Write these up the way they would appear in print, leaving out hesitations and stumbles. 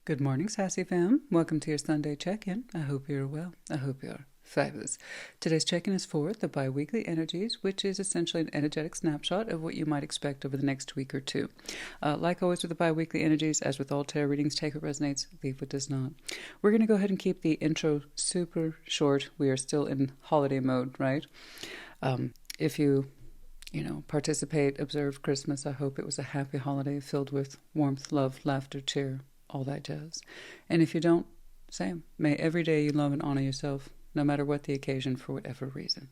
Good morning, Sassy Fam. Welcome to your Sunday check-in. I hope you're well. I hope you're fabulous. Today's check-in is for the bi-weekly energies, which is essentially an energetic snapshot of what you might expect over the next week or two. Like always with the bi-weekly energies, as with all tarot readings, take what resonates, leave what does not. We're going to go ahead and keep the intro super short. We are still in holiday mode, right? If you participate, observe Christmas, I hope it was a happy holiday filled with warmth, love, laughter, cheer, all that jazz. And if you don't, same. May every day you love and honor yourself, no matter what the occasion, for whatever reason.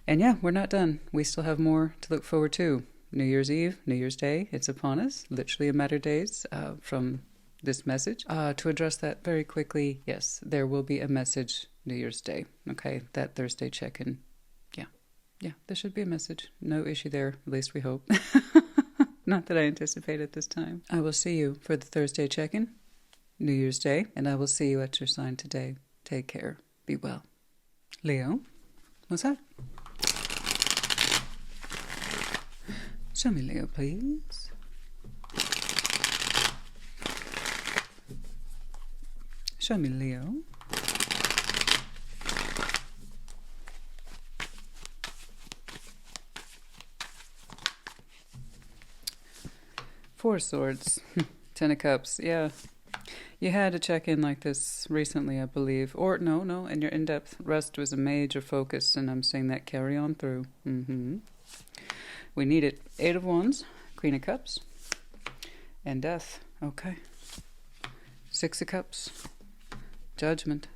And yeah, we're not done. We still have more to look forward to. New Year's Eve, New Year's Day, it's upon us. Literally a matter of days from this message. To address that very quickly, yes, there will be a message New Year's Day. Okay, that Thursday check-in. Yeah, there should be a message. No issue there, at least we hope. Not that I anticipate at this time. I will see you for the Thursday check-in, New Year's Day, and I will see you at your sign today. Take care. Be well. Leo, what's up? Show me Leo, please. Show me Leo. Four Swords, Ten of Cups. Yeah, you had a check-in like this recently, I believe. Or no, and your in-depth rest was a major focus, and I'm saying that carry on through. We need it. Eight of Wands, Queen of Cups, and Death. Okay. Six of Cups, Judgment,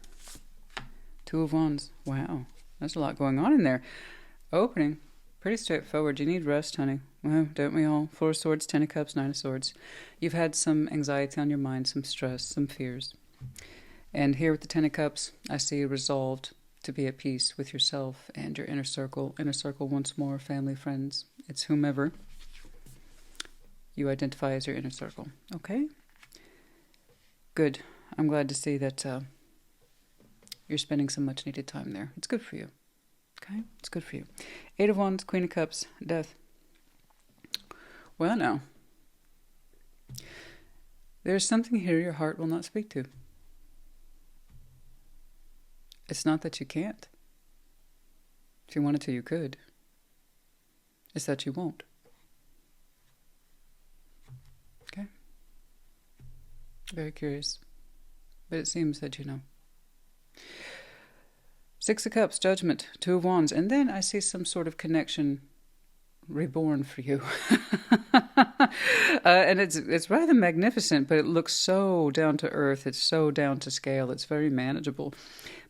Two of Wands. Wow, there's a lot going on in there. Opening. Pretty straightforward. You need rest, honey. Well, don't we all? Four of Swords, Ten of Cups, Nine of Swords. You've had some anxiety on your mind, some stress, some fears. And here with the Ten of Cups, I see you resolved to be at peace with yourself and your inner circle. Inner circle once more, family, friends. It's whomever you identify as your inner circle. Okay? Good. I'm glad to see that you're spending some much needed time there. It's good for you. Okay, it's good for you. Eight of Wands, Queen of Cups, Death. Well, now, there's something here your heart will not speak to. It's not that you can't. If you wanted to, you could. It's that you won't. Okay? Very curious. But it seems that you know. Six of Cups, Judgment, Two of Wands, and then I see some sort of connection reborn for you. And it's rather magnificent, but it looks so down to earth. It's so down to scale. It's very manageable.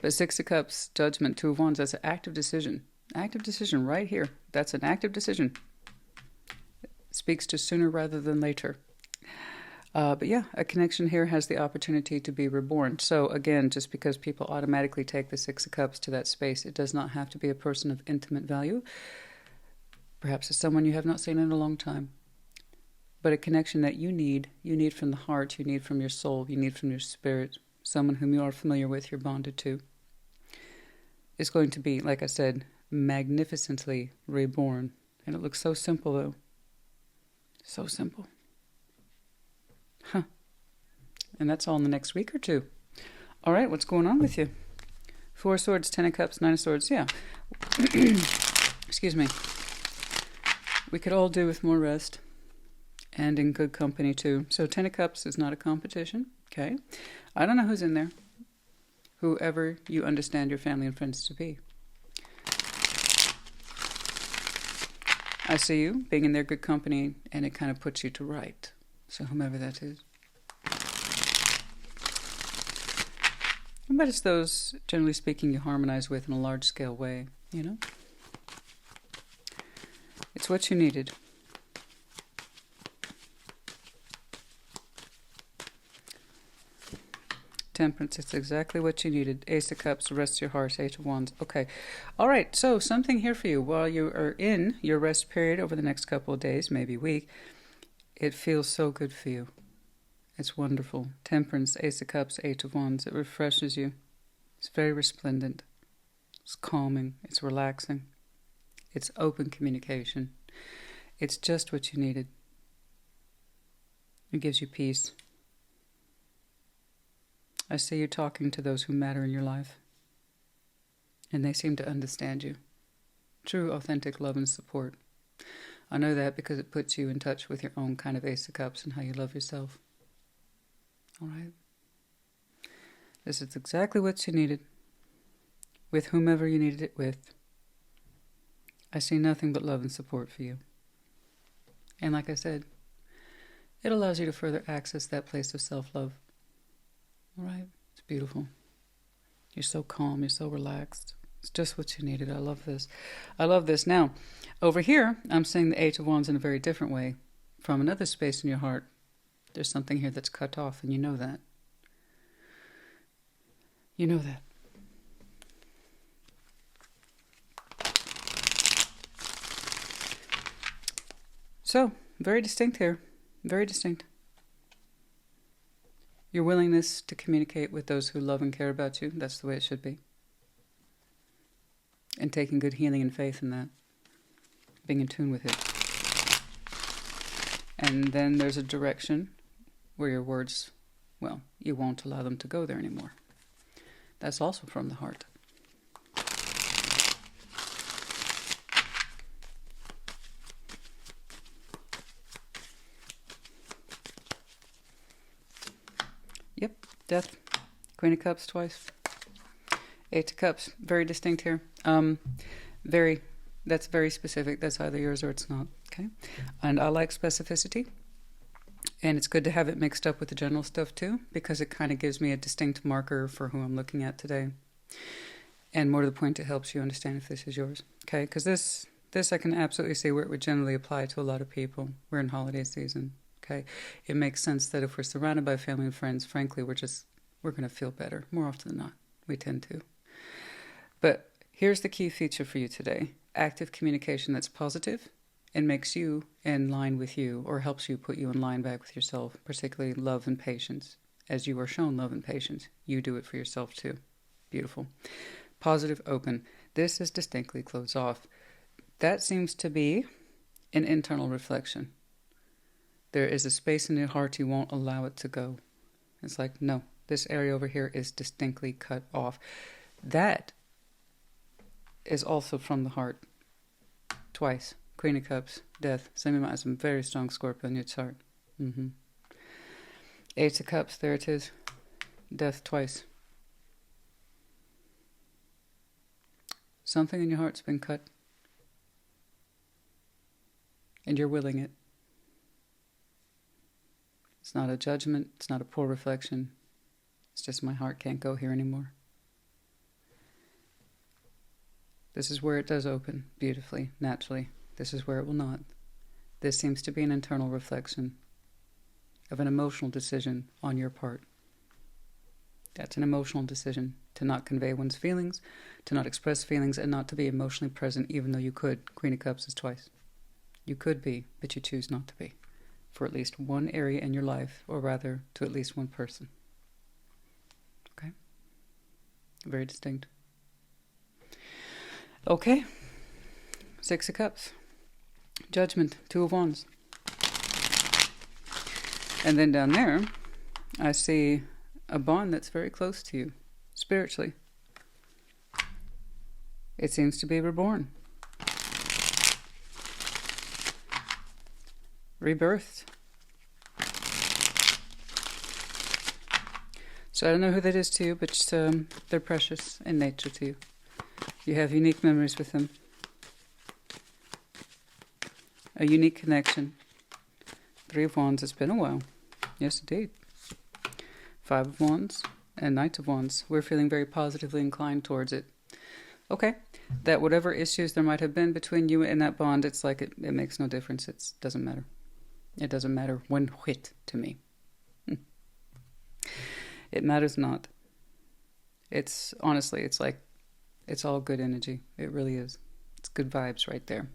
But Six of Cups, Judgment, Two of Wands, that's an active decision. Active decision right here. That's an active decision. It speaks to sooner rather than later. But yeah, a connection here has the opportunity to be reborn. So again, just because people automatically take the Six of Cups to that space, it does not have to be a person of intimate value. Perhaps it's someone you have not seen in a long time. But a connection that you need from the heart, you need from your soul, you need from your spirit, someone whom you are familiar with, you're bonded to. It's going to be, like I said, magnificently reborn. And it looks so simple, though. So simple. Huh. And that's all in the next week or two. All right, what's going on with you? Four of Swords, Ten of Cups, Nine of Swords. Yeah. Excuse me. We could all do with more rest and in good company too. So Ten of Cups is not a competition. Okay. I don't know who's in there. Whoever you understand your family and friends to be. I see you being in their good company, and it kind of puts you to right. So whomever that is. But it's those, generally speaking, you harmonize with in a large-scale way, you know? It's what you needed. Temperance, it's exactly what you needed. Ace of Cups, rest your heart. Eight of Wands. Okay. All right, so something here for you. While you are in your rest period over the next couple of days, maybe week, it feels so good for you. It's wonderful. Temperance, Ace of Cups, Eight of Wands. It refreshes you. It's very resplendent. It's calming. It's relaxing. It's open communication. It's just what you needed. It gives you peace. I see you talking to those who matter in your life, and they seem to understand you. True, authentic love and support. I know that because it puts you in touch with your own kind of Ace of Cups and how you love yourself. All right? This is exactly what you needed, with whomever you needed it with. I see nothing but love and support for you. And like I said, it allows you to further access that place of self-love. All right? It's beautiful. You're so calm. You're so relaxed. It's just what you needed. I love this. I love this. Now, over here, I'm seeing the Eight of Wands in a very different way. From another space in your heart, there's something here that's cut off, and you know that. You know that. So, very distinct here. Very distinct. Your willingness to communicate with those who love and care about you, that's the way it should be. And taking good healing and faith in that. Being in tune with it. And then there's a direction where your words, well, you won't allow them to go there anymore. That's also from the heart. Yep, Death, Queen of Cups twice. Eight of Cups, very distinct here. That's very specific. That's either yours or it's not. Okay, and I like specificity. And it's good to have it mixed up with the general stuff too, because it kind of gives me a distinct marker for who I'm looking at today. And more to the point, it helps you understand if this is yours. Okay, because this I can absolutely see where it would generally apply to a lot of people. We're in holiday season. Okay, it makes sense that if we're surrounded by family and friends, frankly, we're going to feel better more often than not. We tend to. But here's the key feature for you today: active communication that's positive and makes you in line with you, or helps you put you in line back with yourself, particularly love and patience. As you are shown love and patience, you do it for yourself too. Beautiful. Positive, open. This is distinctly closed off. That seems to be an internal reflection. There is a space in your heart you won't allow it to go. It's like, no, this area over here is distinctly cut off. That is also from the heart. Twice. Queen of Cups, Death. Same amount as some very strong Scorpio in your chart. Eight of Cups, there it is. Death twice. Something in your heart's been cut. And you're willing it. It's not a judgment. It's not a poor reflection. It's just my heart can't go here anymore. This is where it does open beautifully, naturally. This is where it will not. This seems to be an internal reflection of an emotional decision on your part. That's an emotional decision to not convey one's feelings, to not express feelings, and not to be emotionally present, even though you could. Queen of Cups is twice. You could be, but you choose not to be, for at least one area in your life, or rather, to at least one person. Okay? Very distinct. Okay. Six of Cups. Judgment. Two of Wands. And then down there, I see a bond that's very close to you, spiritually. It seems to be reborn. Rebirthed. So I don't know who that is to you, but they're precious in nature to you. You have unique memories with them. A unique connection. Three of Wands, it's been a while. Yes, indeed. Five of Wands and Knight of Wands. We're feeling very positively inclined towards it. Okay. That whatever issues there might have been between you and that bond, it's like it makes no difference. It doesn't matter. It doesn't matter one whit to me. It matters not. It's honestly, it's like, it's all good energy. It really is. It's good vibes right there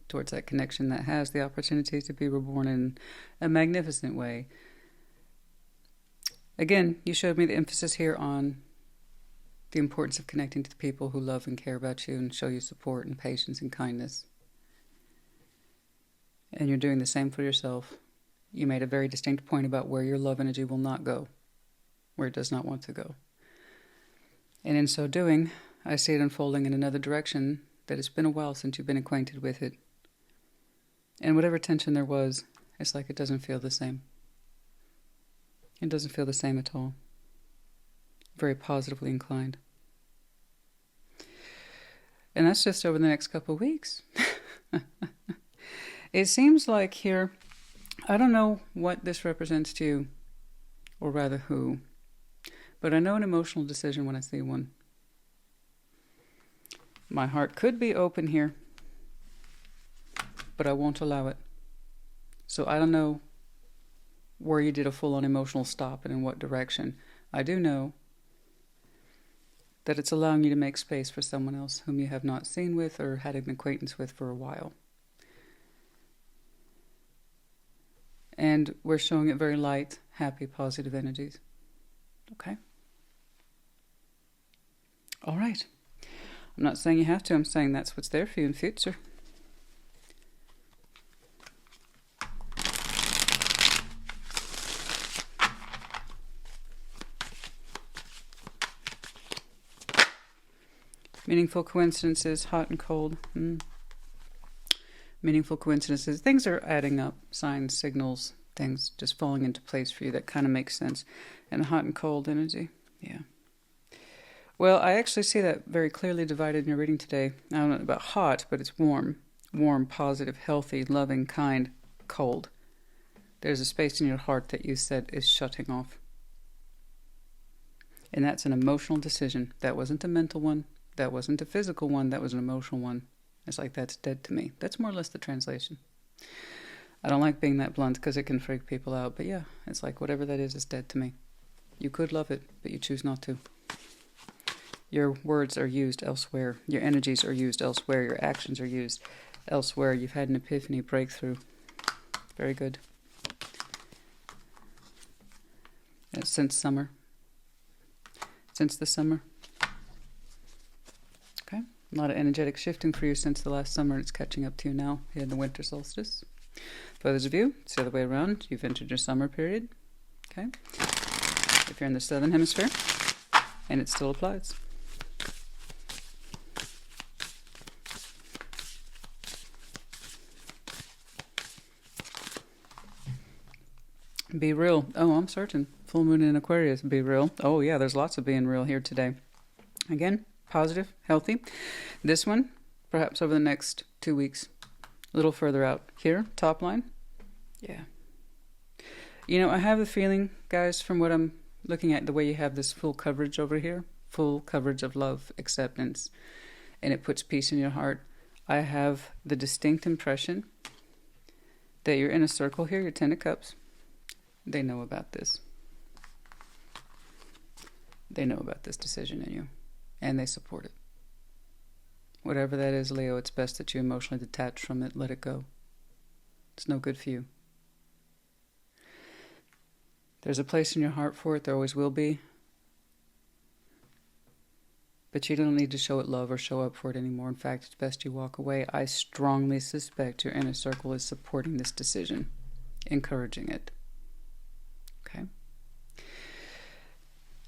towards that connection that has the opportunity to be reborn in a magnificent way. Again, you showed me the emphasis here on the importance of connecting to the people who love and care about you and show you support and patience and kindness. And you're doing the same for yourself. You made a very distinct point about where your love energy will not go. where it does not want to go. And in so doing, I see it unfolding in another direction that it's been a while since you've been acquainted with it. And whatever tension there was, it's like it doesn't feel the same. It doesn't feel the same at all. Very positively inclined. And that's just over the next couple of weeks. It seems like here, I don't know what this represents to you, or rather who, but I know an emotional decision when I see one. My heart could be open here, but I won't allow it. So I don't know where you did a full-on emotional stop and in what direction. I do know that it's allowing you to make space for someone else whom you have not seen with or had an acquaintance with for a while. And we're showing it very light, happy, positive energies. Okay? All right. I'm not saying you have to. I'm saying that's what's there for you in future. Meaningful coincidences, hot and cold. Meaningful coincidences. Things are adding up. Signs, signals, things just falling into place for you that kind of makes sense. And hot and cold energy. Yeah. Well, I actually see that very clearly divided in your reading today. I don't know about hot, but it's warm. Warm, positive, healthy, loving, kind, cold. There's a space in your heart that you said is shutting off. And that's an emotional decision. That wasn't a mental one. That wasn't a physical one. That was an emotional one. It's like, that's dead to me. That's more or less the translation. I don't like being that blunt because it can freak people out. But yeah, it's like whatever that is dead to me. You could love it, but you choose not to. Your words are used elsewhere. Your energies are used elsewhere. Your actions are used elsewhere. You've had an epiphany, breakthrough. Very good. Since summer. Since the summer. Okay. A lot of energetic shifting for you since the last summer. It's catching up to you now. You had the winter solstice. For those of you, it's the other way around. You've entered your summer period. Okay. If you're in the southern hemisphere, and it still applies. Be real. Oh, I'm certain. Full moon in Aquarius. Be real. Oh, yeah, there's lots of being real here today. Again, positive, healthy. This one, perhaps over the next 2 weeks. A little further out. Here, top line. Yeah. You know, I have the feeling, guys, from what I'm looking at, the way you have this full coverage over here. Full coverage of love, acceptance. And it puts peace in your heart. I have the distinct impression that you're in a circle here, your Ten of Cups. They know about this. They know about this decision in you. And they support it. Whatever that is, Leo, it's best that you emotionally detach from it. Let it go. It's no good for you. There's a place in your heart for it. There always will be. But you don't need to show it love or show up for it anymore. In fact, it's best you walk away. I strongly suspect your inner circle is supporting this decision. Encouraging it. Okay.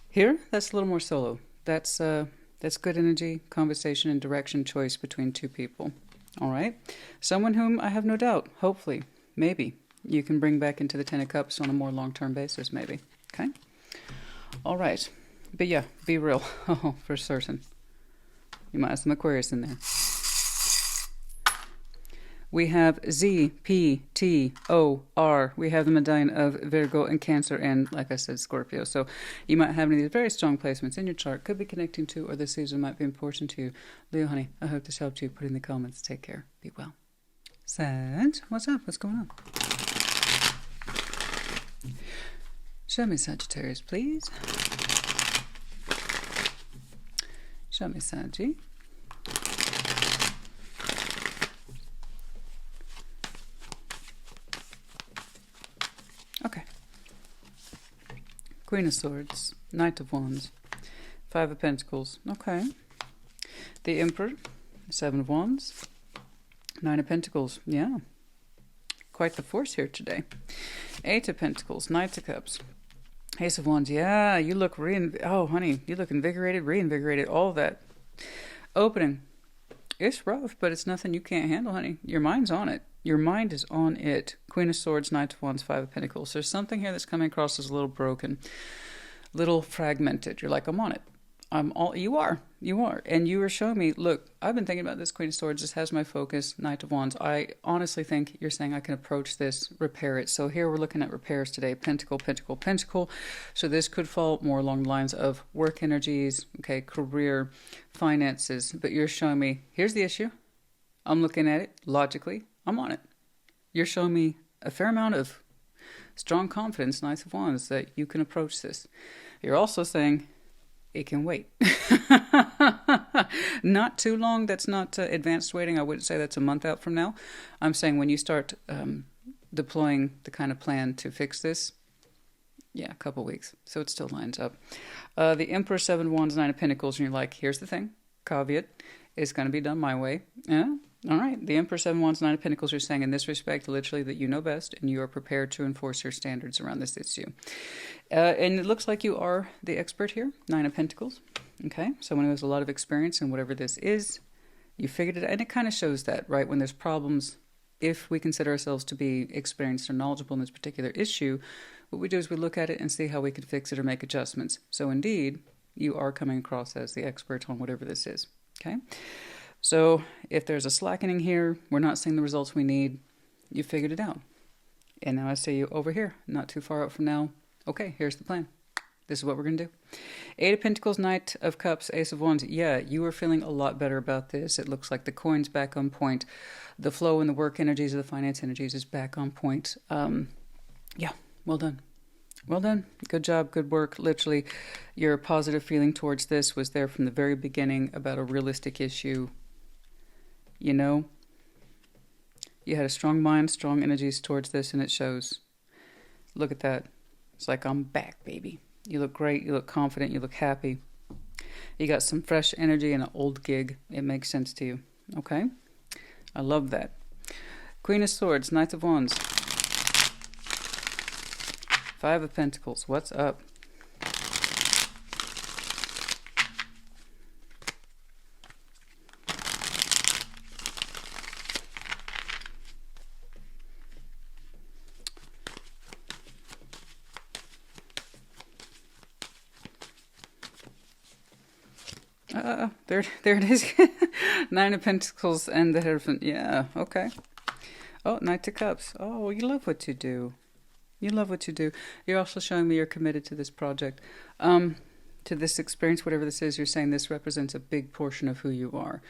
Here, that's a little more solo. That's good energy, conversation, and direction choice between two people. All right? Someone whom I have no doubt, hopefully, maybe, you can bring back into the Ten of Cups on a more long-term basis, maybe. Okay? All right. But yeah, be real. Oh, for certain. You might have some Aquarius in there. We have Z, P, T, O, R. We have the medallion of Virgo and Cancer and, like I said, Scorpio. So you might have any of these very strong placements in your chart. Could be connecting to, or this season might be important to you. Leo, honey, I hope this helped you. Put in the comments. Take care. Be well. Sag, what's up? What's going on? Show me Sagittarius, please. Show me Saggy. Okay. Queen of Swords, Knight of Wands, Five of Pentacles. Okay. The Emperor, Seven of Wands, Nine of Pentacles. Yeah. Quite the force here today. Eight of Pentacles, Knight of Cups, Ace of Wands. Yeah, you look oh, honey, you look invigorated, reinvigorated, all that. Opening. It's rough, but it's nothing you can't handle, honey. Your mind's on it. Your mind is on it. Queen of Swords, Knight of Wands, Five of Pentacles. There's something here that's coming across as a little broken, little fragmented. You're like, I'm on it. You are. And you were showing me, look, I've been thinking about this Queen of Swords. This has my focus, Knight of Wands. I honestly think you're saying I can approach this, repair it. So here we're looking at repairs today. Pentacle, Pentacle, Pentacle. So this could fall more along the lines of work energies, okay, career, finances. But you're showing me, here's the issue. I'm looking at it logically. I'm on it. You're showing me a fair amount of strong confidence, Knight of Wands, that you can approach this. You're also saying, it can wait. Not too long. That's not advanced waiting. I wouldn't say that's a month out from now. I'm saying when you start deploying the kind of plan to fix this, yeah, a couple weeks. So it still lines up. The Emperor, Seven of Wands, Nine of Pentacles, and you're like, here's the thing. Caveat. It's going to be done my way. Yeah. All right. The Emperor, Seven of Wands, Nine of Pentacles, you're saying in this respect, literally, that you know best and you are prepared to enforce your standards around this issue. And it looks like you are the expert here, Nine of Pentacles. Okay. Someone who has a lot of experience in whatever this is. You figured it out. And it kind of shows that, right? When there's problems, if we consider ourselves to be experienced or knowledgeable in this particular issue, what we do is we look at it and see how we can fix it or make adjustments. So indeed, you are coming across as the expert on whatever this is. Okay. So if there's a slackening here, we're not seeing the results we need, you figured it out. And now I see you over here, not too far out from now. Okay, here's the plan. This is what we're going to do. Eight of Pentacles, Knight of Cups, Ace of Wands. Yeah, you are feeling a lot better about this. It looks like the coin's back on point. The flow and the work energies of the finance energies is back on point. Yeah, well done. Well done. Good job. Good work. Literally, your positive feeling towards this was there from the very beginning about a realistic issue. You know, you had a strong mind, strong energies towards this, and it shows. Look at that. It's like, I'm back, baby. You look great. You look confident. You look happy. You got some fresh energy and an old gig. It makes sense to you. Okay? I love that. Queen of Swords, Knight of Wands. Five of Pentacles. What's up? There it is. Nine of Pentacles and the Hierophant. Yeah, okay. Oh, Knight of Cups. Oh, you love what you do. You love what you do. You're also showing me you're committed to this project, to this experience, whatever this is. You're saying this represents a big portion of who you are.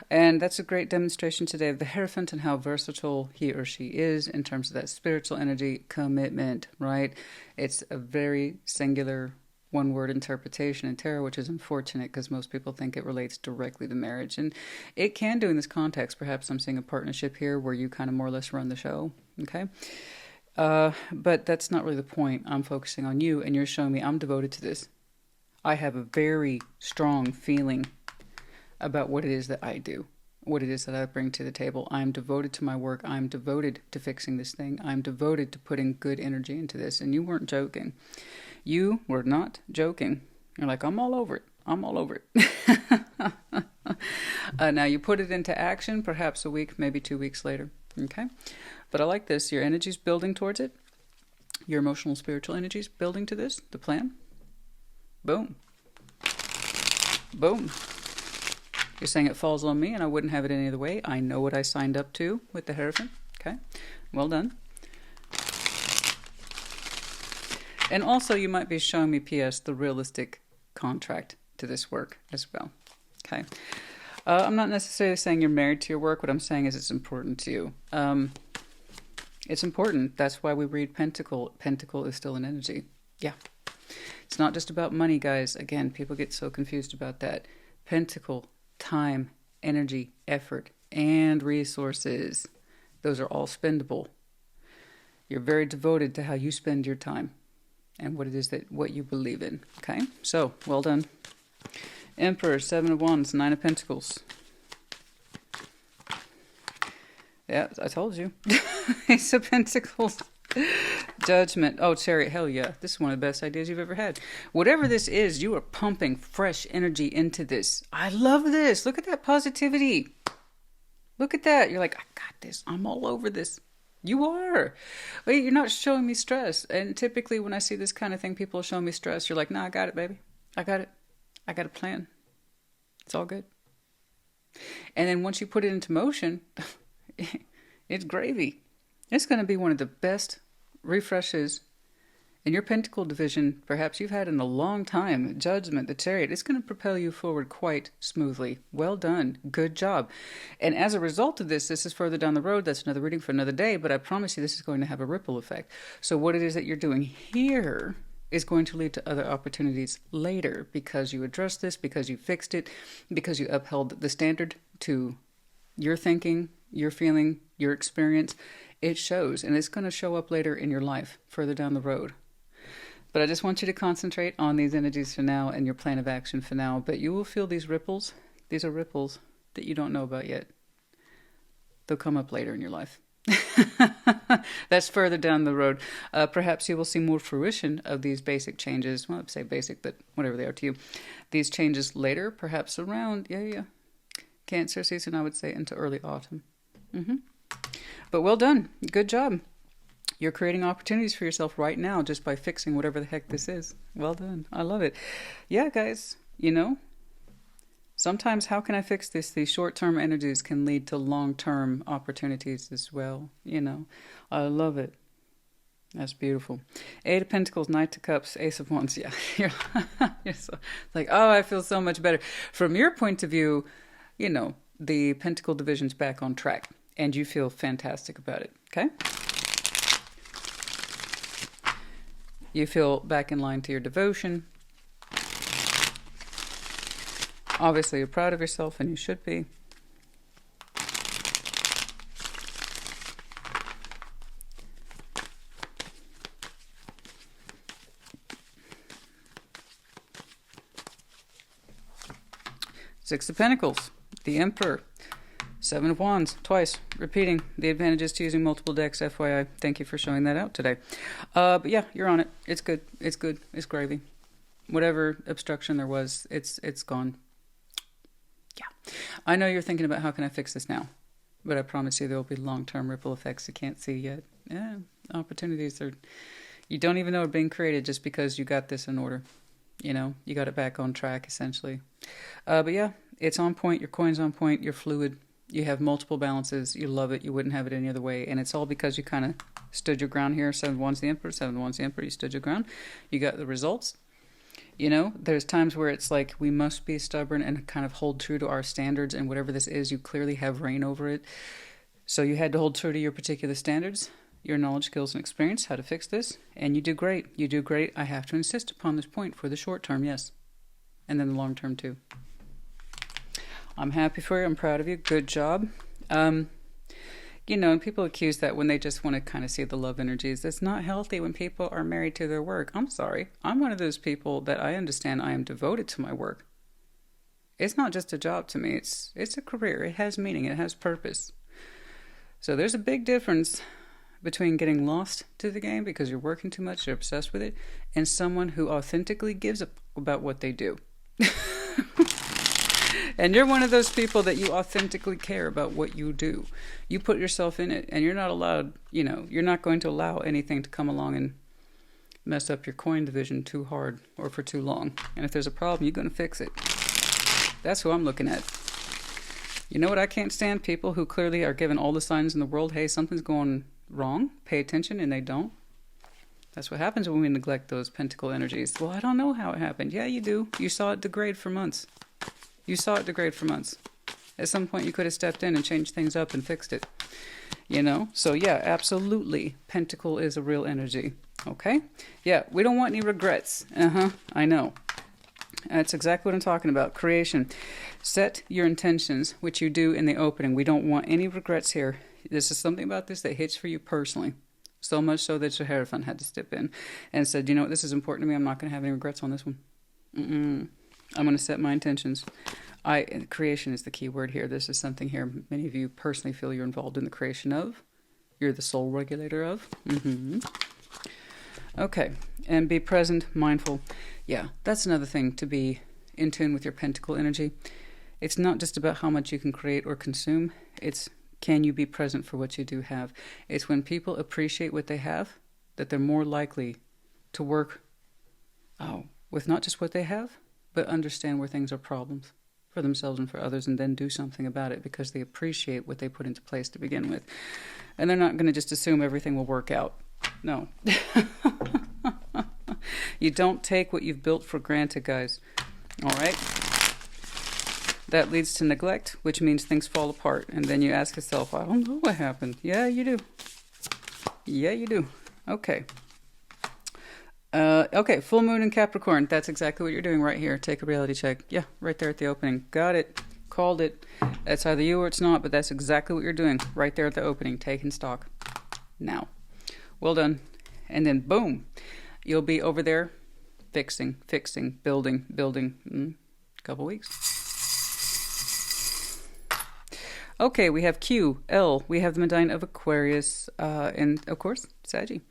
And that's a great demonstration today of the Hierophant and how versatile he or she is in terms of that spiritual energy, commitment, right? It's a very singular one-word interpretation in tarot, which is unfortunate because most people think it relates directly to marriage. And it can do in this context. Perhaps I'm seeing a partnership here where you kind of more or less run the show, okay? But that's not really the point. I'm focusing on you, and you're showing me I'm devoted to this. I have a very strong feeling about what it is that I do, what it is that I bring to the table. I'm devoted to my work. I'm devoted to fixing this thing. I'm devoted to putting good energy into this. And you weren't joking. You were not joking. You're like, I'm all over it. I'm all over it. Now you put it into action, perhaps a week, maybe 2 weeks later. Okay? But I like this. Your energy's building towards it. Your emotional, spiritual energy's building to this, the plan. Boom. Boom. You're saying it falls on me and I wouldn't have it any other way. I know what I signed up to with the Hierophant. Okay? Well done. And also you might be showing me, P.S., the realistic contract to this work as well. Okay? I'm not necessarily saying you're married to your work. What I'm saying is it's important to you. It's important. That's why we read Pentacle. Pentacle is still an energy. Yeah. It's not just about money, guys. Again, people get so confused about that. Pentacle, time, energy, effort, and resources. Those are all spendable. You're very devoted to how you spend your time and what it is that what you believe in. Okay? So, well done. Emperor, Seven of Wands, Nine of Pentacles. Yeah, I told you. Ace of Pentacles. Judgment. Oh, Chariot. Hell yeah. This is one of the best ideas you've ever had. Whatever this is, you are pumping fresh energy into this. I love this. Look at that positivity. Look at that. You're like, I got this. I'm all over this. You are. Wait, you're not showing me stress. And typically when I see this kind of thing, people are showing me stress. You're like, nah, I got it, baby. I got it. I got a plan. It's all good. And then once you put it into motion, it's gravy. It's going to be one of the best refreshes in your Pentacle division perhaps you've had in a long time. Judgment, the Chariot. It's going to propel you forward quite smoothly. Well done. Good job. And as a result of this is further down the road. That's another reading for another day. But I promise you this is going to have a ripple effect. So what it is that you're doing here is going to lead to other opportunities later because you addressed this, because you fixed it, because you upheld the standard to your thinking, your feeling, your experience. It shows, and it's going to show up later in your life, further down the road. But I just want you to concentrate on these energies for now and your plan of action for now. But you will feel these ripples. These are ripples that you don't know about yet. They'll come up later in your life. That's further down the road. Perhaps you will see more fruition of these basic changes. Well, I'd say basic, but whatever they are to you. These changes later, perhaps around, Cancer season, I would say, into early autumn. But well done. Good job. You're creating opportunities for yourself right now just by fixing whatever the heck this is. Well done. I love it. Yeah, guys, sometimes how can I fix this? These short-term energies can lead to long-term opportunities as well. I love it. That's beautiful. 8 of Pentacles, Knight of Cups, Ace of Wands. Yeah, you're so, like, oh, I feel so much better. From your point of view, the Pentacle division's back on track. And you feel fantastic about it, okay? You feel back in line to your devotion. Obviously, you're proud of yourself, and you should be. Six of Pentacles, the Emperor. 7 of Wands, twice, repeating the advantages to using multiple decks, FYI. Thank you for showing that out today. But yeah, you're on it. It's good. It's good. It's gravy. Whatever obstruction there was, it's gone. Yeah. I know you're thinking about how can I fix this now, but I promise you there will be long-term ripple effects you can't see yet. Yeah, opportunities are, you don't even know are being created just because you got this in order. You got it back on track, essentially. But yeah, it's on point. Your coin's on point. You're fluid. You have multiple balances. You love it. You wouldn't have it any other way. And it's all because you kind of stood your ground here. 7 of Wands, the Emperor. 7 of Wands, the Emperor. You stood your ground. You got the results. There's times where it's like we must be stubborn and kind of hold true to our standards. And whatever this is, you clearly have reign over it. So you had to hold true to your particular standards, your knowledge, skills, and experience, how to fix this. And you do great. You do great. I have to insist upon this point for the short term, yes. And then the long term, too. I'm happy for you. I'm proud of you. Good job. And people accuse that when they just want to kind of see the love energies. It's not healthy when people are married to their work. I'm sorry. I'm one of those people that I understand I am devoted to my work. It's not just a job to me. It's a career. It has meaning. It has purpose. So there's a big difference between getting lost to the game because you're working too much, you're obsessed with it, and someone who authentically gives a about what they do. And you're one of those people that you authentically care about what you do. You put yourself in it, and you're not allowed, you're not going to allow anything to come along and mess up your coin division too hard or for too long. And if there's a problem, you're going to fix it. That's who I'm looking at. You know what I can't stand? People who clearly are given all the signs in the world, hey, something's going wrong, pay attention, and they don't. That's what happens when we neglect those pentacle energies. Well, I don't know how it happened. Yeah, you do. You saw it degrade for months. You saw it degrade for months. At some point, you could have stepped in and changed things up and fixed it. So yeah, absolutely. Pentacle is a real energy. Okay? Yeah, we don't want any regrets. I know. That's exactly what I'm talking about. Creation. Set your intentions, which you do in the opening. We don't want any regrets here. This is something about this that hits for you personally. So much so that your Hierophant had to step in and said, you know what, this is important to me. I'm not going to have any regrets on this one. I'm going to set my intentions. Creation is the key word here. This is something here many of you personally feel you're involved in the creation of. you're the soul regulator of. Okay, and be present, mindful. Yeah, that's another thing, to be in tune with your pentacle energy. It's not just about how much you can create or consume. It's, can you be present for what you do have? It's when people appreciate what they have that they're more likely to work with not just what they have, but understand where things are problems for themselves and for others, and then do something about it because they appreciate what they put into place to begin with. And they're not going to just assume everything will work out. No. You don't take what you've built for granted, guys. All right? That leads to neglect, which means things fall apart. And then you ask yourself, I don't know what happened. Yeah, you do. Yeah, you do. Okay. Okay, full moon in Capricorn. That's exactly what you're doing right here. Take a reality check. Yeah, right there at the opening. Got it. Called it. That's either you or it's not, but that's exactly what you're doing right there at the opening. Taking stock. Now. Well done. And then boom. You'll be over there fixing, building. Couple weeks. Okay, we have Q, L. We have the Medine of Aquarius, and of course, Saggy.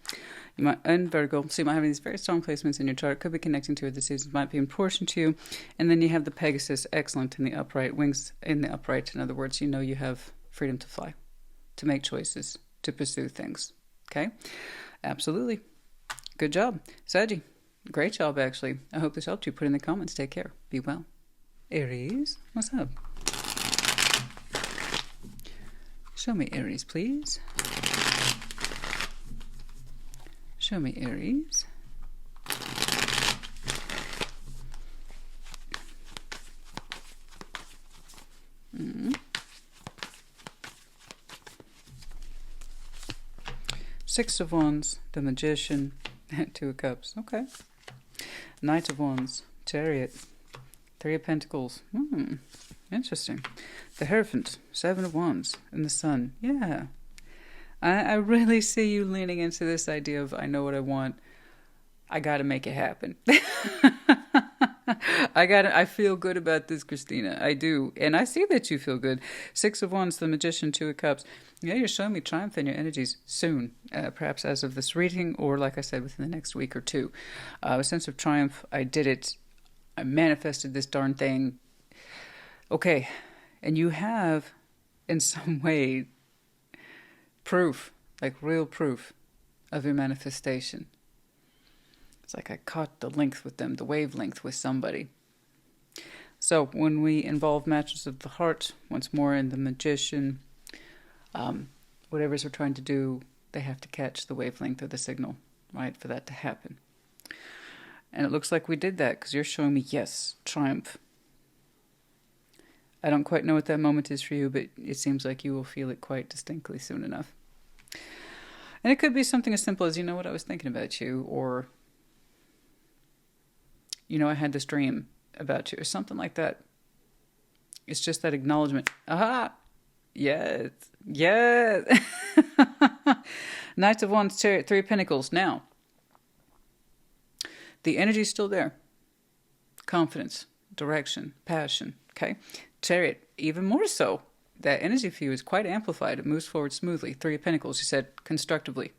You might, and Virgo, so you might have these very strong placements in your chart. Could be connecting to it. The seasons might be important to you. And then you have the Pegasus, excellent in the upright, wings in the upright. In other words, you know you have freedom to fly, to make choices, to pursue things. Okay? Absolutely. Good job. Saggy, great job, actually. I hope this helped you. Put in the comments. Take care. Be well. Aries, what's up? Show me Aries, please. Show me Aries. Six of Wands, the Magician, Two of Cups. Okay. Knight of Wands, Chariot, Three of Pentacles. Interesting. The Hierophant, Seven of Wands, and the Sun. Yeah. I really see you leaning into this idea of, I know what I want. I got to make it happen. I feel good about this, Christina. I do. And I see that you feel good. Six of Wands, the Magician, Two of Cups. Yeah, you're showing me triumph in your energies soon. Perhaps as of this reading, or like I said, within the next week or two. A sense of triumph. I did it. I manifested this darn thing. Okay. And you have, in some way, proof, like real proof of your manifestation. It's like I caught the length with them, the wavelength with somebody. So when we involve matches of the heart, once more in the Magician, whatever's we're trying to do, they have to catch the wavelength of the signal, right, for that to happen. And it looks like we did that because you're showing me, yes, triumph. I don't quite know what that moment is for you, but it seems like you will feel it quite distinctly soon enough. And it could be something as simple as, you know what, I was thinking about you, or, you know, I had this dream about you, or something like that. It's just that acknowledgement. Aha! Yes. Yes! Knight of Wands, Chariot, Three of Pentacles. Now, the energy's still there. Confidence, direction, passion, okay? Chariot, even more so. That energy for you is quite amplified. It moves forward smoothly. Three of Pentacles, you said constructively.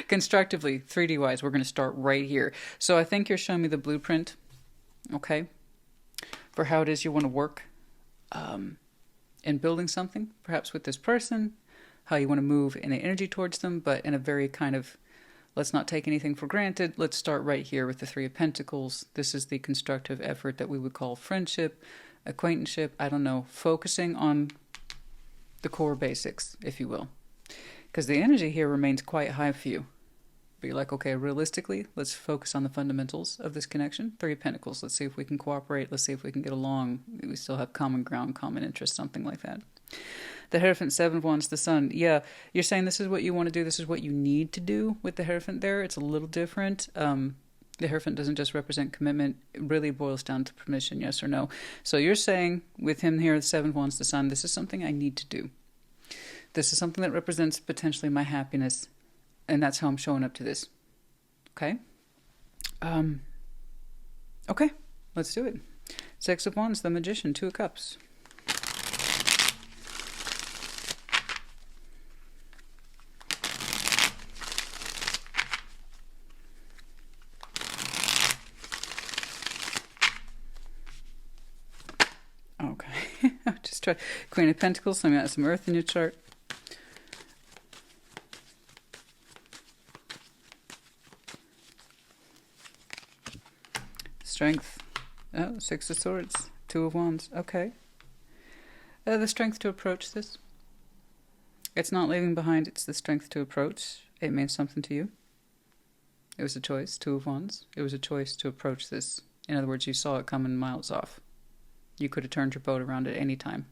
Constructively, 3D wise, we're going to start right here. So I think you're showing me the blueprint, okay, for how it is you want to work in building something, perhaps with this person, how you want to move in an energy towards them, but in a very kind of, let's not take anything for granted. Let's start right here with the Three of Pentacles. This is the constructive effort that we would call friendship, acquaintanceship, I don't know, focusing on the core basics, if you will. Because the energy here remains quite high for you. But you're like, okay, realistically, let's focus on the fundamentals of this connection. Three of Pentacles, let's see if we can cooperate. Let's see if we can get along. We still have common ground, common interest, something like that. The Hierophant, Seven of Wands, the Sun. Yeah, you're saying this is what you want to do. This is what you need to do with the Hierophant there. It's a little different. The Hierophant doesn't just represent commitment. It really boils down to permission, yes or no. So you're saying with him here, the Seven of Wands, the Sun, this is something I need to do. This is something that represents potentially my happiness. And that's how I'm showing up to this. Okay? Okay, let's do it. Six of Wands, the Magician, Two of Cups. Just try. Queen of Pentacles, so I'm got some earth in your chart. Strength. Oh, Six of Swords. Two of Wands. Okay. The strength to approach this. It's not leaving behind, it's the strength to approach. It means something to you. It was a choice. Two of Wands. It was a choice to approach this. In other words, you saw it coming miles off. You could have turned your boat around at any time.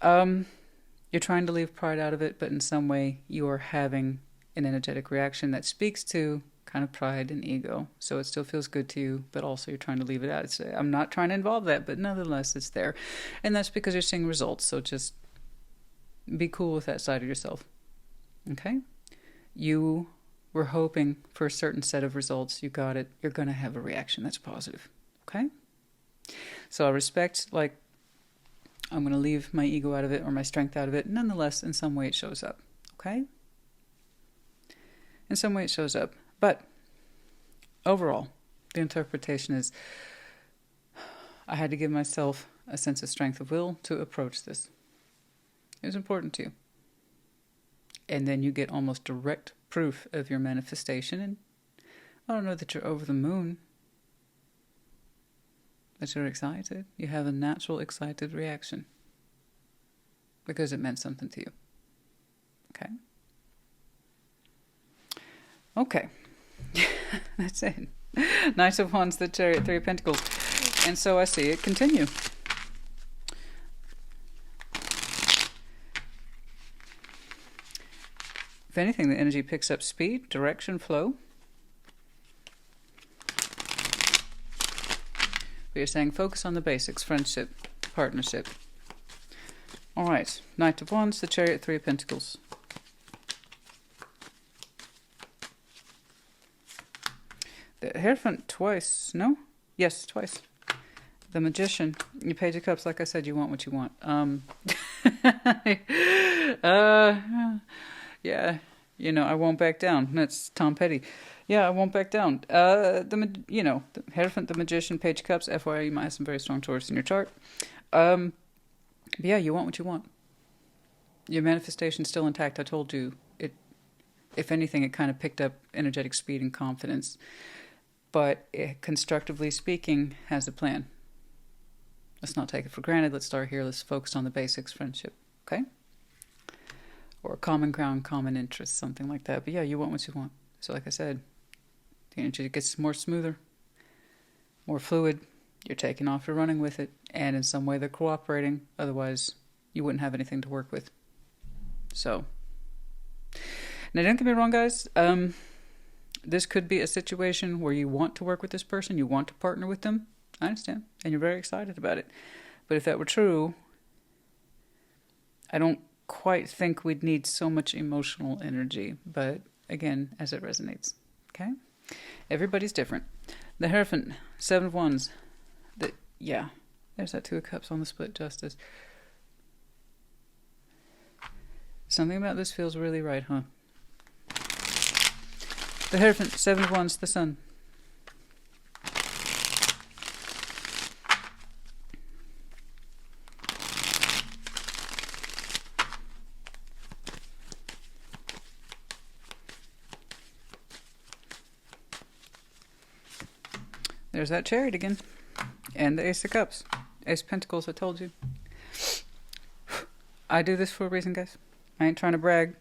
You're trying to leave pride out of it, but in some way you are having an energetic reaction that speaks to kind of pride and ego. So it still feels good to you, but also you're trying to leave it out. I'm not trying to involve that, but nonetheless it's there. And that's because you're seeing results. So just be cool with that side of yourself. Okay? You were hoping for a certain set of results. You got it. You're going to have a reaction that's positive. Okay? So I respect, like, I'm going to leave my ego out of it or my strength out of it. Nonetheless, in some way it shows up. Okay? In some way it shows up. But overall, the interpretation is I had to give myself a sense of strength of will to approach this. It was important to you. And then you get almost direct proof of your manifestation. And I don't know that you're over the moon, but you're excited. You have a natural excited reaction because it meant something to you. Okay? Okay. That's it. Knight of Wands, the Chariot, Three of Pentacles. And so I see it continue. If anything, the energy picks up speed, direction, flow. But you're saying focus on the basics, friendship, partnership. All right, Knight of Wands, the Chariot, Three of Pentacles. The Hierophant twice, no? Yes, twice. The Magician, your Page of Cups, like I said, you want what you want. Yeah, you know, I won't back down. That's Tom Petty. Yeah, I won't back down. The Hierophant, the Magician, Page of Cups, FYI, you might have some very strong Taurus in your chart. But yeah, you want what you want. Your manifestation's still intact. I told you, if anything, it kind of picked up energetic speed and confidence. But it, constructively speaking, has a plan. Let's not take it for granted. Let's start here. Let's focus on the basics, friendship. Okay? Or common ground, common interest, something like that. But yeah, you want what you want. So like I said, the energy gets more smoother, more fluid. You're taking off, you're running with it. And in some way they're cooperating. Otherwise, you wouldn't have anything to work with. So, now don't get me wrong, guys. This could be a situation where you want to work with this person. You want to partner with them. I understand. And you're very excited about it. But if that were true, I don't quite think we'd need so much emotional energy. But again, as it resonates. Okay? Everybody's different. The Hierophant, Seven of Wands. Yeah, there's that Two of Cups on the split justice. Something about this feels really right, huh? The Hierophant, Seven of Wands, the Sun. There's that Chariot again. And the Ace of Cups. Ace of Pentacles, I told you. I do this for a reason, guys. I ain't trying to brag.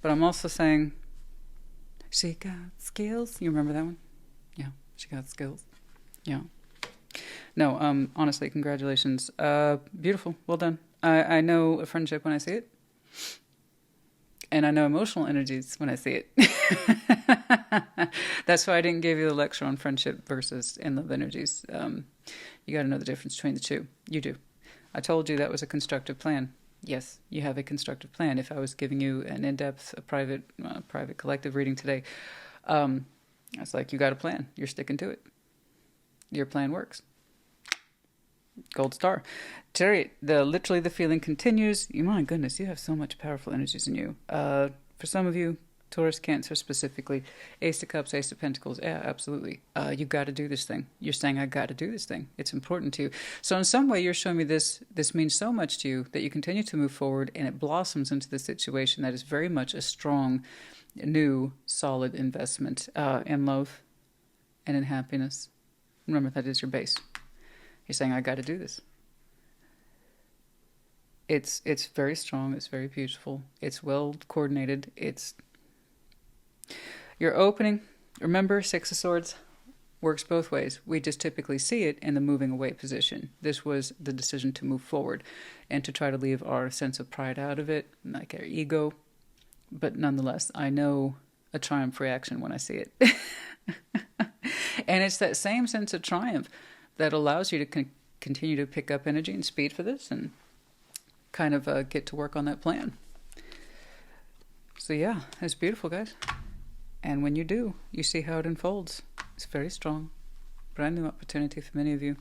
But I'm also saying, she got skills. You remember that one? Yeah, she got skills. Yeah. No, honestly, congratulations. Beautiful. Well done. I know a friendship when I see it. And I know emotional energies when I see it. That's why I didn't give you the lecture on friendship versus in-love energies. You got to know the difference between the two. You do. I told you that was a constructive plan. Yes, you have a constructive plan. If I was giving you an in-depth, private collective reading today, it's like you got a plan. You're sticking to it. Your plan works. Gold star. Chariot, literally the feeling continues. My goodness, you have so much powerful energies in you. For some of you, Taurus, Cancer specifically, Ace of Cups, Ace of Pentacles. Yeah, absolutely. You got to do this thing. You're saying, I got to do this thing. It's important to you. So in some way, you're showing me this means so much to you that you continue to move forward, and it blossoms into the situation that is very much a strong, new, solid investment in love and in happiness. Remember, that is your base. You're saying, I got to do this. It's very strong. It's very beautiful. It's well coordinated. You're opening. Remember, Six of Swords works both ways. We just typically see it in the moving away position. This was the decision to move forward and to try to leave our sense of pride out of it, like our ego. But nonetheless, I know a triumph reaction when I see it. And it's that same sense of triumph that allows you to continue to pick up energy and speed for this and kind of get to work on that plan. So yeah, it's beautiful, guys. And when you do, you see how it unfolds. It's very strong. Brand new opportunity for many of you.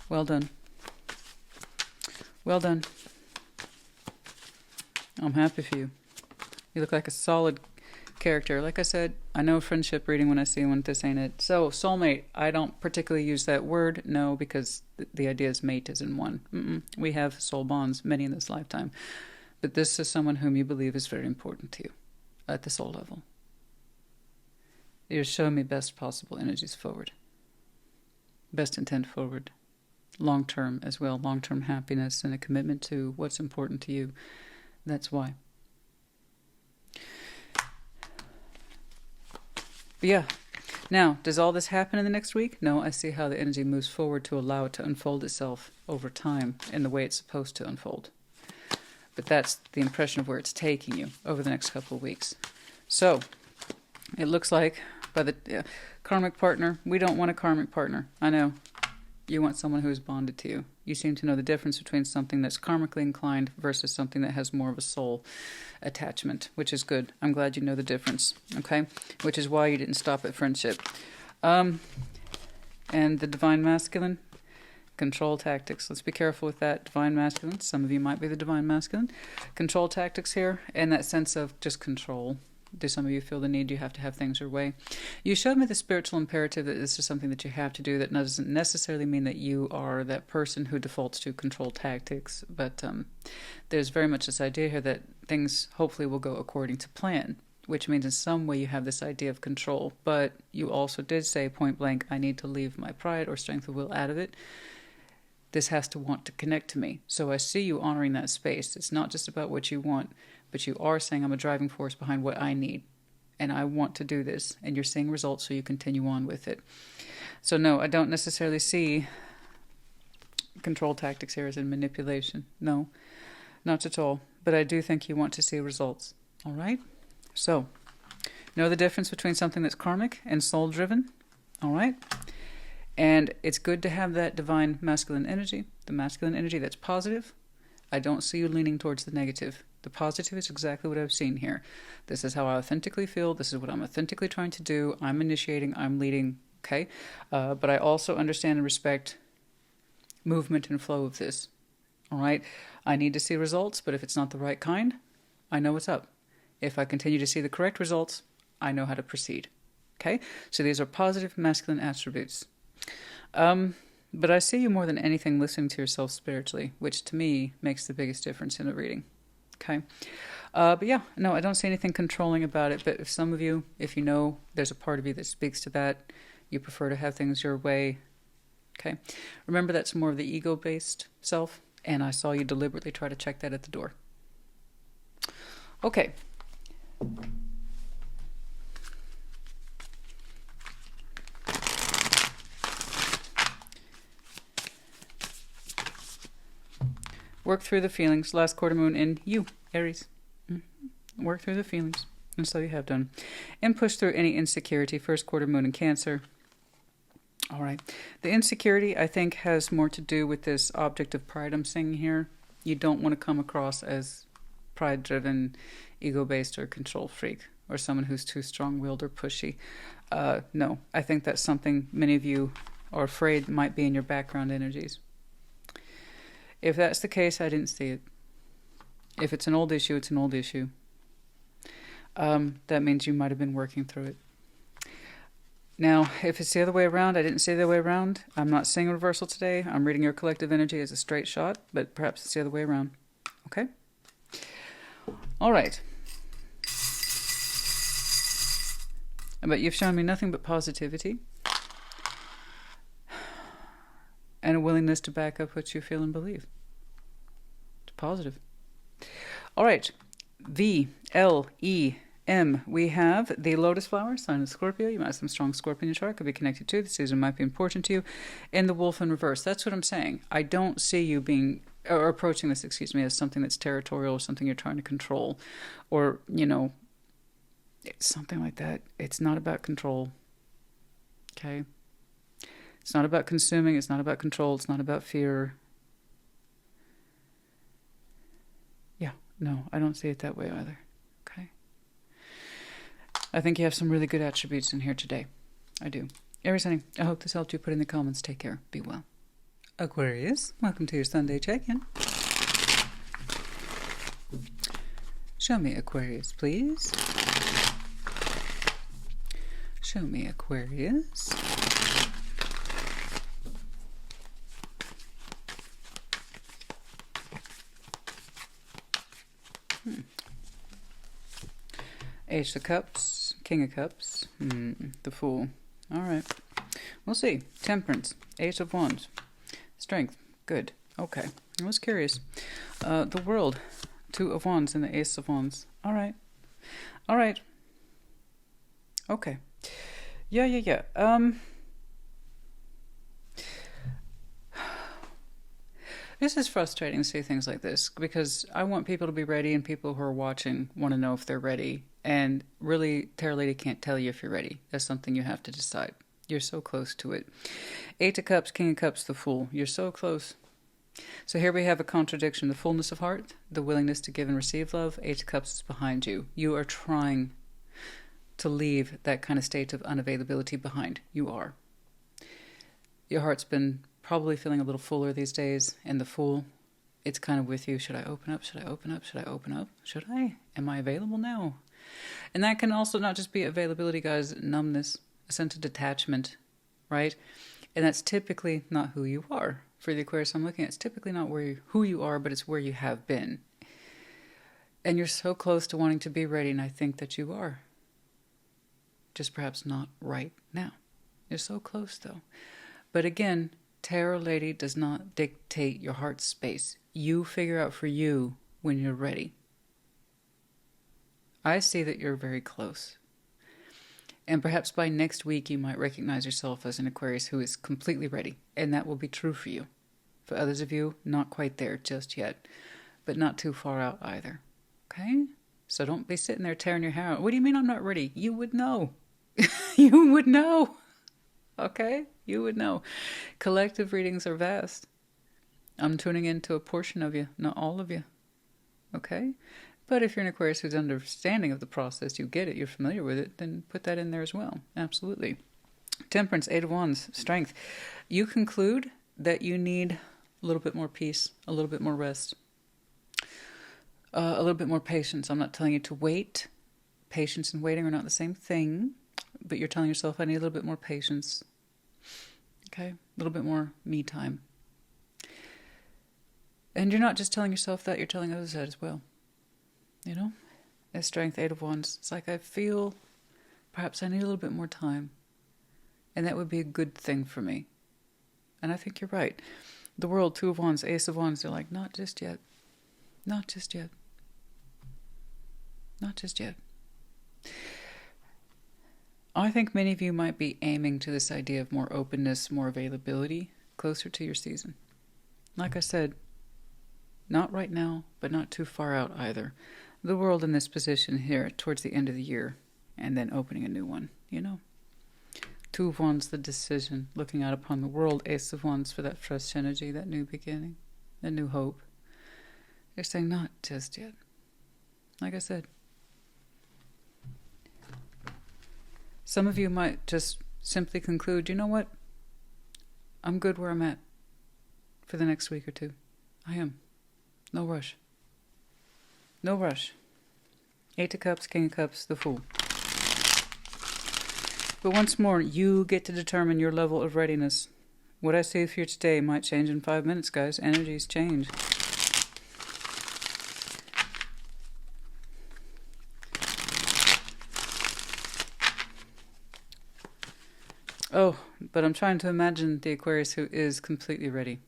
Well done. Well done. I'm happy for you. You look like a solid character. Like I said, I know friendship reading when I see one. This ain't it. So soulmate, I don't particularly use that word, no, because the idea is mate is in one. We have soul bonds, many in this lifetime, but this is someone whom you believe is very important to you at the soul level. You're showing me best possible energies forward, best intent forward, long term as well, long term happiness and a commitment to what's important to you. That's why. But yeah, now, does all this happen in the next week? No, I see how the energy moves forward to allow it to unfold itself over time in the way it's supposed to unfold. But that's the impression of where it's taking you over the next couple of weeks. So, it looks like by the karmic partner, we don't want a karmic partner. I know. You want someone who is bonded to you. You seem to know the difference between something that's karmically inclined versus something that has more of a soul attachment, which is good. I'm glad you know the difference, okay? Which is why you didn't stop at friendship. And the divine masculine, control tactics. Let's be careful with that. Divine masculine. Some of you might be the divine masculine. Control tactics here, and that sense of just control. Do some of you feel the need you have to have things your way? You showed me the spiritual imperative that this is something that you have to do. That doesn't necessarily mean that you are that person who defaults to control tactics, but there's very much this idea here that things hopefully will go according to plan, which means in some way you have this idea of control, but you also did say point blank, I need to leave my pride or strength of will out of it. This has to want to connect to me. So I see you honoring that space. It's not just about what you want, but you are saying I'm a driving force behind what I need, and I want to do this, and you're seeing results, so you continue on with it. So no, I don't necessarily see control tactics here as in manipulation. No, not at all. But I do think you want to see results. All right? So, know the difference between something that's karmic and soul-driven. All right? And it's good to have that divine masculine energy, the masculine energy that's positive. I don't see you leaning towards the negative. The positive is exactly what I've seen here. This is how I authentically feel. This is what I'm authentically trying to do. I'm initiating. I'm leading. Okay? But I also understand and respect movement and flow of this. All right? I need to see results, but if it's not the right kind, I know what's up. If I continue to see the correct results, I know how to proceed. Okay? So these are positive masculine attributes. But I see you more than anything listening to yourself spiritually, which to me makes the biggest difference in a reading. Okay. But yeah, no, I don't see anything controlling about it. But if some of you, if you know there's a part of you that speaks to that, you prefer to have things your way. Okay. Remember, that's more of the ego-based self. And I saw you deliberately try to check that at the door. Okay. Work through the feelings. Last quarter moon in you, Aries. Work through the feelings. And so you have done. And push through any insecurity. First quarter moon in Cancer. All right. The insecurity, I think, has more to do with this object of pride I'm seeing here. You don't want to come across as pride-driven, ego-based, or control freak, or someone who's too strong-willed or pushy. No, I think that's something many of you are afraid might be in your background energies. If that's the case, I didn't see it. If it's an old issue, it's an old issue. That means you might have been working through it. Now, if it's the other way around, I didn't say the other way around. I'm not saying reversal today. I'm reading your collective energy as a straight shot, but perhaps it's the other way around. Okay? All right. But you've shown me nothing but positivity and a willingness to back up what you feel and believe. It's positive. All right. VLEM. We have the lotus flower, sign of Scorpio. You might have some strong Scorpio in your chart. Could be connected to. The season might be important to you. And the wolf in reverse. That's what I'm saying. I don't see you being, or approaching this, as something that's territorial or something you're trying to control. Or, something like that. It's not about control. Okay? It's not about consuming. It's not about control. It's not about fear. Yeah, no, I don't see it that way either. Okay? I think you have some really good attributes in here today. I do. Aries, honey, I hope this helped you. Put in the comments. Take care. Be well. Aquarius, welcome to your Sunday check-in. Show me Aquarius, please. Show me Aquarius. Ace of Cups, King of Cups, the Fool. All right. We'll see. Temperance, Ace of Wands, Strength. Good. Okay. I was curious. The World, Two of Wands and the Ace of Wands. All right. All right. Okay. Yeah. This is frustrating to see things like this because I want people to be ready, and people who are watching want to know if they're ready. And really, Tarot Lady can't tell you if you're ready. That's something you have to decide. You're so close to it. Eight of Cups, King of Cups, the Fool. You're so close. So here we have a contradiction. The fullness of heart, the willingness to give and receive love. Eight of Cups is behind you. You are trying to leave that kind of state of unavailability behind. You are. Your heart's been probably feeling a little fuller these days, and the Fool, it's kind of with you. Should I open up? Should I open up? Should I open up? Should I? Am I available now? And that can also not just be availability, guys, numbness, a sense of detachment, right? And that's typically not who you are. For the Aquarius I'm looking at, it's typically not who you are, but it's where you have been. And you're so close to wanting to be ready, and I think that you are. Just perhaps not right now. You're so close, though. But again, Tarot Lady does not dictate your heart space. You figure out for you when you're ready. I see that you're very close. And perhaps by next week you might recognize yourself as an Aquarius who is completely ready. And that will be true for you. For others of you, not quite there just yet. But not too far out either. Okay? So don't be sitting there tearing your hair out. What do you mean I'm not ready? You would know. You would know. Okay? You would know. Collective readings are vast. I'm tuning into a portion of you, not all of you. Okay? But if you're an Aquarius who's understanding of the process, you get it, you're familiar with it, then put that in there as well. Absolutely. Temperance, Eight of Wands, Strength. You conclude that you need a little bit more peace, a little bit more rest, a little bit more patience. I'm not telling you to wait. Patience and waiting are not the same thing, but you're telling yourself, I need a little bit more patience. Okay? A little bit more me time. And you're not just telling yourself that, you're telling others that as well. You know? As Strength, Eight of Wands. It's like I feel perhaps I need a little bit more time. And that would be a good thing for me. And I think you're right. The World, Two of Wands, Ace of Wands, they're like, not just yet. Not just yet. Not just yet. I think many of you might be aiming to this idea of more openness, more availability, closer to your season. Like I said, not right now, but not too far out either. The World in this position here towards the end of the year, and then opening a new one, you know. Two of Wands, the decision, looking out upon the World. Ace of Wands for that fresh energy, that new beginning, that new hope. They're saying not just yet. Like I said, some of you might just simply conclude, you know what? I'm good where I'm at for the next week or two. I am. No rush. No rush. Eight of Cups, King of Cups, the Fool. But once more, you get to determine your level of readiness. What I see for you today might change in 5 minutes, guys. Energies change. Oh, but I'm trying to imagine the Aquarius who is completely ready.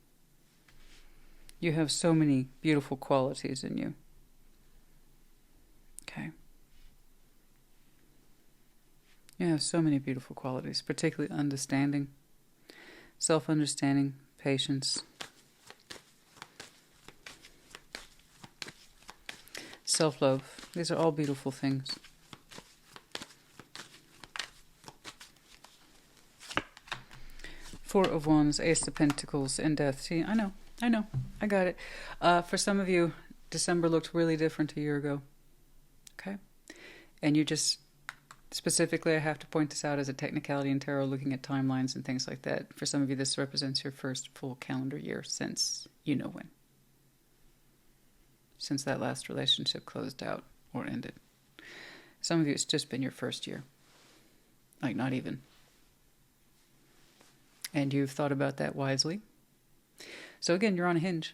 You have so many beautiful qualities in you. Okay. You have so many beautiful qualities, particularly understanding, self-understanding, patience, self-love. These are all beautiful things. Four of Wands, Ace of Pentacles, and Death. See, I know, I got it. For some of you, December looked really different a year ago. Okay? And you just, specifically, I have to point this out as a technicality in tarot, looking at timelines and things like that. For some of you, this represents your first full calendar year since you know when. Since that last relationship closed out or ended. Some of you, it's just been your first year. Like, not even. And you've thought about that wisely. So again, you're on a hinge.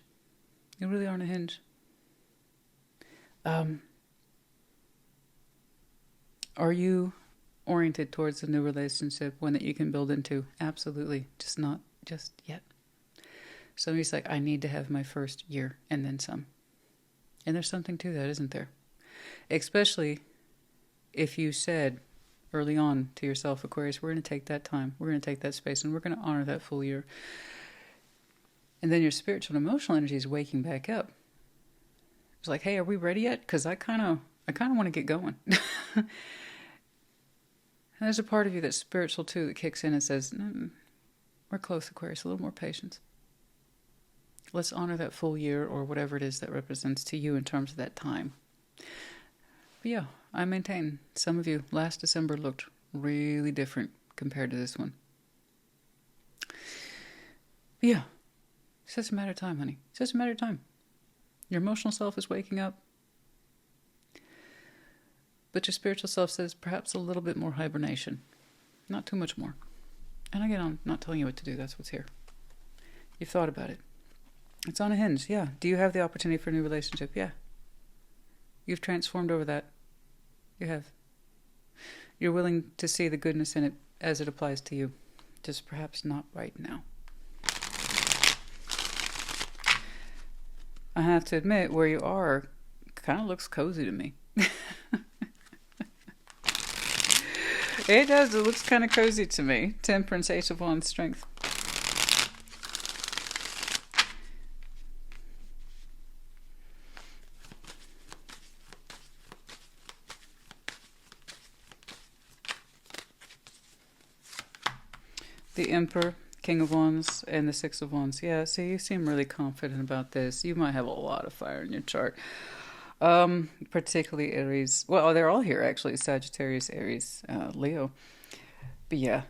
You really are on a hinge. Are you oriented towards a new relationship, one that you can build into? Absolutely. Just not just yet. Somebody's like, I need to have my first year and then some. And there's something to that, isn't there? Especially if you said early on to yourself, Aquarius, we're going to take that time, we're going to take that space, and we're going to honor that full year. And then your spiritual and emotional energy is waking back up. It's like, hey, are we ready yet? Because I kind of want to get going. And there's a part of you that's spiritual too that kicks in and says, we're close, Aquarius, a little more patience. Let's honor that full year or whatever it is that represents to you in terms of that time. But yeah, I maintain some of you last December looked really different compared to this one. But yeah, it's just a matter of time, honey. It's just a matter of time. Your emotional self is waking up. But your spiritual self says perhaps a little bit more hibernation. Not too much more. And again, I'm not telling you what to do. That's what's here. You've thought about it. It's on a hinge, yeah. Do you have the opportunity for a new relationship? Yeah. You've transformed over that. You have. You're willing to see the goodness in it as it applies to you. Just perhaps not right now. I have to admit, where you are kind of looks cozy to me. It does. It looks kind of cozy to me. Temperance, Ace of Wands, Strength. The Emperor, King of Wands, and the Six of Wands. Yeah, see, you seem really confident about this. You might have a lot of fire in your chart. Particularly Aries. Well, they're all here, actually. Sagittarius, Aries, Leo. But yeah,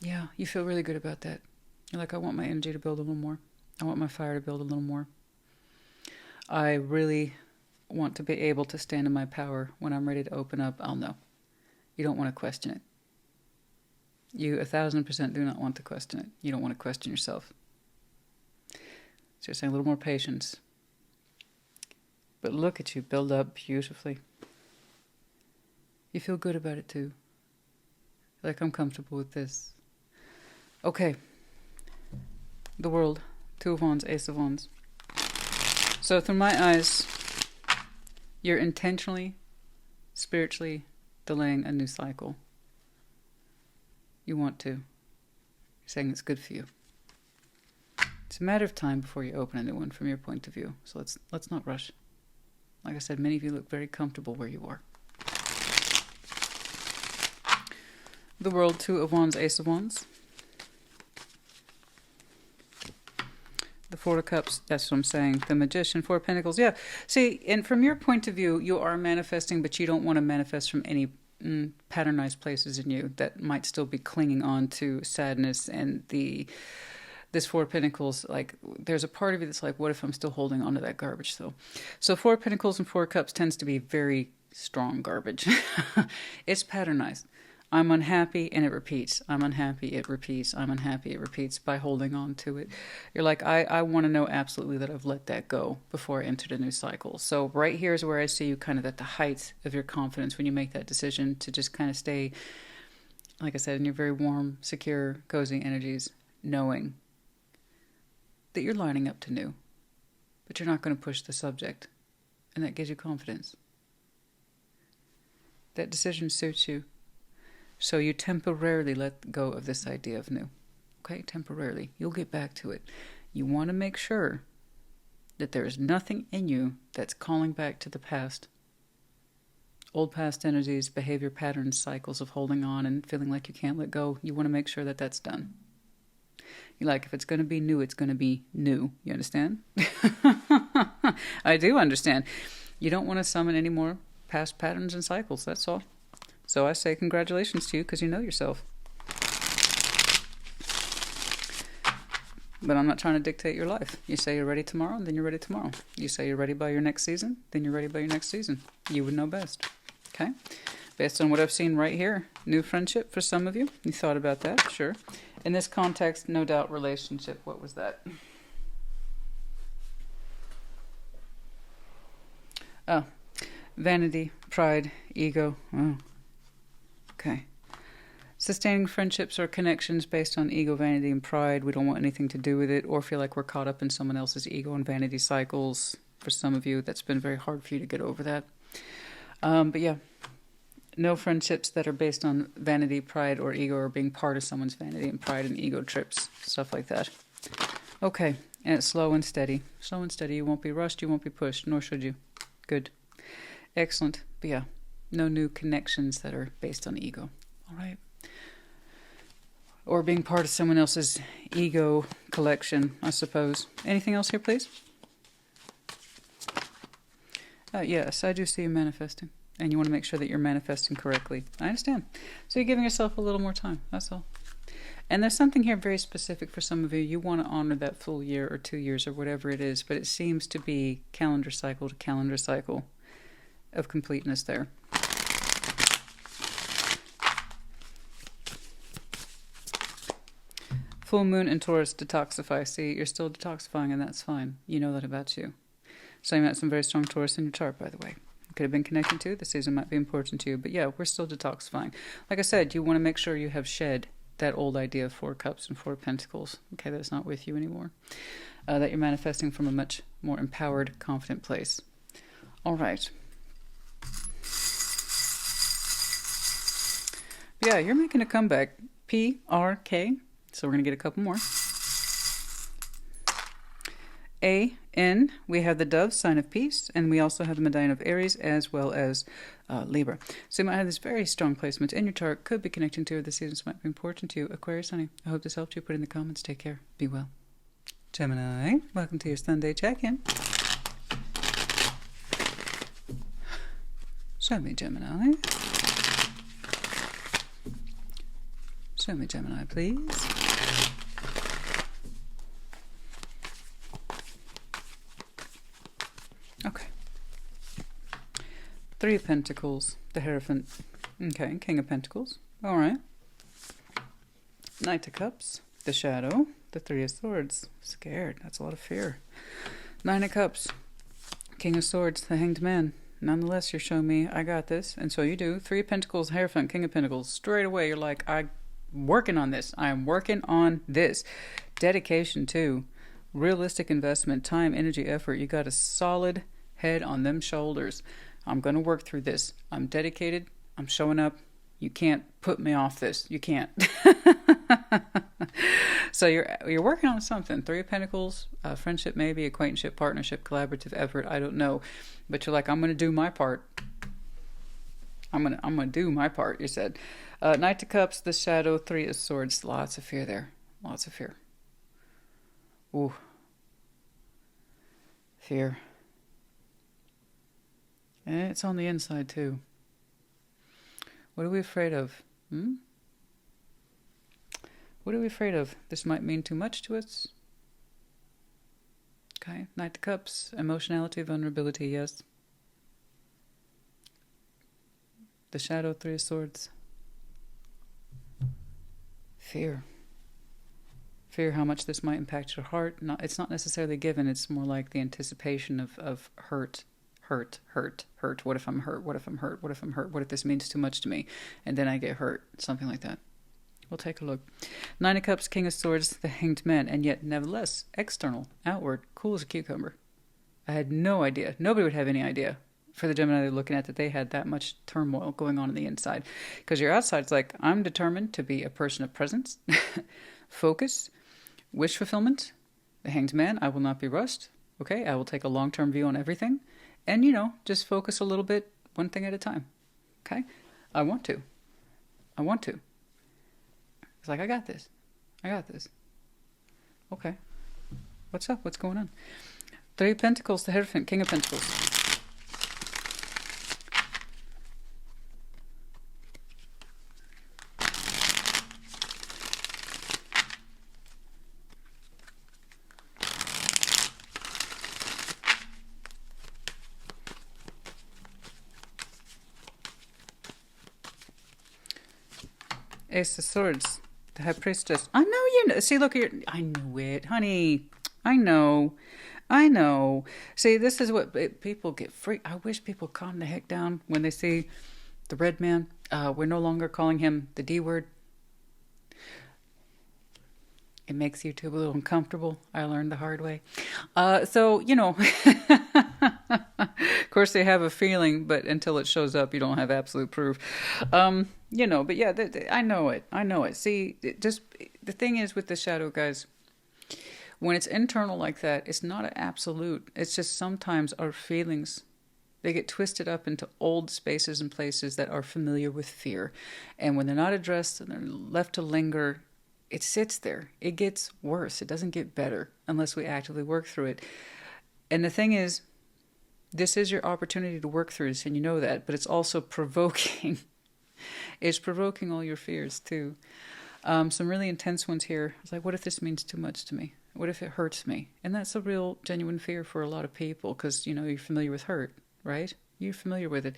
yeah, you feel really good about that. You're like, I want my energy to build a little more. I want my fire to build a little more. I really want to be able to stand in my power. When I'm ready to open up, I'll know. You don't want to question it. You 1,000% do not want to question it. You don't want to question yourself. So you're saying a little more patience. But look at you build up beautifully. You feel good about it too. Like, I'm comfortable with this. Okay. The World. Two of Wands, Ace of Wands. So through my eyes, you're intentionally, spiritually delaying a new cycle. You want to. You're saying it's good for you. It's a matter of time before you open a new one from your point of view. So let's not rush. Like I said, many of you look very comfortable where you are. The World, Two of Wands, Ace of Wands. The Four of Cups, that's what I'm saying. The Magician, Four of Pentacles. Yeah, see, and from your point of view, you are manifesting, but you don't want to manifest from any patternized places in you that might still be clinging on to sadness and the this Four of Pentacles, like, there's a part of you that's like, what if I'm still holding on to that garbage though? So Four of Pentacles and Four of Cups tends to be very strong garbage. It's patternized. I'm unhappy and it repeats. I'm unhappy, it repeats. I'm unhappy, it repeats by holding on to it. You're like, I want to know absolutely that I've let that go before I entered a new cycle. So right here is where I see you kind of at the height of your confidence when you make that decision to just kind of stay, like I said, in your very warm, secure, cozy energies, knowing that you're lining up to new, but you're not going to push the subject. And that gives you confidence. That decision suits you. So you temporarily let go of this idea of new. Okay, temporarily. You'll get back to it. You want to make sure that there is nothing in you that's calling back to the past. Old past energies, behavior patterns, cycles of holding on and feeling like you can't let go. You want to make sure that that's done. You're like, if it's going to be new, it's going to be new. You understand? I do understand. You don't want to summon any more past patterns and cycles, that's all. So I say congratulations to you because you know yourself. But I'm not trying to dictate your life. You say you're ready tomorrow, then you're ready tomorrow. You say you're ready by your next season, then you're ready by your next season. You would know best. Okay? Based on what I've seen right here, new friendship for some of you. You thought about that, sure. In this context, no doubt relationship. What was that? Oh, vanity, pride, ego. Oh. Okay. Sustaining friendships or connections based on ego, vanity, and pride. We don't want anything to do with it or feel like we're caught up in someone else's ego and vanity cycles. For some of you, that's been very hard for you to get over that. But yeah, no friendships that are based on vanity, pride, or ego, or being part of someone's vanity and pride and ego trips, stuff like that. Okay, and it's slow and steady. Slow and steady. You won't be rushed, you won't be pushed, nor should you. Good. Excellent. But yeah, no new connections that are based on ego. All right. Or being part of someone else's ego collection, I suppose. Anything else here, please? Yes, I do see you manifesting. And you want to make sure that you're manifesting correctly. I understand. So you're giving yourself a little more time. That's all. And there's something here very specific for some of you. You want to honor that full year or 2 years or whatever it is. But it seems to be calendar cycle to calendar cycle of completeness there. Full moon in Taurus, detoxify. See, you're still detoxifying and that's fine. You know that about you. So you might have some very strong Taurus in your chart, by the way. Could have been connected to. The season might be important to you. But yeah, we're still detoxifying. Like I said, you want to make sure you have shed that old idea of 4 cups and 4 pentacles. Okay, that's not with you anymore. That you're manifesting from a much more empowered, confident place. All right. Yeah, you're making a comeback. PRK. So we're going to get a couple more. AN, we have the dove, sign of peace, and we also have the medallion of Aries as well as Libra. So you might have this very strong placement in your chart, could be connecting to, the seasons might be important to you. Aquarius, honey, I hope this helped you. Put in the comments. Take care. Be well. Gemini, welcome to your Sunday check-in. Show me Gemini. Show me Gemini, please. Okay. 3 of Pentacles, the Hierophant. Okay, King of Pentacles. All right. Knight of Cups, the Shadow, the 3 of Swords. Scared. That's a lot of fear. 9 of Cups, King of Swords, the Hanged Man. Nonetheless, you're showing me I got this, and so you do. 3 of Pentacles, Hierophant, King of Pentacles. Straight away, you're like, I'm working on this. I am working on this. Dedication, too. Realistic investment, time, energy, effort. You got a solid head on them shoulders. I'm going to work through this. I'm dedicated. I'm showing up. You can't put me off this. You can't. So you're working on something. 3 of Pentacles, friendship maybe, acquaintanceship, partnership, collaborative effort. I don't know. But you're like, I'm going to do my part. I'm gonna do my part, you said. Knight of Cups, the Shadow, 3 of Swords. Lots of fear there. Lots of fear. Ooh. Fear. And it's on the inside, too. What are we afraid of? What are we afraid of? This might mean too much to us. Okay, Knight of Cups, emotionality, vulnerability, yes. The Shadow, Three of Swords. Fear. Fear how much this might impact your heart. It's not necessarily given, it's more like the anticipation of hurt. Hurt. What if I'm hurt? What if I'm hurt? What if I'm hurt? What if this means too much to me? And then I get hurt. Something like that. We'll take a look. Nine of Cups, King of Swords, the Hanged Man, and yet nevertheless, external, outward, cool as a cucumber. I had no idea. Nobody would have any idea for the Gemini they're looking at that they had that much turmoil going on the inside. Because your outside's like, I'm determined to be a person of presence, focus, wish fulfillment. The Hanged Man, I will not be rushed. Okay, I will take a long-term view on everything. And, just focus a little bit, one thing at a time. Okay? I want to. It's like, I got this. Okay. What's up? What's going on? Three of Pentacles, the Hierophant, King of Pentacles. Ace of Swords, the High Priestess. I know you know. See, look here. I knew it, honey. I know. See, this is what people get freaked. I wish people calm the heck down when they see the red man. We're no longer calling him the D word. It makes YouTube a little uncomfortable. I learned the hard way. So, of course they have a feeling, but until it shows up, you don't have absolute proof. But yeah, I know it. See, the thing is with the shadow, guys, when it's internal like that, it's not an absolute. It's just sometimes our feelings, they get twisted up into old spaces and places that are familiar with fear. And when they're not addressed and they're left to linger, it sits there. It gets worse. It doesn't get better unless we actively work through it. And the thing is, this is your opportunity to work through this, and you know that, but it's also provoking. It's provoking all your fears, too. Some really intense ones here. It's like, what if this means too much to me? What if it hurts me? And that's a real, genuine fear for a lot of people because, you're familiar with hurt, right? You're familiar with it.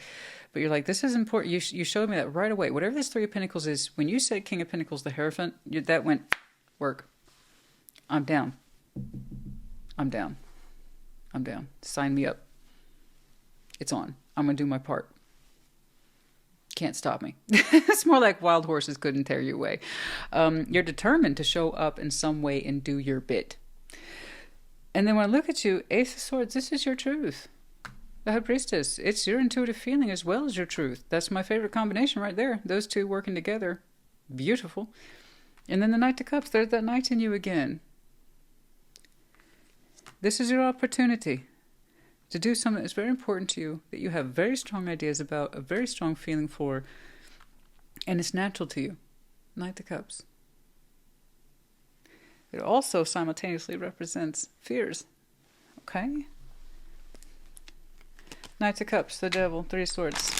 But you're like, this is important. You showed me that right away. Whatever this Three of Pentacles is, when you said King of Pentacles, the Hierophant, that went, work. I'm down. Sign me up. It's on. I'm going to do my part. Can't stop me. It's more like wild horses couldn't tear you away. You're determined to show up in some way and do your bit. And then when I look at you, Ace of Swords, this is your truth. The High Priestess, it's your intuitive feeling as well as your truth. That's my favorite combination right there. Those two working together. Beautiful. And then the Knight of Cups, there's that knight in you again. This is your opportunity to do something that's very important to you, that you have very strong ideas about, a very strong feeling for, and it's natural to you. Knight of Cups. It also simultaneously represents fears. Okay? Knight of Cups, the Devil, Three of Swords.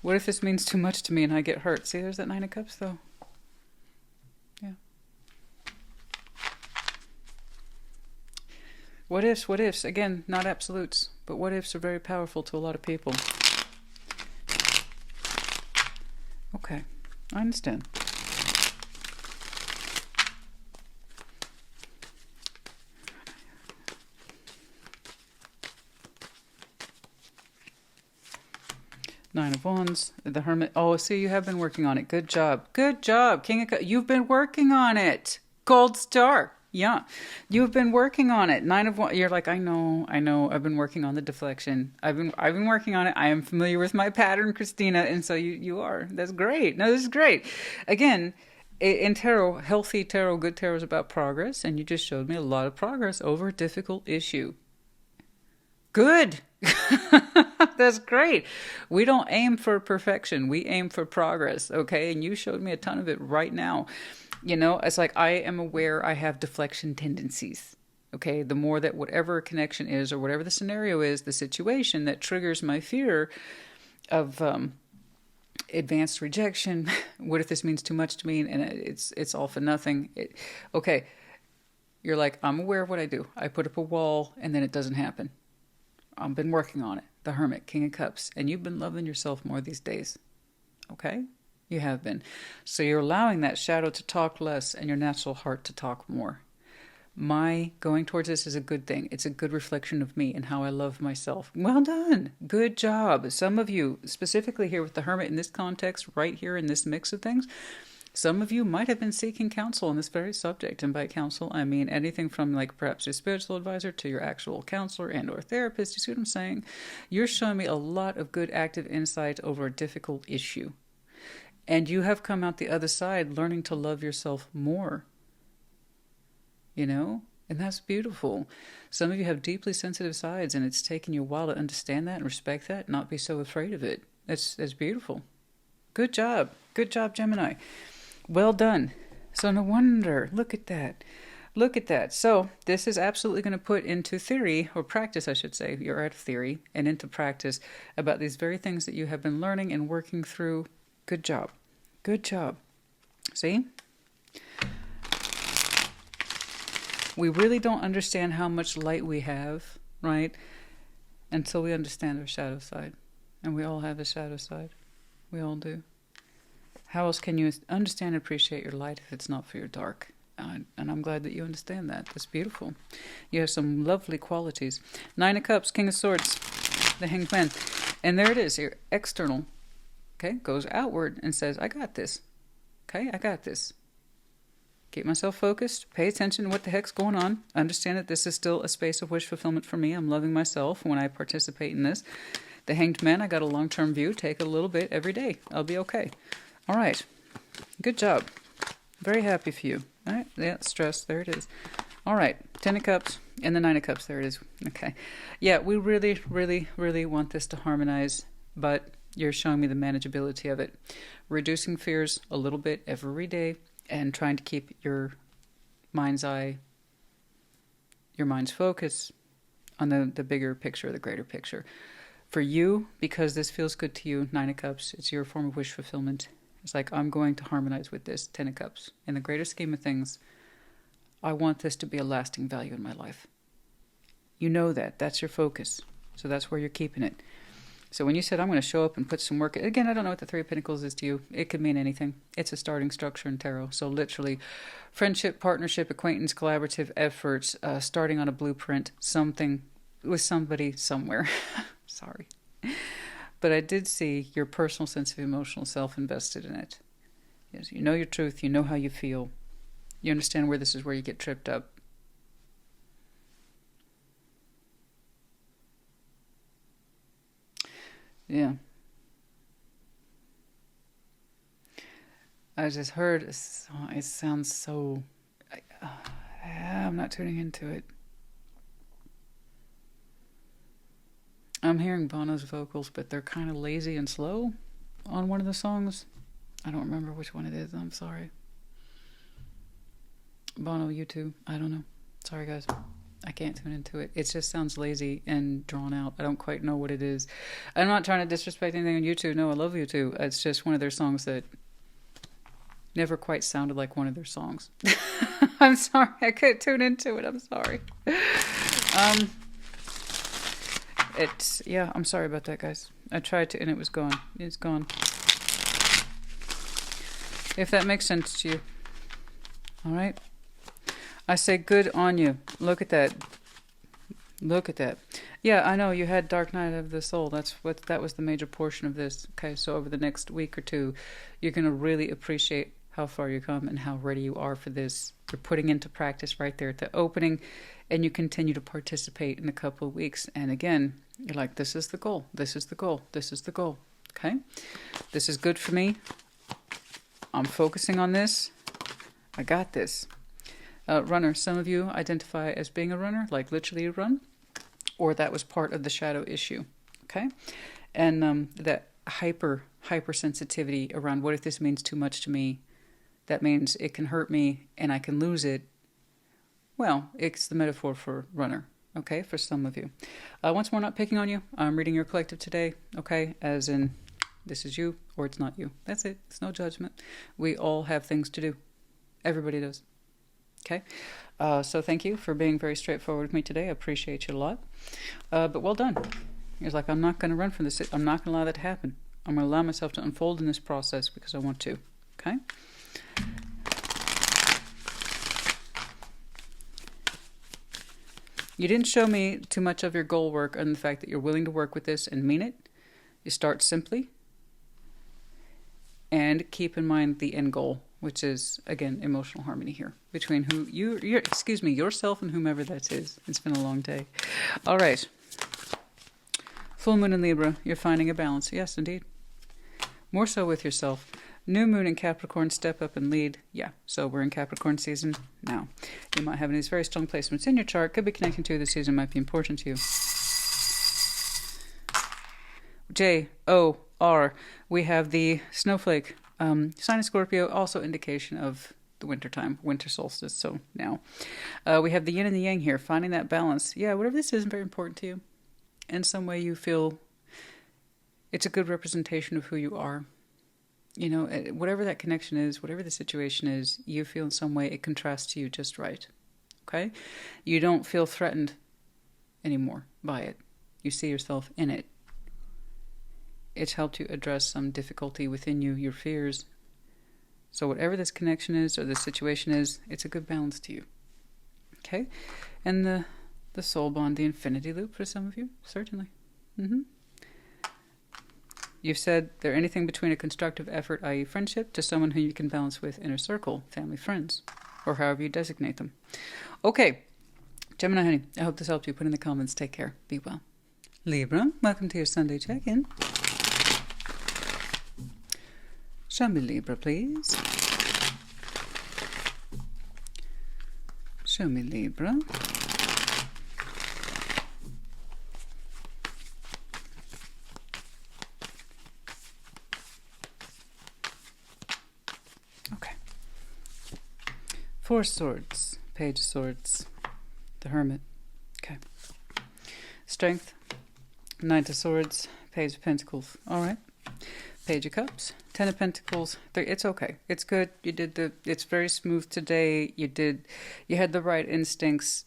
What if this means too much to me and I get hurt? See, there's that Nine of Cups, though. Yeah. What ifs? Again, not absolutes, but what ifs are very powerful to a lot of people. Okay, I understand. Nine of Wands, the Hermit. Oh, see, you have been working on it. Good job. King of Cups. You've been working on it. Gold star. Yeah. You've been working on it. Nine of Wands. You're like, I know. I've been working on the deflection. I've been working on it. I am familiar with my pattern, Christina. And so you are. That's great. No, this is great. Again, in tarot, healthy tarot, good tarot is about progress. And you just showed me a lot of progress over a difficult issue. Good. That's great. We don't aim for perfection. We aim for progress, okay? And you showed me a ton of it right now. It's like I am aware I have deflection tendencies, okay? The more that whatever connection is or whatever the scenario is, the situation that triggers my fear of advanced rejection. What if this means too much to me? And it's all for nothing. Okay, you're like, I'm aware of what I do. I put up a wall and then it doesn't happen. I've been working on it. The Hermit, King of Cups. And you've been loving yourself more these days. Okay? You have been. So you're allowing that shadow to talk less and your natural heart to talk more. My going towards this is a good thing. It's a good reflection of me and how I love myself. Well done. Good job. Some of you, specifically here with the Hermit in this context, right here in this mix of things, some of you might have been seeking counsel on this very subject. And by counsel, I mean anything from like perhaps your spiritual advisor to your actual counselor and or therapist. You see what I'm saying? You're showing me a lot of good active insight over a difficult issue. And you have come out the other side learning to love yourself more. You know? And that's beautiful. Some of you have deeply sensitive sides, and it's taken you a while to understand that and respect that, not be so afraid of it. That's beautiful. Good job. Good job, Gemini. Well done. So no wonder. Look at that. Look at that. So this is absolutely going to put into theory, or practice, I should say. You're at theory and into practice about these very things that you have been learning and working through. Good job. Good job. See? We really don't understand how much light we have, right? Until we understand our shadow side. And we all have a shadow side. We all do. How else can you understand and appreciate your light if it's not for your dark? And I'm glad that you understand that. That's beautiful. You have some lovely qualities. Nine of Cups, King of Swords, the Hanged Man. And there it is, your external, okay, goes outward and says, I got this. Okay, I got this. Keep myself focused. Pay attention to what the heck's going on. Understand that this is still a space of wish fulfillment for me. I'm loving myself when I participate in this. The Hanged Man, I got a long-term view. Take a little bit every day. I'll be okay. All right. Good job. Very happy for you. All right. Yeah, stress. There it is. All right. 10 of Cups and the 9 of Cups. There it is. Okay. Yeah, we really, really, really want this to harmonize, but you're showing me the manageability of it. Reducing fears a little bit every day and trying to keep your mind's eye, your mind's focus on the bigger picture, the greater picture. For you, because this feels good to you, 9 of Cups, it's your form of wish fulfillment. It's like, I'm going to harmonize with this, 10 of Cups. In the greater scheme of things, I want this to be a lasting value in my life. You know that. That's your focus. So that's where you're keeping it. So when you said, I'm going to show up and put some work, again, I don't know what the Three of Pentacles is to you. It could mean anything. It's a starting structure in tarot. So literally, friendship, partnership, acquaintance, collaborative efforts, starting on a blueprint, something with somebody somewhere. Sorry. But I did see your personal sense of emotional self invested in it. Yes, you know your truth. You know how you feel. You understand where this is where you get tripped up. Yeah. I just heard, it sounds so, I'm not tuning into it. I'm hearing Bono's vocals, but they're kind of lazy and slow on one of the songs. I don't remember which one it is. I'm sorry. Bono, U2. I don't know. Sorry, guys. I can't tune into it. It just sounds lazy and drawn out. I don't quite know what it is. I'm not trying to disrespect anything on U2. No, I love U2. It's just one of their songs that never quite sounded like one of their songs. I'm sorry. I couldn't tune into it. I'm sorry. Yeah, I'm sorry about that, guys. I tried to, and it was gone. It's gone. If that makes sense to you. All right. I say good on you. Look at that. Look at that. Yeah, I know you had Dark Night of the Soul. That was the major portion of this. Okay, so over the next week or two, you're going to really appreciate how far you come and how ready you are for this. You're putting into practice right there at the opening, and you continue to participate in a couple of weeks. And again, you're like, this is the goal. This is the goal. This is the goal. Okay? This is good for me. I'm focusing on this. I got this. Runner. Some of you identify as being a runner, like literally a run, or that was part of the shadow issue. Okay? And that hypersensitivity around what if this means too much to me? That means it can hurt me and I can lose it. Well, it's the metaphor for runner, okay, for some of you. Once more, not picking on you. I'm reading your collective today, okay, as in This is you or it's not you. That's it. It's no judgment. We all have things to do. Everybody does. Okay? So thank you for being very straightforward with me today. I appreciate you a lot. But well done. It's like, I'm not going to run from this. I'm not going to allow that to happen. I'm going to allow myself to unfold in this process because I want to. Okay? You didn't show me too much of your goal work and the fact that you're willing to work with this and mean it. You start simply. And keep in mind the end goal, which is, again, emotional harmony here between yourself and whomever that is. It's been a long day. All right. Full moon in Libra, you're finding a balance. Yes, indeed. More so with yourself. New moon in Capricorn, step up and lead. Yeah, so we're in Capricorn season now. You might have these very strong placements in your chart. Could be connecting to this season, might be important to you. J-O-R. We have the snowflake. Sign of Scorpio, also indication of the winter time, winter solstice. So now we have the yin and the yang here, finding that balance. Yeah, whatever this is very important to you. In some way you feel it's a good representation of who you are. You know, whatever that connection is, whatever the situation is, you feel in some way it contrasts to you just right. Okay? You don't feel threatened anymore by it. You see yourself in it. It's helped you address some difficulty within you, your fears. So whatever this connection is or this situation is, it's a good balance to you. Okay? And the soul bond, the infinity loop for some of you, certainly. You've said there anything between a constructive effort, i.e. friendship, to someone who you can balance with inner circle, family, friends, or however you designate them. Okay, Gemini honey, I hope this helped you. Put in the comments. Take care. Be well. Libra, welcome to your Sunday check-in. Show me Libra, please. Show me Libra. Okay. Four of Swords, Page of Swords, the Hermit. Okay. Strength, Knight of Swords, Page of Pentacles. All right. Page of Cups, Ten of Pentacles. It's okay. It's good. It's very smooth today. You had the right instincts.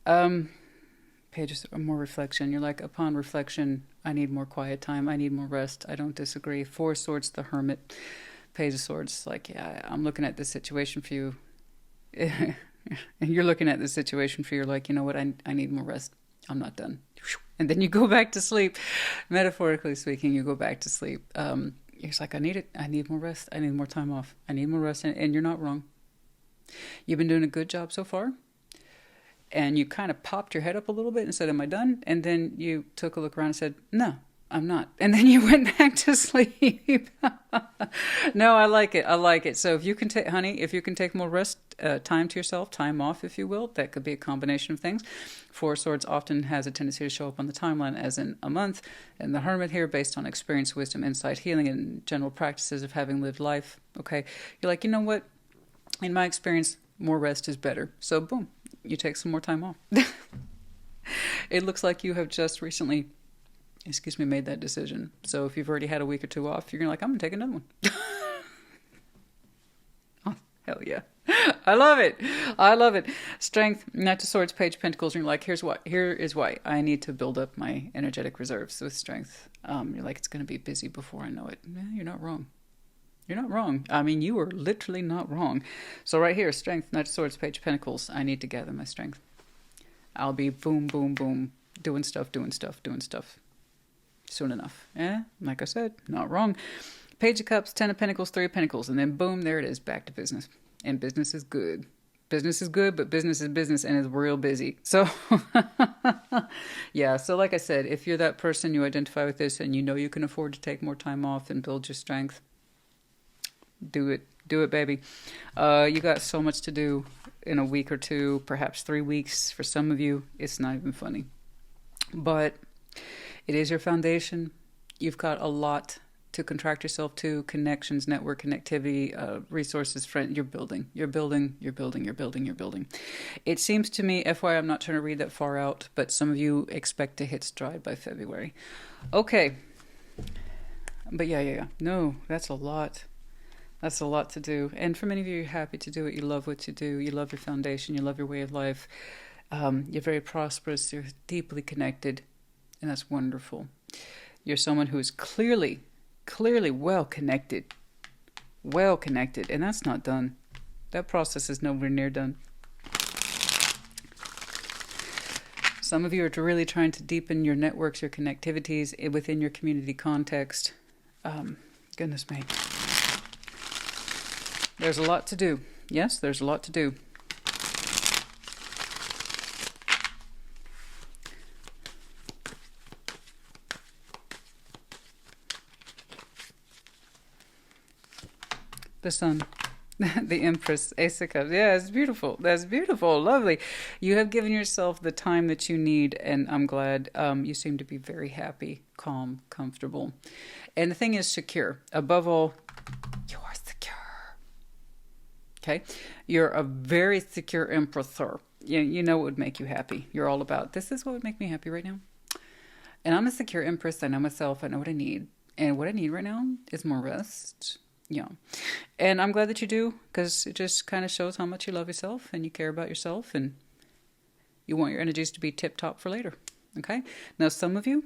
Pages of more reflection. You're like, upon reflection, I need more quiet time. I need more rest. I don't disagree. Four of Swords, the Hermit. Page of Swords, like, yeah, I'm looking at this situation for you. And you're looking at this situation for you. You're like, you know what? I need more rest. I'm not done. And then you go back to sleep. Metaphorically speaking, you go back to sleep. You're just like, I need it. I need more rest. I need more time off. I need more rest. And you're not wrong. You've been doing a good job so far. And you kind of popped your head up a little bit and said, am I done? And then you took a look around and said, no, I'm not. And then you went back to sleep. No, I like it. I like it. So if you can take, honey, if you can take more rest, time to yourself, time off, if you will, that could be a combination of things. Four of Swords often has a tendency to show up on the timeline as in a month. And the Hermit here, based on experience, wisdom, insight, healing, and general practices of having lived life. Okay. You're like, you know what? In my experience, more rest is better. So boom, you take some more time off. It looks like you have just recently, made that decision. So if you've already had a week or two off, you're like, I'm going to take another one. Oh, hell yeah. I love it. I love it. Strength, Knight of Swords, Page of Pentacles. And you're like, here is why I need to build up my energetic reserves with strength. You're like, it's going to be busy before I know it. Yeah, you're not wrong. You're not wrong. I mean, you are literally not wrong. So right here, Strength, Knight of Swords, Page of Pentacles. I need to gather my strength. I'll be boom, boom, boom, doing stuff soon enough. Yeah, like I said, not wrong. Page of Cups, Ten of Pentacles, Three of Pentacles, and then boom, there it is, back to business. And business is good. Business is good, but business is business and is real busy. So, yeah, so like I said, if you're that person, you identify with this, and you know you can afford to take more time off and build your strength, do it. Do it, baby. You got so much to do in a week or two, perhaps 3 weeks. For some of you, it's not even funny. But it is your foundation. You've got a lot to contract yourself to, connections, network connectivity, resources, friends. You're building. It seems to me, FYI, I'm not trying to read that far out, but some of you expect to hit stride by February. Okay. But yeah. No, that's a lot. That's a lot to do. And for many of you, you're happy to do it. You love what you do. You love your foundation. You love your way of life. You're very prosperous. You're deeply connected. And that's wonderful. You're someone who is clearly well connected. Well connected. And that's not done. That process is nowhere near done. Some of you are really trying to deepen your networks, your connectivities within your community context. Goodness me. There's a lot to do. Yes, there's a lot to do. The sun. The Empress, Ace of Cups. Yeah, it's beautiful. That's beautiful. Lovely. You have given yourself the time that you need, and I'm glad. You seem to be very happy, calm, comfortable. And the thing is secure. Above all, you are secure. Okay? You're a very secure Empress. You know what would make you happy. You're all about, this is what would make me happy right now. And I'm a secure Empress. I know myself. I know what I need. And what I need right now is more rest. Yeah. And I'm glad that you do, because it just kind of shows how much you love yourself and you care about yourself and you want your energies to be tip-top for later. Okay? Now, some of you,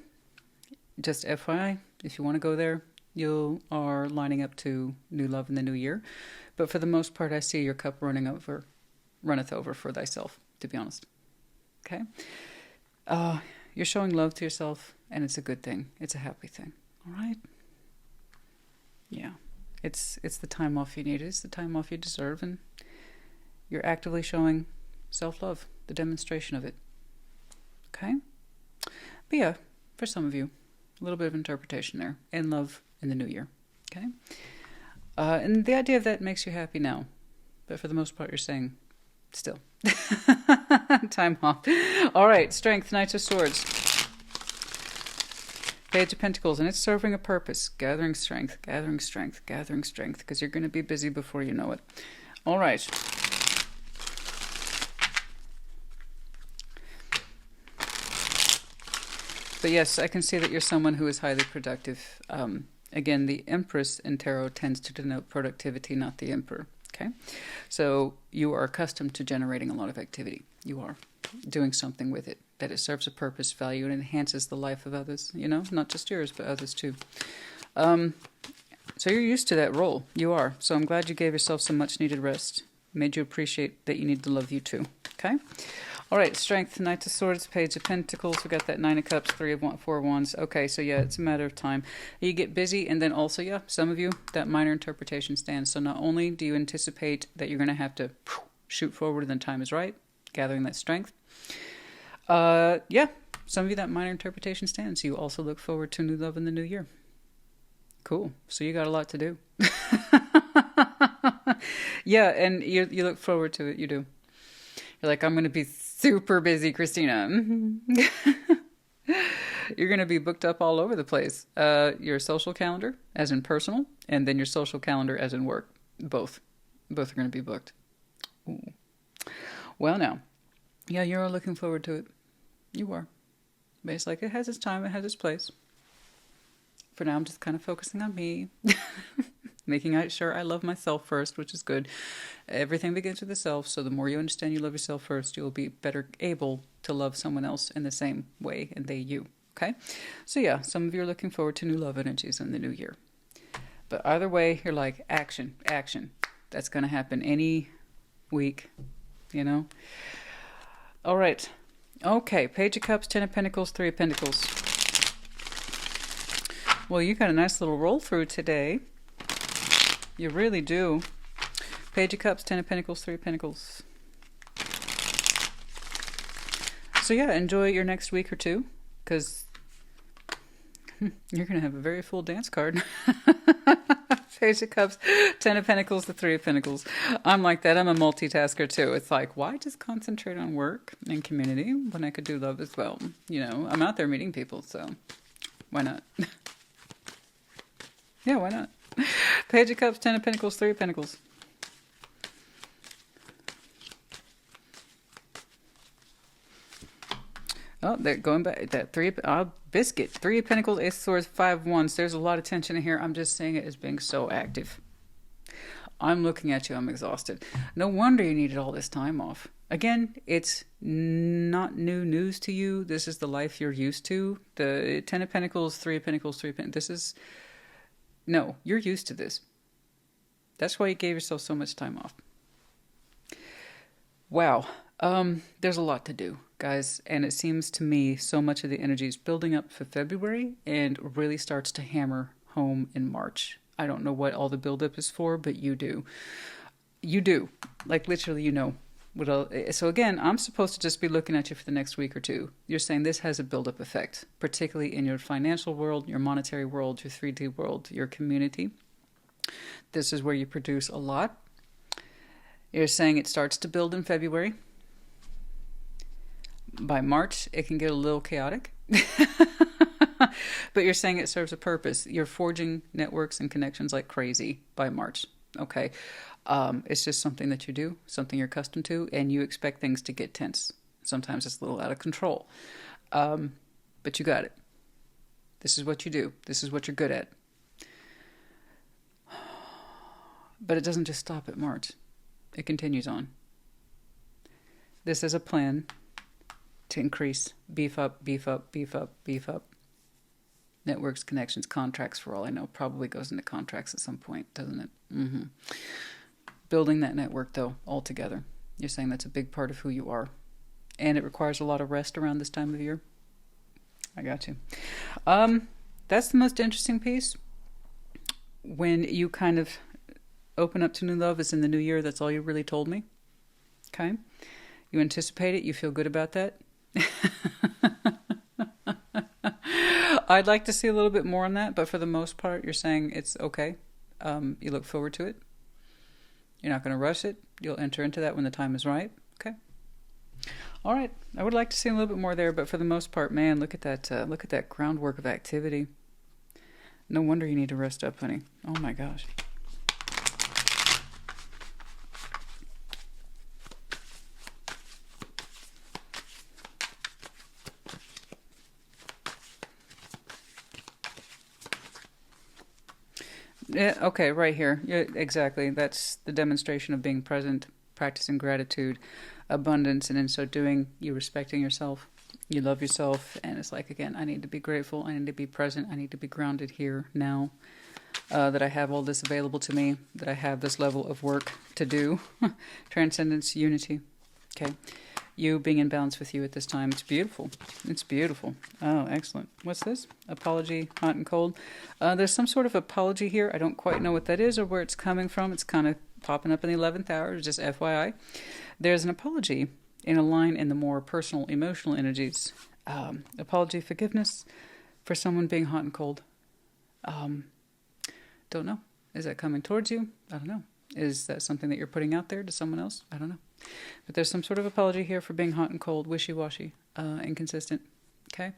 just FYI, if you want to go there, you are lining up to new love in the new year. But for the most part, I see your cup runneth over for thyself, to be honest. Okay? You're showing love to yourself, and it's a good thing. It's a happy thing. All right? Yeah. It's the time off you need. It's the time off you deserve, and you're actively showing self-love, the demonstration of it. Okay? But yeah, for some of you, a little bit of interpretation there, and love in the new year. Okay? And the idea of that makes you happy now, but for the most part, you're saying, still. Time off. All right, Strength, Knight of Swords. Page of Pentacles, and it's serving a purpose. Gathering strength, gathering strength, gathering strength, because you're going to be busy before you know it. All right. But yes, I can see that you're someone who is highly productive. Again, the Empress in Tarot tends to denote productivity, not the Emperor. Okay? So you are accustomed to generating a lot of activity. You are doing something with it, that it serves a purpose, value, and enhances the life of others, you know, not just yours, but others too. So you're used to that role. You are. So I'm glad you gave yourself some much needed rest. Made you appreciate that you need to love you too. Okay? All right, Strength, Knight of Swords, Page of Pentacles. We got that Nine of Cups, Four of Wands. Okay, so yeah, it's a matter of time. You get busy, and then also, yeah, some of you, that minor interpretation stands. So not only do you anticipate that you're going to have to shoot forward and the time is right, gathering that strength. Yeah, some of you, that minor interpretation stands. You also look forward to new love in the new year. Cool. So you got a lot to do. Yeah, and you look forward to it. You do. You're like, I'm going to be super busy, Christina. You're going to be booked up all over the place. Your social calendar, as in personal, and then your social calendar, as in work. Both are going to be booked. Ooh. Well, now, yeah, you're all looking forward to it. You are. But it's like, it has its time, it has its place. For now, I'm just kind of focusing on me. Making sure I love myself first, which is good. Everything begins with the self, so the more you understand you love yourself first, you'll be better able to love someone else in the same way, and they you. Okay? So yeah, some of you are looking forward to new love energies in the new year. But either way, you're like, action, action. That's going to happen any week, you know? All right. Okay, Page of Cups, Ten of Pentacles, Three of Pentacles. Well, you got a nice little roll through today. You really do. Page of Cups, Ten of Pentacles, Three of Pentacles. So yeah, enjoy your next week or two, because you're going to have a very full dance card. Page of Cups, Ten of Pentacles, the Three of Pentacles. I'm like that. I'm a multitasker too. It's like, why just concentrate on work and community when I could do love as well? You know, I'm out there meeting people, so why not? Yeah, why not? Page of Cups, Ten of Pentacles, Three of Pentacles. Oh, they're going back. That biscuit. Three of Pentacles, Ace of Swords, Five of Wands. There's a lot of tension in here. I'm just saying it as being so active. I'm looking at you. I'm exhausted. No wonder you needed all this time off. Again, it's not new news to you. This is the life you're used to. The Ten of Pentacles, Three of Pentacles, Three of Pentacles. This is... No, you're used to this. That's why you gave yourself so much time off. Wow. There's a lot to do, guys. And it seems to me so much of the energy is building up for February and really starts to hammer home in March. I don't know what all the buildup is for, but you do. You do. Like, literally, you know. So again, I'm supposed to just be looking at you for the next week or two. You're saying this has a buildup effect, particularly in your financial world, your monetary world, your 3D world, your community. This is where you produce a lot. You're saying it starts to build in February. By March, it can get a little chaotic. But you're saying it serves a purpose. You're forging networks and connections like crazy by March. Okay. It's just something that you do, something you're accustomed to, and you expect things to get tense. Sometimes it's a little out of control. But you got it. This is what you do. This is what you're good at. But it doesn't just stop at March. It continues on. This is a plan to increase, beef up, beef up, beef up, beef up. Networks, connections, contracts, for all I know. Probably goes into contracts at some point, doesn't it? Mm-hmm. Building that network, though, altogether. You're saying that's a big part of who you are. And it requires a lot of rest around this time of year. I got you. That's the most interesting piece. When you kind of open up to new love is in the new year. That's all you really told me. Okay? You anticipate it. You feel good about that. I'd like to see a little bit more on that, but for the most part, you're saying it's okay. You look forward to it. You're not going to rush it. You'll enter into that when the time is right. Okay. All right. I would like to see a little bit more there, but for the most part, man, look at that. Look at that groundwork of activity. No wonder you need to rest up, honey. Oh my gosh. Yeah, okay, right here. Yeah, exactly. That's the demonstration of being present, practicing gratitude, abundance, and in so doing, you respecting yourself. You love yourself, and it's like, again, I need to be grateful. I need to be present. I need to be grounded here now. That I have all this available to me. That I have this level of work to do. Transcendence, unity. Okay. You being in balance with you at this time. It's beautiful. It's beautiful. Oh, excellent. What's this? Apology, hot and cold. There's some sort of apology here. I don't quite know what that is or where it's coming from. It's kind of popping up in the 11th hour, just FYI. There's an apology in a line in the more personal, emotional energies. Apology, forgiveness for someone being hot and cold. Don't know. Is that coming towards you? I don't know. Is that something that you're putting out there to someone else? I don't know. But there's some sort of apology here for being hot and cold, wishy-washy, inconsistent. Okay?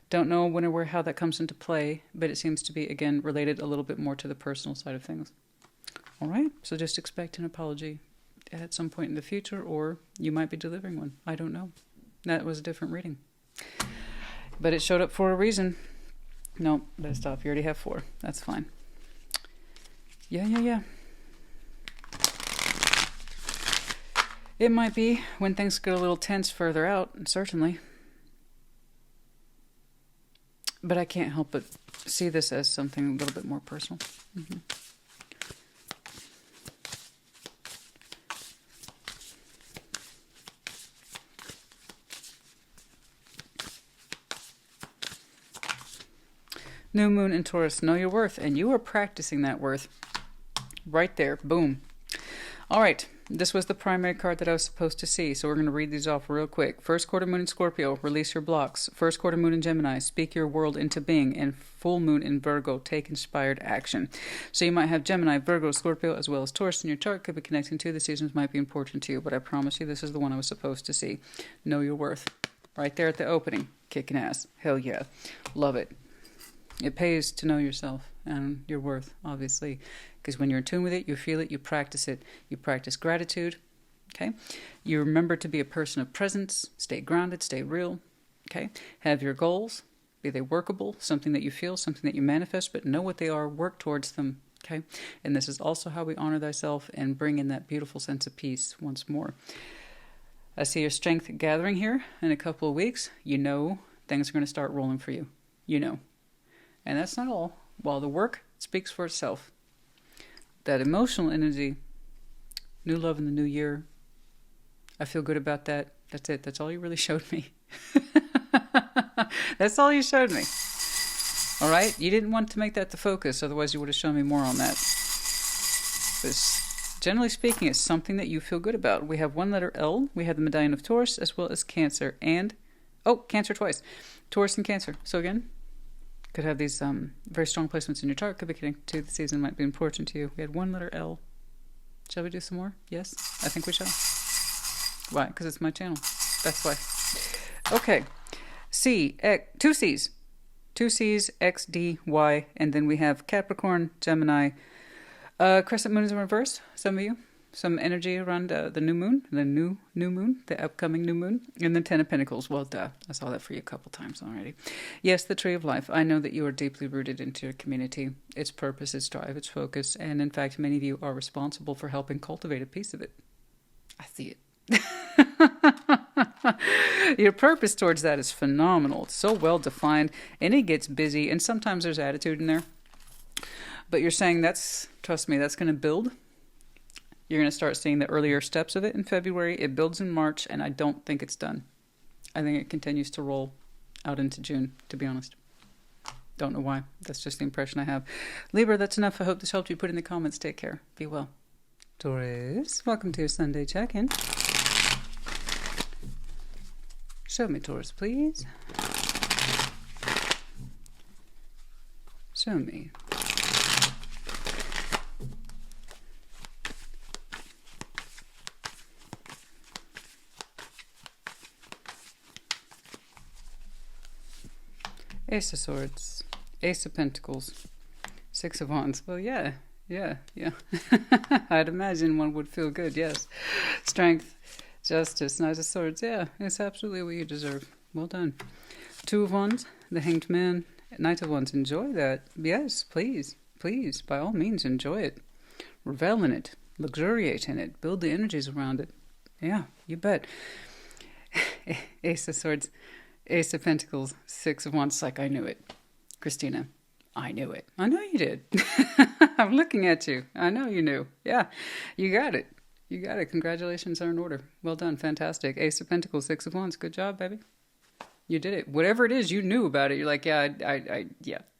Don't know when or where how that comes into play, but it seems to be, again, related a little bit more to the personal side of things. All right? So just expect an apology at some point in the future, or you might be delivering one. I don't know. That was a different reading. But it showed up for a reason. No, let's stop. You already have 4. That's fine. Yeah. It might be when things get a little tense further out, certainly. But I can't help but see this as something a little bit more personal. Mm-hmm. New moon in Taurus, know your worth, and you are practicing that worth right there. Boom. All right. This was the primary card that I was supposed to see, so we're going to read these off real quick. First quarter moon in Scorpio, release your blocks. First quarter moon in Gemini, speak your world into being. And full moon in Virgo, take inspired action. So you might have Gemini, Virgo, Scorpio, as well as Taurus in your chart. Could be connecting to. The seasons might be important to you, but I promise you this is the one I was supposed to see. Know your worth. Right there at the opening. Kicking ass. Hell yeah. Love it. It pays to know yourself and your worth, obviously. Because when you're in tune with it, you feel it, you practice it. You practice gratitude, okay? You remember to be a person of presence. Stay grounded, stay real, Okay? Have your goals. Be they workable, something that you feel, something that you manifest, but know what they are, work towards them. Okay? And this is also how we honor thyself and bring in that beautiful sense of peace once more. I see your strength gathering here in a couple of weeks. You know things are going to start rolling for you. You know. And that's not all. While the work speaks for itself. That emotional energy, new love in the new year, I feel good about that. That's it. That's all you really showed me. That's all you showed me. All right? You didn't want to make that the focus, otherwise you would have shown me more on that. But generally speaking, it's something that you feel good about. We have one letter L. We have the medallion of Taurus as well as Cancer. And, Cancer twice. Taurus and Cancer. So again, could have these very strong placements in your chart. Could be connected to the season. Might be important to you. We had one letter L. Shall we do some more? Yes? I think we shall. Why? Because it's my channel. That's why. Okay. Two C's. Two C's, X, D, Y. And then we have Capricorn, Gemini. Crescent moon is in reverse. Some of you. Some energy around the new moon. The new moon. The upcoming new moon. And then Ten of Pentacles. Well, duh. I saw that for you a couple times already. Yes, the Tree of Life. I know that you are deeply rooted into your community. Its purpose, its drive, its focus. And in fact, many of you are responsible for helping cultivate a piece of it. I see it. Your purpose towards that is phenomenal. It's so well defined, and it gets busy, and sometimes there's attitude in there. But you're saying trust me, that's going to build. You're going to start seeing the earlier steps of it in February. It builds in March, and I don't think it's done. I think it continues to roll out into June, to be honest. Don't know why. That's just the impression I have. Libra, that's enough. I hope this helped you. Put in the comments. Take care. Be well. Taurus, welcome to your Sunday check-in. Show me, Taurus, please. Show me. Ace of Swords, Ace of Pentacles, Six of Wands. Well, yeah. I'd imagine one would feel good, yes. Strength, Justice, Knight of Swords. Yeah, it's absolutely what you deserve. Well done. Two of Wands, the Hanged Man, Knight of Wands. Enjoy that. Yes, please. Please, by all means, enjoy it. Revel in it. Luxuriate in it. Build the energies around it. Yeah, you bet. Ace of Swords, Ace of Pentacles, Six of Wands. Like I knew it. Christina, I knew it. I know you did. I'm looking at you. I know you knew. Yeah, you got it. You got it. Congratulations are in order. Well done. Fantastic. Ace of Pentacles, Six of Wands. Good job, baby. You did it. Whatever it is, you knew about it. You're like, yeah. I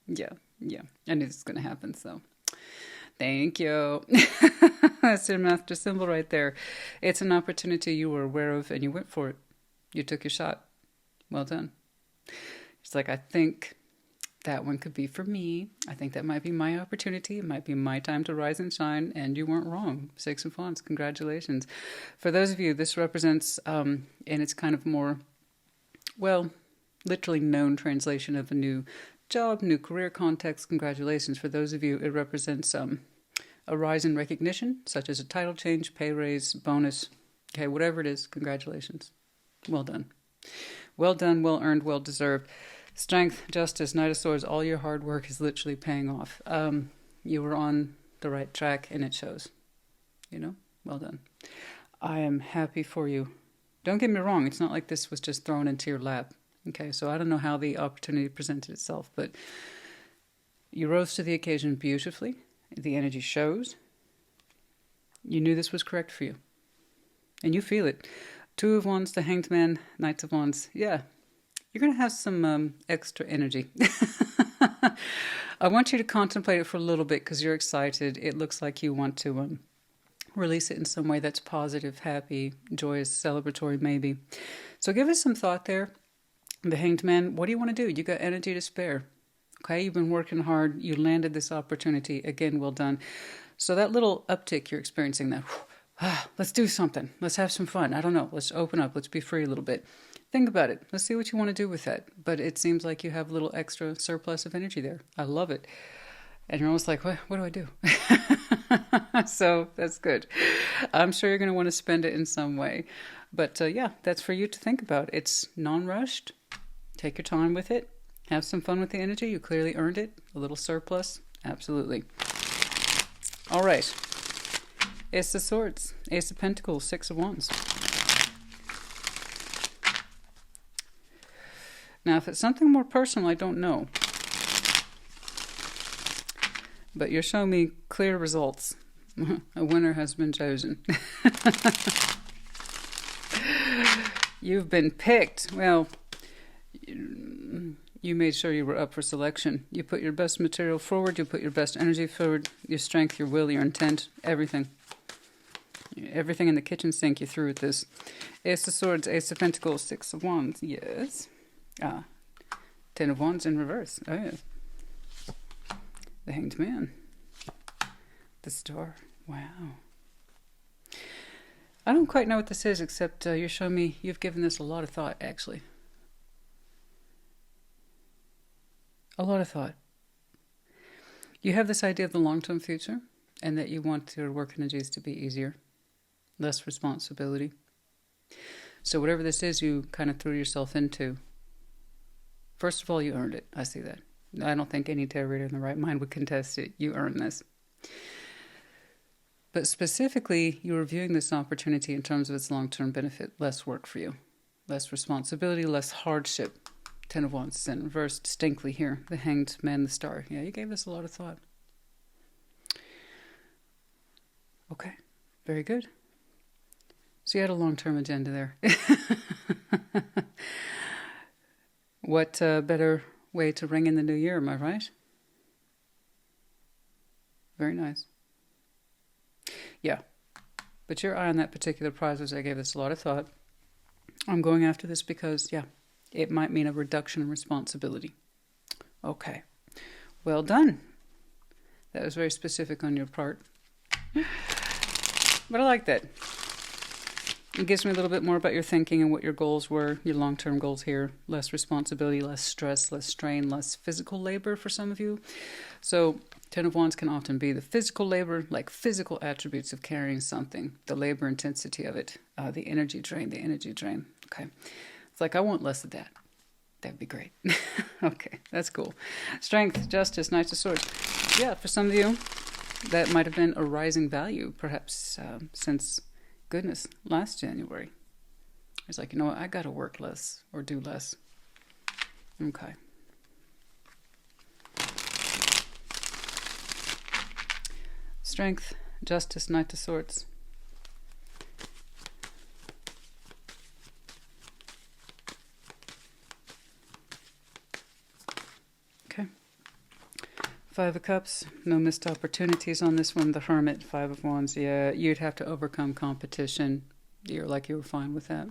knew this was going to happen, so thank you. That's your master symbol right there. It's an opportunity you were aware of, and you went for it. You took your shot. Well done. It's like, I think that one could be for me. I think that might be my opportunity. It might be my time to rise and shine, and you weren't wrong. Six of Wands, congratulations. For those of you, this represents, and it's kind of more, well, literally known translation of a new job, new career context. Congratulations. For those of you, it represents a rise in recognition, such as a title change, pay raise, bonus. Okay, whatever it is, congratulations. Well done. Well done, well earned, well deserved. Strength, Justice, Knight of Swords, all your hard work is literally paying off. You were on the right track, and it shows. You know? Well done. I am happy for you. Don't get me wrong, it's not like this was just thrown into your lap. Okay, so I don't know how the opportunity presented itself, but you rose to the occasion beautifully. The energy shows. You knew this was correct for you. And you feel it. Two of Wands, the Hanged Man, Knight of Wands. Yeah. You're going to have some extra energy. I want you to contemplate it for a little bit because you're excited. It looks like you want to release it in some way that's positive, happy, joyous, celebratory maybe. So give us some thought there. The Hanged Man, what do you want to do? You got energy to spare. Okay, you've been working hard. You landed this opportunity. Again, well done. So that little uptick you're experiencing, that, let's do something. Let's have some fun. I don't know. Let's open up. Let's be free a little bit. Think about it. Let's see what you want to do with that. But it seems like you have a little extra surplus of energy there. I love it. And you're almost like, what do I do? So that's good. I'm sure you're going to want to spend it in some way. But yeah, that's for you to think about. It's non-rushed. Take your time with it. Have some fun with the energy. You clearly earned it. A little surplus. Absolutely. All right. Ace of Swords, Ace of Pentacles, Six of Wands. Now, if it's something more personal, I don't know. But you're showing me clear results. A winner has been chosen. You've been picked. Well, you made sure you were up for selection. You put your best material forward. You put your best energy forward. Your strength, your will, your intent, everything. Everything in the kitchen sink you threw with this. Ace of Swords, Ace of Pentacles, Six of Wands. Yes. Ten of Wands in reverse. Oh, yes. The Hanged Man. The Star. Wow. I don't quite know what this is, except you're showing me you've given this a lot of thought, actually. A lot of thought. You have this idea of the long-term future, and that you want your work energies to be easier, less responsibility. So whatever this is, you kind of threw yourself into. First of all, you earned it. I see that. I don't think any tarot reader in the right mind would contest it. You earned this. But specifically, you were viewing this opportunity in terms of its long-term benefit. Less work for you. Less responsibility, less hardship. Ten of Wands is in reverse distinctly here. The Hanged Man, the Star. Yeah, you gave this a lot of thought. Okay, very good. So you had a long-term agenda there. What better way to ring in the new year, am I right? Very nice. Yeah, but your eye on that particular prize was I gave this a lot of thought. I'm going after this because, yeah, it might mean a reduction in responsibility. Okay, well done. That was very specific on your part. But I like that. It gives me a little bit more about your thinking and what your goals were, your long-term goals here. Less responsibility, less stress, less strain, less physical labor for some of you. So Ten of Wands can often be the physical labor, like physical attributes of carrying something, the labor intensity of it, the energy drain, Okay. It's like, I want less of that. That'd be great. Okay, that's cool. Strength, Justice, Knight of Swords. Yeah, for some of you, that might have been a rising value, perhaps since, goodness, last January. It's like, you know what, I got to work less or do less. Okay. Strength, Justice, Knight of Swords. Okay. Five of Cups, no missed opportunities on this one. The Hermit, Five of Wands, yeah, you'd have to overcome competition. You were fine with that.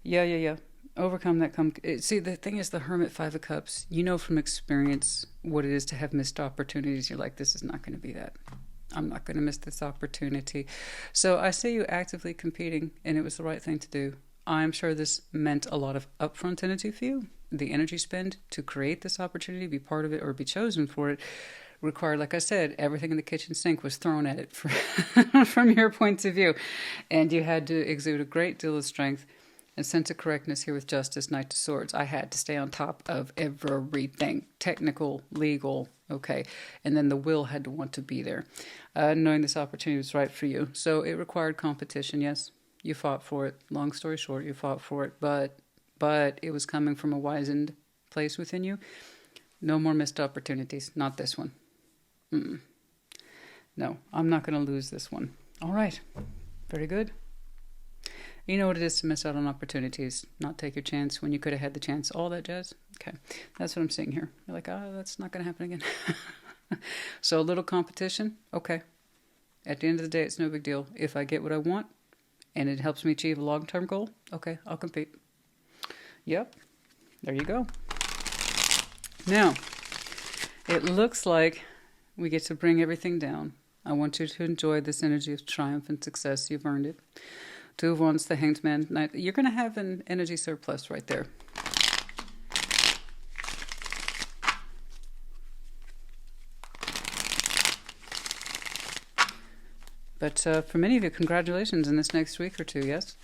Yeah. Overcome that. See, the thing is, the Hermit, Five of Cups, you know from experience what it is to have missed opportunities. You're like, this is not going to be that. I'm not going to miss this opportunity. So I see you actively competing, and it was the right thing to do. I'm sure this meant a lot of upfront energy for you. The energy spend to create this opportunity, be part of it, or be chosen for it, required, like I said, everything in the kitchen sink was thrown at it from your point of view. And you had to exude a great deal of strength and sense of correctness here with Justice, Knight of Swords. I had to stay on top of everything, technical, legal, okay. And then the will had to want to be there, knowing this opportunity was right for you. So it required competition, yes. You fought for it. Long story short, you fought for it, but it was coming from a wizened place within you. No more missed opportunities. Not this one. No, I'm not going to lose this one. All right. Very good. You know what it is to miss out on opportunities, not take your chance when you could have had the chance, all that jazz. Okay, that's what I'm seeing here. You're like, that's not going to happen again. So a little competition, okay. At the end of the day, it's no big deal. If I get what I want and it helps me achieve a long-term goal, okay, I'll compete. Yep, there you go. Now, it looks like we get to bring everything down. I want you to enjoy this energy of triumph and success. You've earned it. Two of Wands, the Hanged Man. You're going to have an energy surplus right there. But for many of you, congratulations in this next week or two, yes?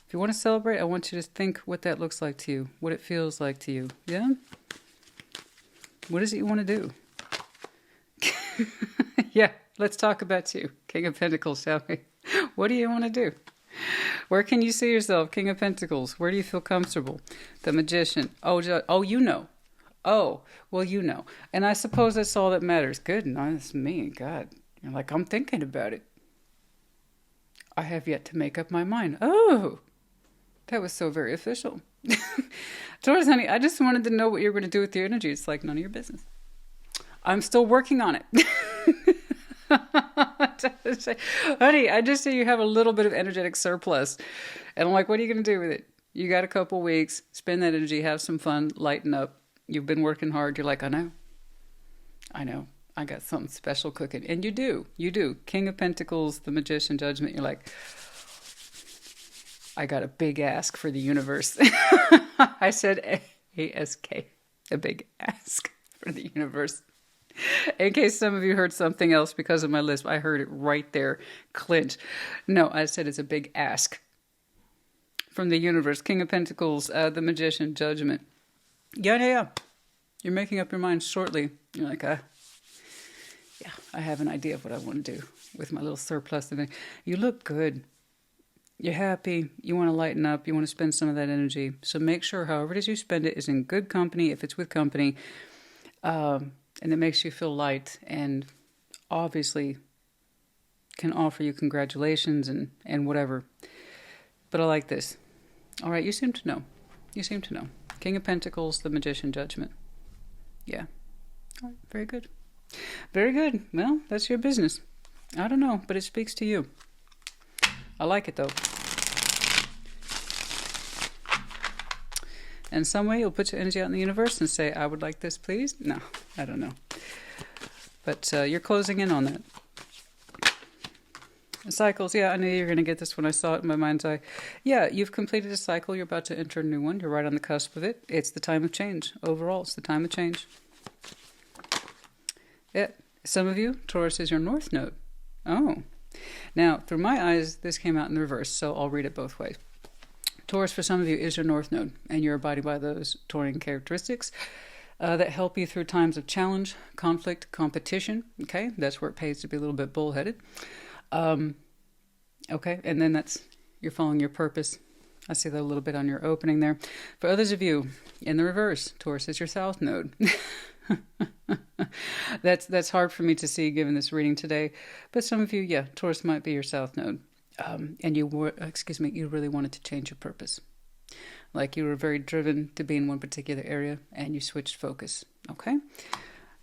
If you you want to celebrate, I want you to think what that looks like to you, what it feels like to you. Yeah? What is it you want to do? Yeah, let's talk about you. King of Pentacles, shall we? What do you want to do? Where can you see yourself? King of Pentacles. Where do you feel comfortable? The Magician. Oh, you know. Oh, well, you know. And I suppose that's all that matters. Good, nice me. God. You're like, I'm thinking about it. I have yet to make up my mind. Oh, that was so very official. Taurus, honey, I just wanted to know what you're going to do with your energy. It's like none of your business. I'm still working on it. Honey, I just say you have a little bit of energetic surplus. And I'm like, what are you going to do with it? You got a couple weeks. Spend that energy. Have some fun. Lighten up. You've been working hard. You're like, I know. I got something special cooking. And you do. You do. King of Pentacles, the Magician, Judgment. You're like, I got a big ask for the universe. I said A-S-K. A big ask for the universe. In case some of you heard something else because of my lisp, I heard it right there, clinch. No, I said it's a big ask from the universe. King of Pentacles, the Magician, Judgment. Yeah. You're making up your mind shortly. You're like, yeah, I have an idea of what I want to do with my little surplus. You look good. You're happy. You want to lighten up. You want to spend some of that energy. So make sure however it is you spend it is in good company, if it's with company, and it makes you feel light and obviously can offer you congratulations and whatever. But I like this. All right, you seem to know. You seem to know. King of Pentacles, the Magician, Judgment. Yeah. All right, very good. Very good. Well, that's your business. I don't know, but it speaks to you. I like it, though. In some way, you'll put your energy out in the universe and say, I would like this, please. No, I don't know. But you're closing in on that. Cycles, yeah, I knew you were going to get this when I saw it in my mind's eye. Yeah, you've completed a cycle. You're about to enter a new one. You're right on the cusp of it. It's the time of change. Overall, it's the time of change. Yeah, some of you, Taurus is your North Node. Oh. Now, through my eyes, this came out in the reverse, so I'll read it both ways. Taurus, for some of you, is your North Node, and you're abiding by those Taurian characteristics that help you through times of challenge, conflict, competition. Okay, that's where it pays to be a little bit bullheaded. Okay, and then you're following your purpose. I see that a little bit on your opening there. For others of you, in the reverse, Taurus is your South Node. That's hard for me to see given this reading today. But some of you, yeah, Taurus might be your South Node. And you really wanted to change your purpose. Like you were very driven to be in one particular area and you switched focus. Okay?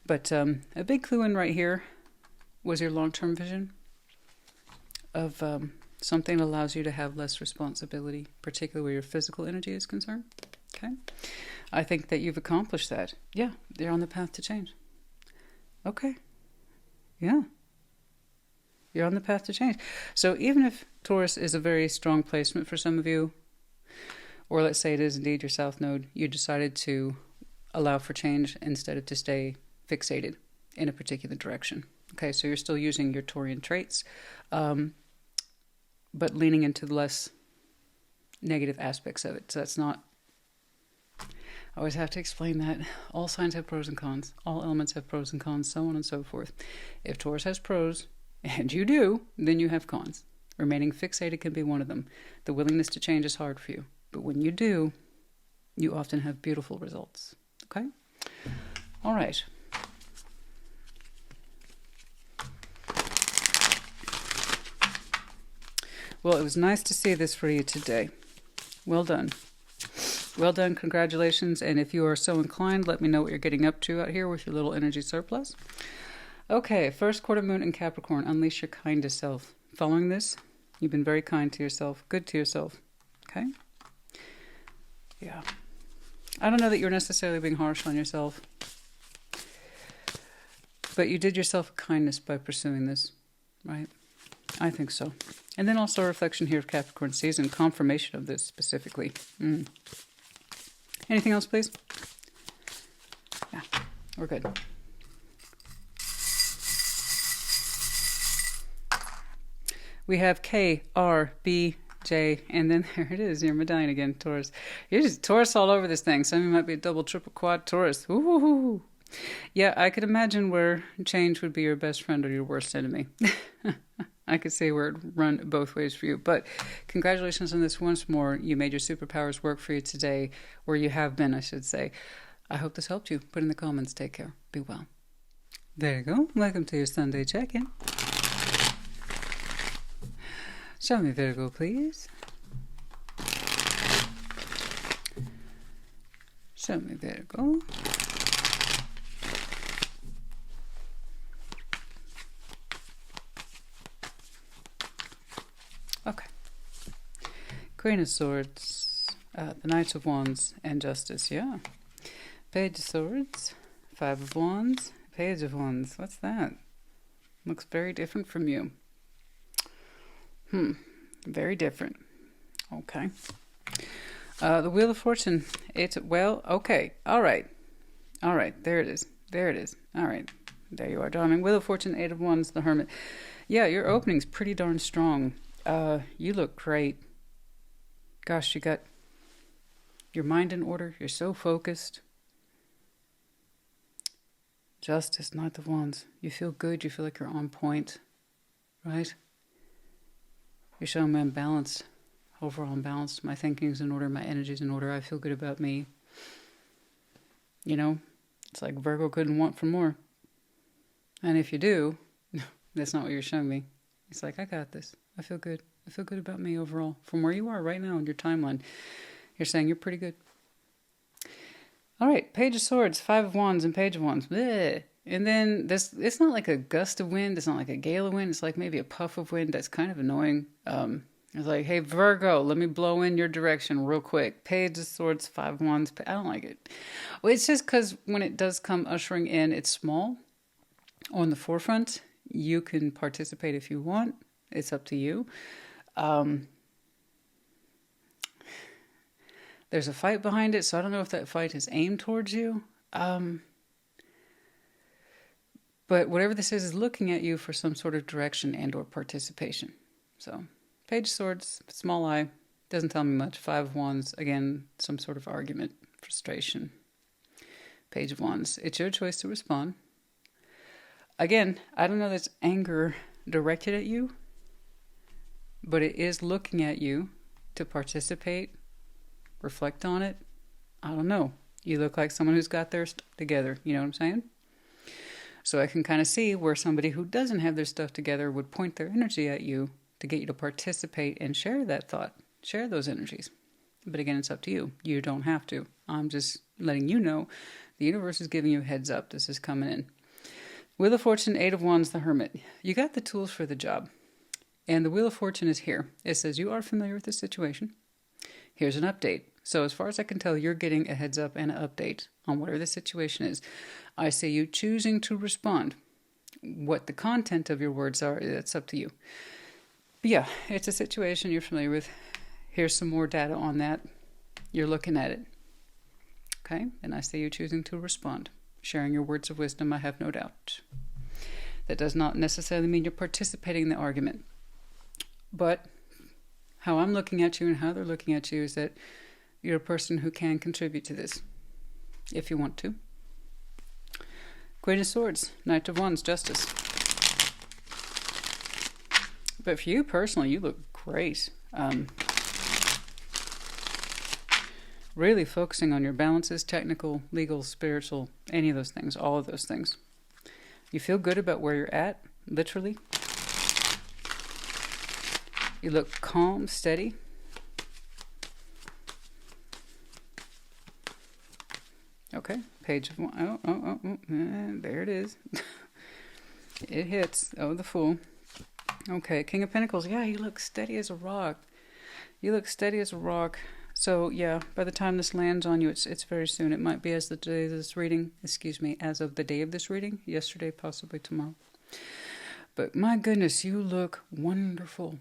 But a big clue in right here was your long-term vision of something that allows you to have less responsibility, particularly where your physical energy is concerned. Okay? I think that you've accomplished that. Yeah, you're on the path to change. Okay. Yeah. You're on the path to change. So even if Taurus is a very strong placement for some of you, or let's say it is indeed your South Node, you decided to allow for change instead of to stay fixated in a particular direction. Okay, so you're still using your Taurian traits, but leaning into the less negative aspects of it. So that's not... I always have to explain that. All signs have pros and cons. All elements have pros and cons, so on and so forth. If Taurus has pros, and you do, then you have cons. Remaining fixated can be one of them. The willingness to change is hard for you. But when you do, you often have beautiful results. Okay? All right. Well, it was nice to see this for you today. Well done. Well done. Congratulations. And if you are so inclined, let me know what you're getting up to out here with your little energy surplus. Okay, first quarter moon in Capricorn. Unleash your kindest self. Following this, you've been very kind to yourself, good to yourself. Okay? Yeah. I don't know that you're necessarily being harsh on yourself, but you did yourself a kindness by pursuing this, right? I think so. And then also a reflection here of Capricorn season, confirmation of this specifically. Anything else, please? Yeah, we're good. We have KRBG. J, and then there it is, your medallion again, Taurus. You're just Taurus all over this thing. Some of you might be a double, triple, quad Taurus. Ooh. Yeah, I could imagine where change would be your best friend or your worst enemy. I could see where it'd run both ways for you. But congratulations on this once more. You made your superpowers work for you today, or you have been, I should say. I hope this helped you. Put in the comments. Take care. Be well. There you go. Welcome to your Sunday check-in. Show me Virgo, please. Show me Virgo. Okay. Queen of Swords, the Knight of Wands, and Justice, yeah. Page of Swords, Five of Wands, Page of Wands. What's that? Looks very different from you. Very different. Okay. The Wheel of Fortune. Okay. All right. There it is. All right. There you are, darling. Wheel of Fortune, Eight of Wands, the Hermit. Yeah, your opening's pretty darn strong. You look great. Gosh, you got your mind in order. You're so focused. Justice, Knight of Wands. You feel good. You feel like you're on point. Right? You're showing me I'm balanced. Overall, I'm balanced. My thinking's in order. My energy's in order. I feel good about me. You know, it's like Virgo couldn't want for more. And if you do, that's not what you're showing me. It's like, I got this. I feel good. I feel good about me overall. From where you are right now in your timeline, you're saying you're pretty good. All right, Page of Swords, Five of Wands, and Page of Wands. Bleh. And then this, it's not like a gust of wind. It's not like a gale of wind. It's like maybe a puff of wind that's kind of annoying. It's like, hey, Virgo, let me blow in your direction real quick. Page of Swords, Five of Wands. I don't like it. Well, it's just because when it does come ushering in, it's small. On the forefront, you can participate if you want. It's up to you. There's a fight behind it, so I don't know if that fight is aimed towards you. But whatever this is looking at you for some sort of direction and or participation. So, Page of Swords, small eye, doesn't tell me much. Five of Wands, again, some sort of argument, frustration. Page of Wands, it's your choice to respond. Again, I don't know that's anger directed at you, but it is looking at you to participate, reflect on it. I don't know. You look like someone who's got their stuff together. You know what I'm saying? So I can kind of see where somebody who doesn't have their stuff together would point their energy at you to get you to participate and share that thought, share those energies. But again, it's up to you. You don't have to. I'm just letting you know the universe is giving you a heads up. This is coming in. Wheel of Fortune, Eight of Wands, the Hermit. You got the tools for the job. And the Wheel of Fortune is here. It says you are familiar with the situation. Here's an update. So as far as I can tell, you're getting a heads up and an update on whatever the situation is. I see you choosing to respond. What the content of your words are, that's up to you. But yeah, it's a situation you're familiar with. Here's some more data on that. You're looking at it. Okay? And I see you choosing to respond. Sharing your words of wisdom, I have no doubt. That does not necessarily mean you're participating in the argument. But how I'm looking at you and how they're looking at you is that you're a person who can contribute to this, if you want to. Queen of Swords, Knight of Wands, Justice. But for you personally, you look great. Really focusing on your balances, technical, legal, spiritual, any of those things, all of those things. You feel good about where you're at, literally. You look calm, steady. Okay, Page of Wands. Oh, there it is. It hits. Oh, the Fool. Okay, King of Pentacles. Yeah, you look steady as a rock. You look steady as a rock. So, yeah, by the time this lands on you, it's very soon. It might be as the day of this reading, as of the day of this reading, yesterday, possibly tomorrow. But my goodness, you look wonderful.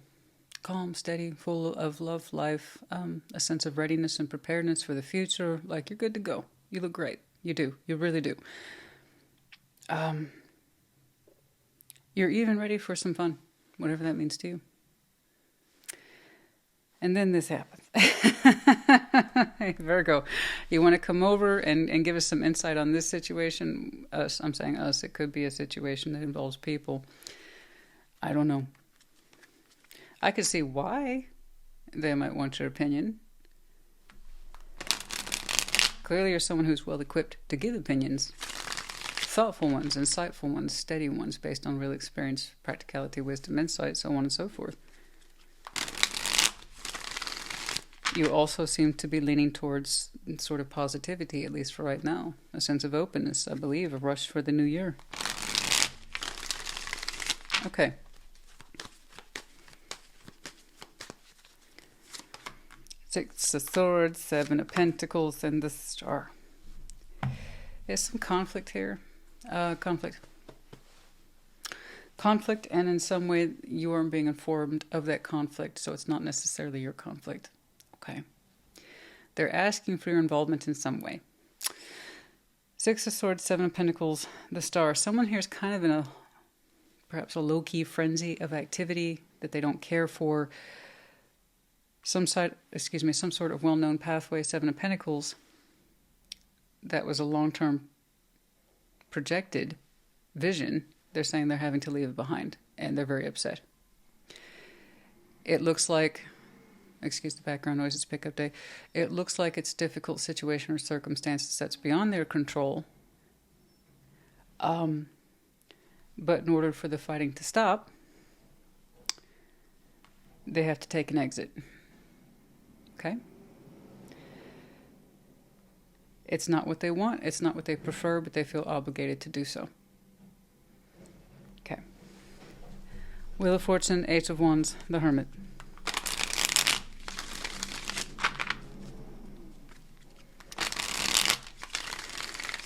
Calm, steady, full of love, life, a sense of readiness and preparedness for the future. Like, you're good to go. You look great. You do. You really do. You're even ready for some fun, whatever that means to you. And then this happens. Virgo, you want to come over and give us some insight on this situation? Us, I'm saying us. It could be a situation that involves people. I don't know. I could see why they might want your opinion. Clearly you're someone who's well equipped to give opinions. Thoughtful ones, insightful ones, steady ones, based on real experience, practicality, wisdom, insight, so on and so forth. You also seem to be leaning towards sort of positivity, at least for right now. A sense of openness, I believe, a rush for the new year. Okay. Six of Swords, Seven of Pentacles, and the Star. There's some conflict here. Conflict, and in some way you aren't being informed of that conflict, so it's not necessarily your conflict. Okay. They're asking for your involvement in some way. Six of Swords, Seven of Pentacles, the Star. Someone here is kind of in a perhaps a low-key frenzy of activity that they don't care for. Some sort of well-known pathway, Seven of Pentacles, that was a long-term projected vision. They're saying they're having to leave it behind, and they're very upset. It looks like, excuse the background noise, it's pickup day. It looks like it's a difficult situation or circumstances that's beyond their control. But in order for the fighting to stop, they have to take an exit. Okay? It's not what they want, it's not what they prefer, but they feel obligated to do so. Okay. Wheel of Fortune, Eight of Wands, the Hermit.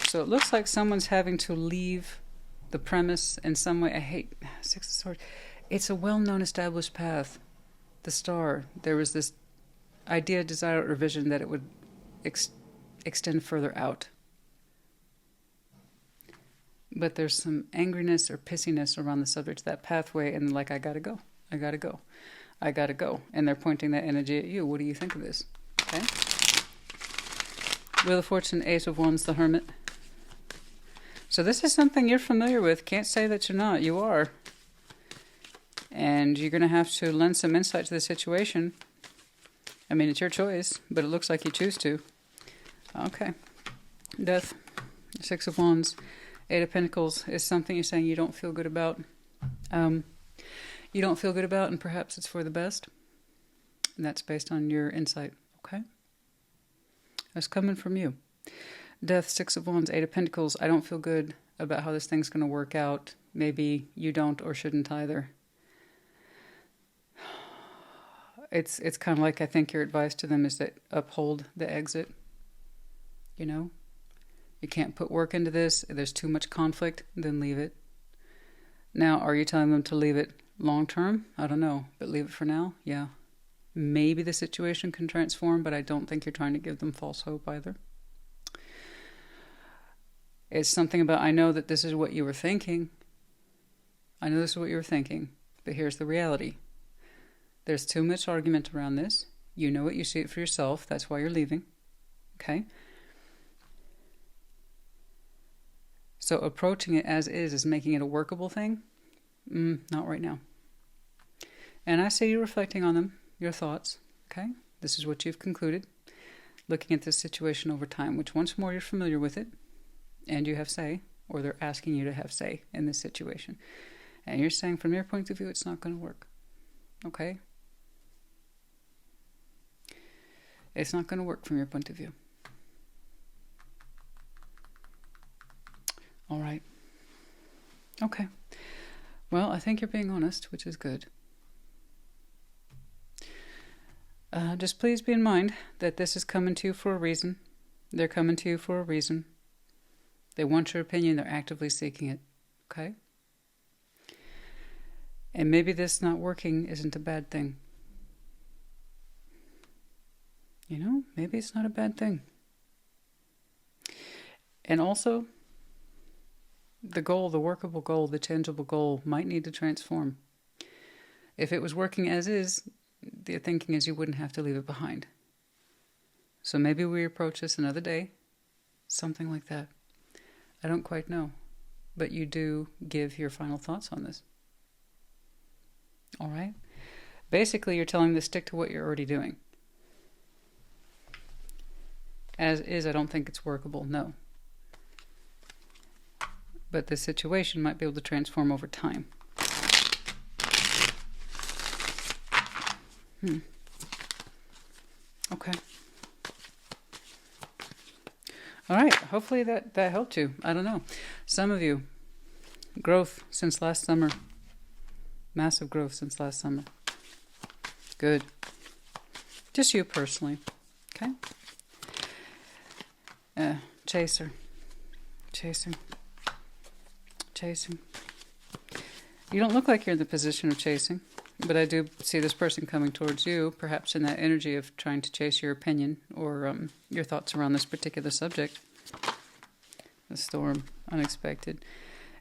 So it looks like someone's having to leave the premise in some way. I hate Six of Swords. It's a well-known established path. The Star. There was this idea, desire, or vision that it would extend further out. But there's some angriness or pissiness around the subject of that pathway, and like, I gotta go. And they're pointing that energy at you. What do you think of this? Okay. Wheel of Fortune, Ace of Wands, the Hermit. So this is something you're familiar with. Can't say that you're not. You are. And you're going to have to lend some insight to the situation. I mean, it's your choice, but it looks like you choose to. Okay. Death. Six of Wands. Eight of Pentacles is something you're saying you don't feel good about. You don't feel good about, and perhaps it's for the best. And that's based on your insight. Okay? That's coming from you. Death, Six of Wands, Eight of Pentacles. I don't feel good about how this thing's going to work out. Maybe you don't or shouldn't either. It's kind of like, I think your advice to them is that uphold the exit. You know? You can't put work into this. If there's too much conflict, then leave it. Now, are you telling them to leave it long term? I don't know. But leave it for now? Yeah. Maybe the situation can transform, but I don't think you're trying to give them false hope either. It's something about, I know that this is what you were thinking. But here's the reality. There's too much argument around this. You know it, you see it for yourself. That's why you're leaving. Okay? So approaching it as is making it a workable thing? Not right now. And I see you reflecting on them, your thoughts. Okay? This is what you've concluded. Looking at this situation over time, which once more you're familiar with it. And you have say, or they're asking you to have say in this situation. And you're saying from your point of view, it's not going to work. Okay? It's not going to work from your point of view. All right. Okay. Well, I think you're being honest, which is good. Just please be in mind that this is coming to you for a reason. They're coming to you for a reason. They want your opinion. They're actively seeking it. Okay? And maybe this not working isn't a bad thing. You know, maybe it's not a bad thing. And also, the goal, the workable goal, the tangible goal might need to transform. If it was working as is, the thinking is you wouldn't have to leave it behind. So maybe we approach this another day, something like that. I don't quite know, but you do give your final thoughts on this. All right? Basically, you're telling them to stick to what you're already doing. As is, I don't think it's workable, no. But the situation might be able to transform over time. Okay. All right. Hopefully that helped you. I don't know. Some of you, growth since last summer. Massive growth since last summer. Good. Just you personally. Okay? Chaser. Chasing. Chasing. You don't look like you're in the position of chasing, but I do see this person coming towards you, perhaps in that energy of trying to chase your opinion or your thoughts around this particular subject. The storm, unexpected.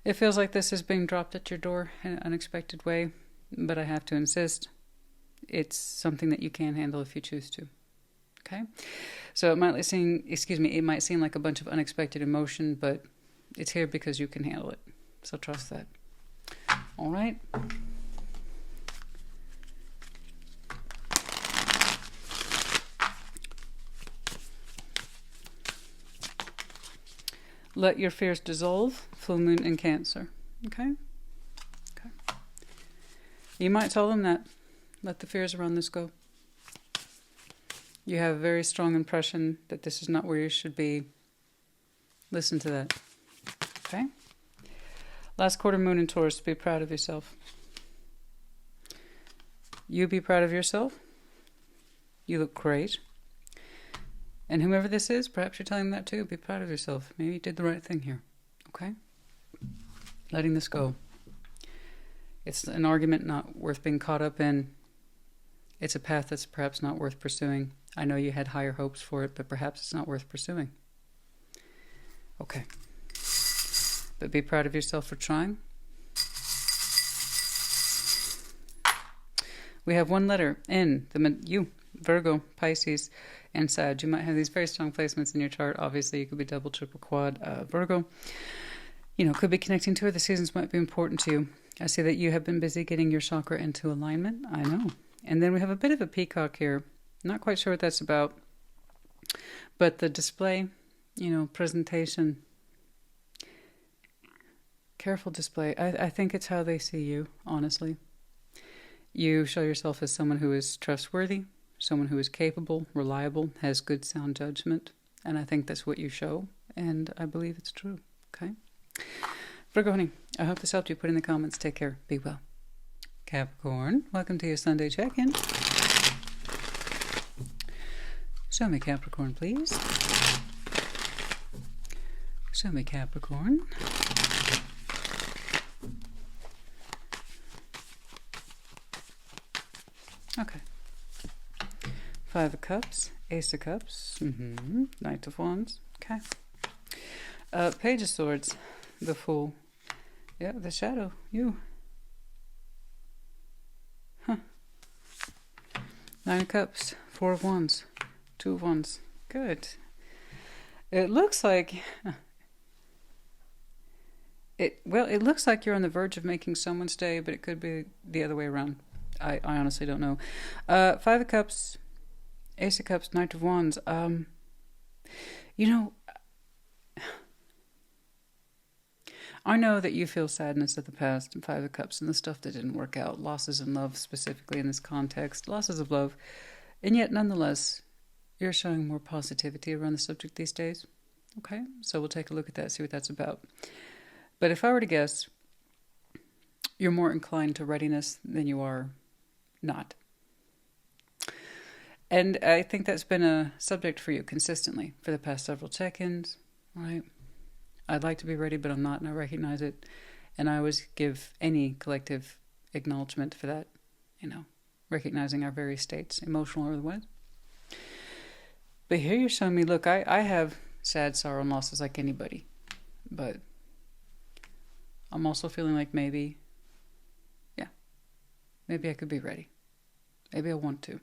It feels like this is being dropped at your door in an unexpected way, but I have to insist, it's something that you can handle if you choose to. Okay? So it might seem like a bunch of unexpected emotion, but it's here because you can handle it. So trust that. All right? Let your fears dissolve. Full moon in Cancer. Okay? Okay. You might tell them that. Let the fears around this go. You have a very strong impression that this is not where you should be. Listen to that. Okay? Last quarter moon in Taurus. Be proud of yourself. You be proud of yourself. You look great. And whomever this is, perhaps you're telling them that too. Be proud of yourself. Maybe you did the right thing here. Okay? Letting this go. It's an argument not worth being caught up in. It's a path that's perhaps not worth pursuing. I know you had higher hopes for it, but perhaps it's not worth pursuing. Okay. But be proud of yourself for trying. We have one letter, N, you, Virgo, Pisces, and Sag. You might have these very strong placements in your chart. Obviously, you could be double, triple, quad, Virgo. Could be connecting to it. The seasons might be important to you. I see that you have been busy getting your chakra into alignment. I know. And then we have a bit of a peacock here. Not quite sure what that's about. But the display, presentation, careful display. I think it's how they see you, honestly. You show yourself as someone who is trustworthy, someone who is capable, reliable, has good sound judgment. And I think that's what you show. And I believe it's true. Okay? Virgo, honey, I hope this helped you. Put in the comments. Take care. Be well. Capricorn, welcome to your Sunday check-in. Show me Capricorn, please. Show me Capricorn. Okay. Five of Cups, Ace of Cups, Knight of Wands. Okay. Page of Swords, the Fool. Yeah, the Shadow, you. Nine of Cups, Four of Wands, Two of Wands. Good. It looks like... It looks like you're on the verge of making someone's day, but it could be the other way around. I honestly don't know. Five of Cups, Ace of Cups, Knight of Wands. I know that you feel sadness of the past and Five of Cups and the stuff that didn't work out. Losses in love, specifically in this context. Losses of love. And yet, nonetheless, you're showing more positivity around the subject these days. Okay? So we'll take a look at that, see what that's about. But if I were to guess, you're more inclined to readiness than you are not. And I think that's been a subject for you consistently for the past several check-ins, right? I'd like to be ready, but I'm not, and I recognize it. And I always give any collective acknowledgement for that, recognizing our various states, emotional or otherwise. But here you're showing me, look, I have sad sorrow and losses like anybody. But I'm also feeling like maybe I could be ready. Maybe I want to.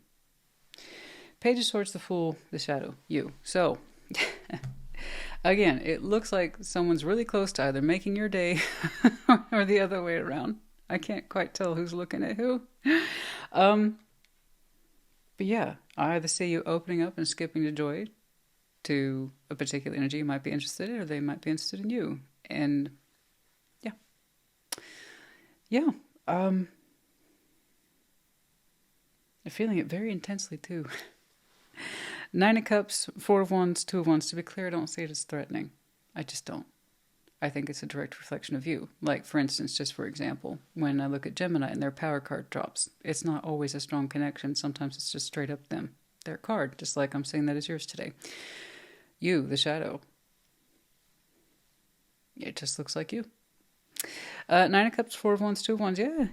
Page of Swords, the Fool, the Shadow, you. So, again, it looks like someone's really close to either making your day or the other way around. I can't quite tell who's looking at who. But yeah, I either see you opening up and skipping the joy to a particular energy you might be interested in, or they might be interested in you. And yeah. Yeah. I'm feeling it very intensely too. 9 of Cups, 4 of Wands, 2 of Wands. To be clear, I don't see it as threatening. I just don't. I think it's a direct reflection of you. Like, for instance, just for example, when I look at Gemini and their power card drops, it's not always a strong connection. Sometimes it's just straight up them. Their card, just like I'm saying that is yours today. You, the shadow. It just looks like you. 9 of Cups, 4 of Wands, 2 of Wands. Yeah.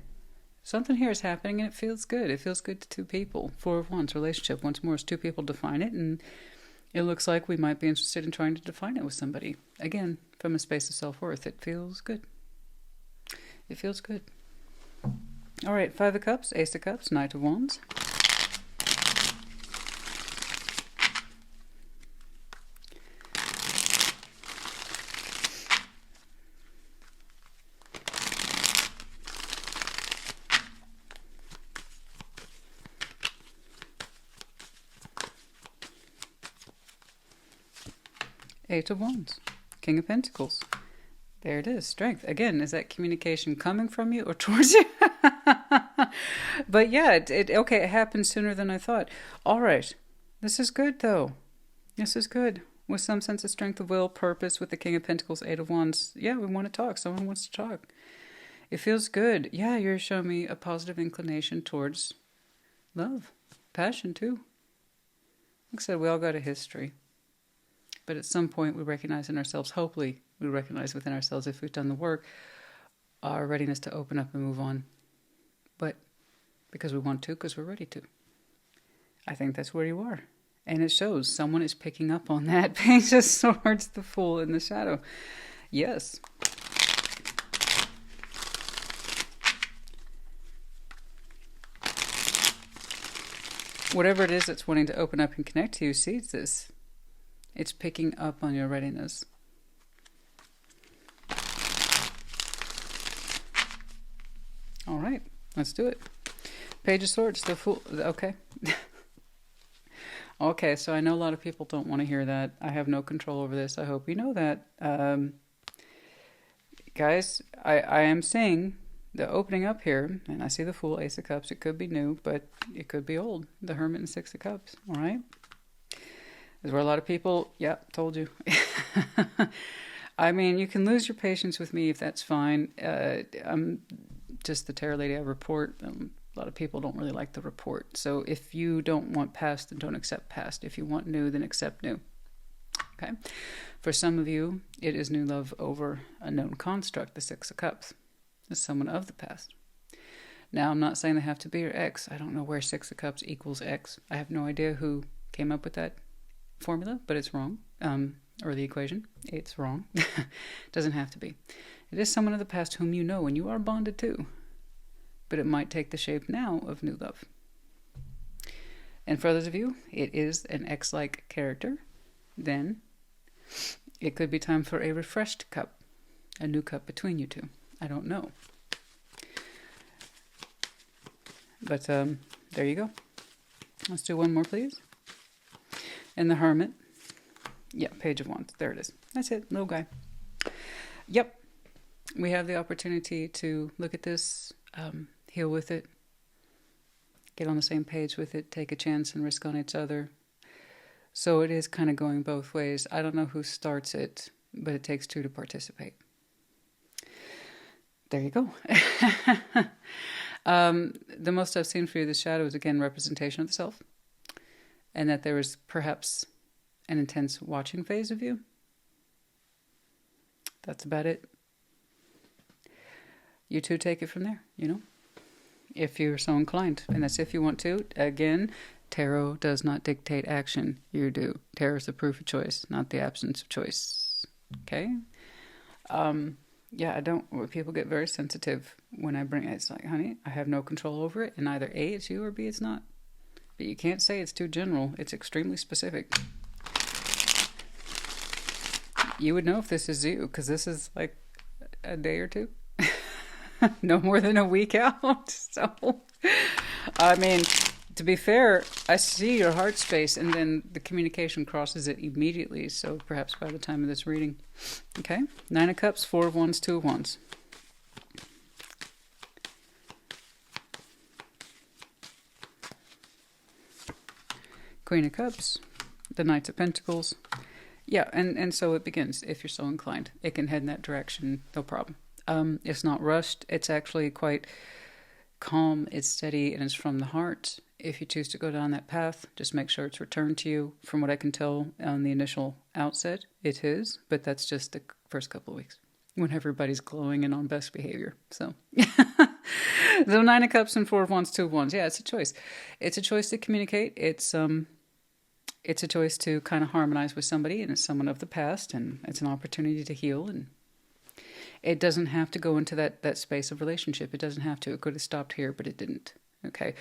Something here is happening and it feels good. It feels good to 2 people. 4 of Wands, relationship. Once more, as 2 people define it, and it looks like we might be interested in trying to define it with somebody. Again, from a space of self-worth. It feels good. It feels good. All right, 5 of Cups, Ace of Cups, Knight of Wands. Eight of Wands, King of Pentacles. There it is, strength. Again, is that communication coming from you or towards you? But yeah, okay, it happened sooner than I thought. All right, this is good though. This is good. With some sense of strength of will, purpose with the King of Pentacles, 8 of Wands. Yeah, we want to talk. Someone wants to talk. It feels good. Yeah, you're showing me a positive inclination towards love, passion too. Like I said, we all got a history. But at some point we recognize in ourselves, hopefully we recognize within ourselves, if we've done the work, our readiness to open up and move on. But because we want to, because we're ready to. I think that's where you are. And it shows someone is picking up on that. Page of Swords, the Fool in the shadow. Yes. Whatever it is that's wanting to open up and connect to you sees this. It's picking up on your readiness. All right, let's do it. Page of Swords, the Fool. Okay. Okay, so I know a lot of people don't want to hear that. I have no control over this. I hope you know that. Guys, I am seeing the opening up here, and I see the Fool, Ace of Cups. It could be new, but it could be old. The Hermit and 6 of Cups. All right. Is where a lot of people, yeah, told you. I mean, you can lose your patience with me if that's fine. I'm just the tarot lady. I report. A lot of people don't really like the report. So if you don't want past, then don't accept past. If you want new, then accept new. Okay? For some of you, it is new love over a known construct, the 6 of Cups. It's someone of the past. Now, I'm not saying they have to be your ex. I don't know where 6 of Cups equals ex. I have no idea who came up with that formula, but it's wrong, or the equation. It's wrong. Doesn't have to be. It is someone of the past whom you know and you are bonded to, but it might take the shape now of new love. And for others of you, it is an ex-like character. Then it could be time for a refreshed cup, a new cup between you two. I don't know. But there you go. Let's do one more, please. And the Hermit. Yeah, Page of Wands. There it is. That's it. Little guy. Yep. We have the opportunity to look at this, heal with it, get on the same page with it, take a chance and risk on each other. So it is kind of going both ways. I don't know who starts it, but it takes 2 to participate. There you go. The most I've seen for you, the shadow, is again representation of the self. And that there was perhaps an intense watching phase of you. That's about it. You two take it from there, you know, if you're so inclined. And that's if you want to. Again, tarot does not dictate action. You do. Tarot is the proof of choice, not the absence of choice. Okay? Yeah, I don't. People get very sensitive when I bring it. It's like, honey, I have no control over it, and either A, it's you, or B, it's not. But you can't say it's too general. It's extremely specific. You would know if this is you, because this is like a day or two. No more than a week out. So, I mean, to be fair, I see your heart space, and then the communication crosses it immediately. So perhaps by the time of this reading. Okay, 9 of Cups, 4 of Wands, 2 of Wands. Queen of Cups, the Knights of Pentacles. Yeah, and so it begins, if you're so inclined. It can head in that direction, no problem. It's not rushed. It's actually quite calm, it's steady, and it's from the heart. If you choose to go down that path, just make sure it's returned to you. From what I can tell on the initial outset, it is, but that's just the first couple of weeks when everybody's glowing and on best behavior. So, so 9 of Cups and 4 of Wands, 2 of Wands. Yeah, it's a choice. It's a choice to communicate. It's a choice to kind of harmonize with somebody, and it's someone of the past, and it's an opportunity to heal. And it doesn't have to go into that space of relationship. It doesn't have to. It could have stopped here, but it didn't. Okay.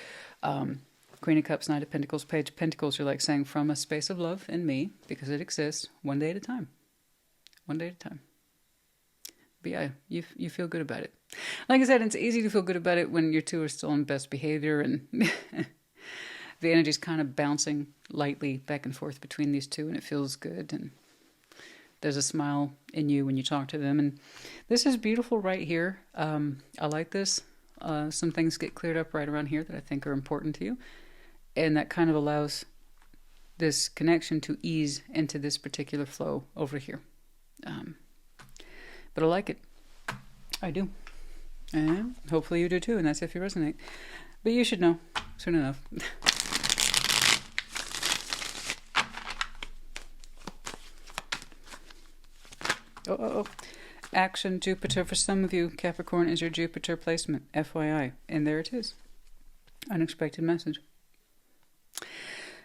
Queen of Cups, Knight of Pentacles, Page of Pentacles. You're like saying, from a space of love in me, because it exists, one day at a time. One day at a time. But yeah, you feel good about it. Like I said, it's easy to feel good about it when you two are still in best behavior, and the energy's kind of bouncing lightly back and forth between these two, and it feels good, and there's a smile in you when you talk to them. And this is beautiful right here. I like this. Some things get cleared up right around here that I think are important to you, and that kind of allows this connection to ease into this particular flow over here. But I like it. I do. And hopefully you do too, and that's if you resonate. But you should know soon enough. Oh. Action Jupiter. For some of you, Capricorn is your Jupiter placement, FYI. And there it is. Unexpected message.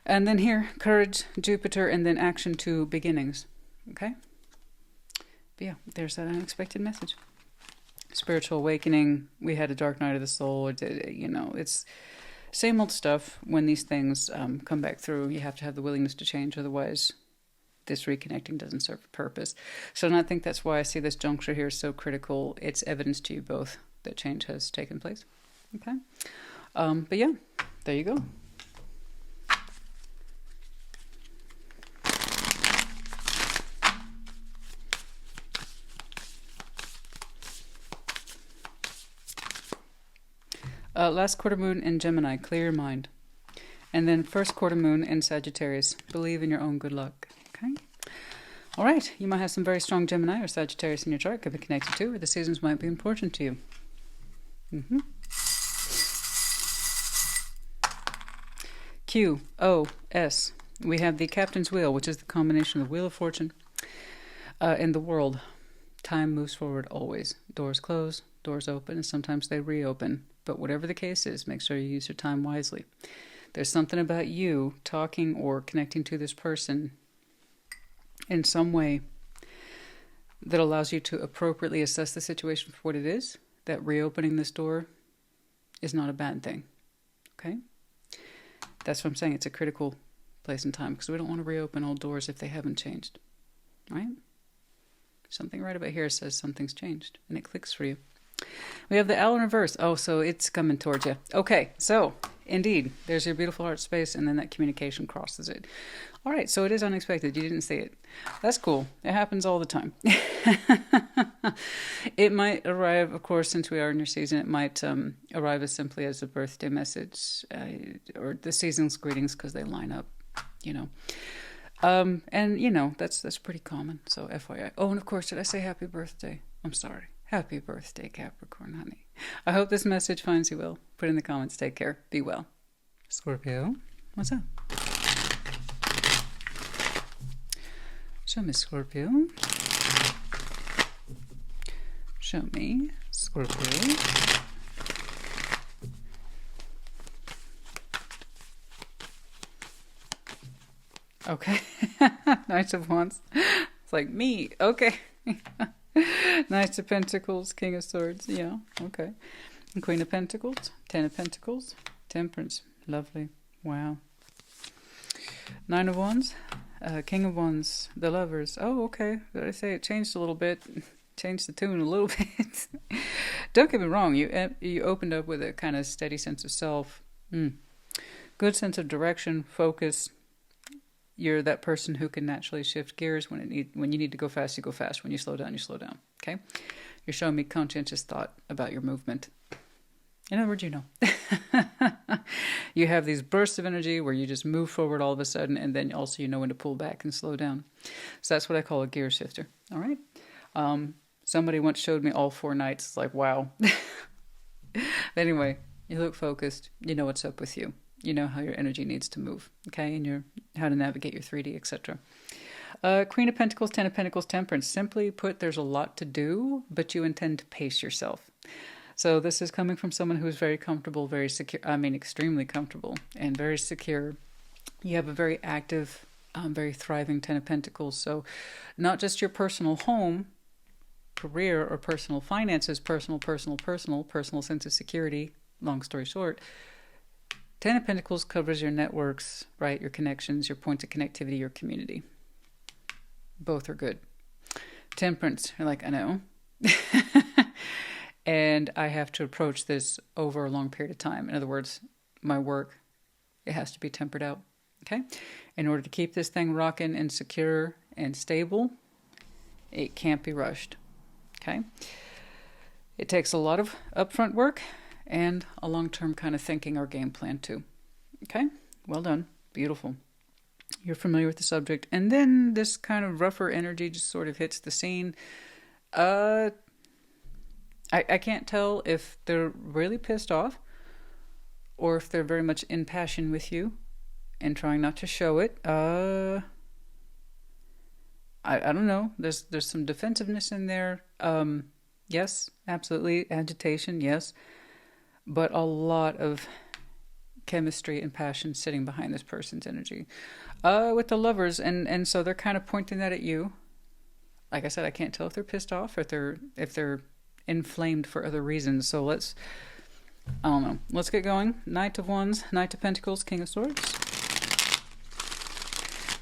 And then here, courage, Jupiter, and then action to beginnings. Okay? But yeah, there's that unexpected message. Spiritual awakening. We had a dark night of the soul. It's same old stuff. When these things come back through, you have to have the willingness to change. Otherwise, this reconnecting doesn't serve a purpose. So, and I think that's why I see this juncture here is so critical. It's evidence to you both that change has taken place. Okay? But yeah, there you go. Last quarter moon in Gemini, clear your mind. And then first quarter moon in Sagittarius, believe in your own good luck. Okay? All right, you might have some very strong Gemini or Sagittarius in your chart, could be connected to, or the seasons might be important to you. QOS. We have the Captain's Wheel, which is the combination of the Wheel of Fortune and the world. Time moves forward always. Doors close, doors open, and sometimes they reopen. But whatever the case is, make sure you use your time wisely. There's something about you talking or connecting to this person in some way that allows you to appropriately assess the situation for what it is. That reopening this door is not a bad thing. Okay? That's what I'm saying. It's a critical place and time, because we don't want to reopen old doors if they haven't changed. Right? Something right about here says something's changed, and it clicks for you. We have the Owl in reverse. Oh, so it's coming towards you. Okay, so indeed, there's your beautiful heart space, and then that communication crosses it. All right, so it is unexpected. You didn't see it. That's cool. It happens all the time. It might arrive, of course, since we are in your season, it might arrive as simply as a birthday message or the season's greetings, because they line up, And, that's pretty common, so FYI. Oh, and of course, did I say happy birthday? I'm sorry. Happy birthday, Capricorn, honey. I hope this message finds you well. Put in the comments. Take care. Be well. Scorpio, what's up? Show me, Scorpio. Show me, Scorpio. Okay. Knight of Wands. It's like me. Okay. Knight of Pentacles, King of Swords. Yeah, okay. And Queen of Pentacles, Ten of Pentacles, Temperance. Lovely. Wow. Nine of Wands, King of Wands, the Lovers. Oh, okay. Did I say it changed a little bit? Changed the tune a little bit. Don't get me wrong. You opened up with a kind of steady sense of self. Good sense of direction, focus. You're that person who can naturally shift gears. When you need to go fast, you go fast. When you slow down, you slow down. Okay? You're showing me conscientious thought about your movement. In other words, you know. You have these bursts of energy where you just move forward all of a sudden, and then also you know when to pull back and slow down. So that's what I call a gear shifter. All right? Somebody once showed me all 4 nights. It's like, wow. But anyway, you look focused. You know what's up with you. You know how your energy needs to move, okay? And how to navigate your 3D, etc. Queen of Pentacles, Ten of Pentacles, Temperance. Simply put, there's a lot to do, but you intend to pace yourself. So this is coming from someone who is very comfortable, very secure. I mean, extremely comfortable and very secure. You have a very active, very thriving Ten of Pentacles. So not just your personal home, career, or personal finances, personal sense of security, long story short. Ten of Pentacles covers your networks, right? Your connections, your points of connectivity, your community. Both are good. Temperance, you're like, I know. And I have to approach this over a long period of time. In other words, my work, it has to be tempered out, okay? In order to keep this thing rocking and secure and stable, it can't be rushed, okay? It takes a lot of upfront work and a long-term kind of thinking or game plan too. Okay? Well done. Beautiful. You're familiar with the subject. And then this kind of rougher energy just sort of hits the scene. I can't tell if they're really pissed off or if they're very much in passion with you and trying not to show it. I don't know. There's some defensiveness in there. Yes, absolutely. Agitation, yes. But a lot of chemistry and passion sitting behind this person's energy. With the Lovers, and so they're kind of pointing that at you. Like I said, I can't tell if they're pissed off or if they're inflamed for other reasons. So I don't know. Let's get going. Knight of Wands, Knight of Pentacles, King of Swords.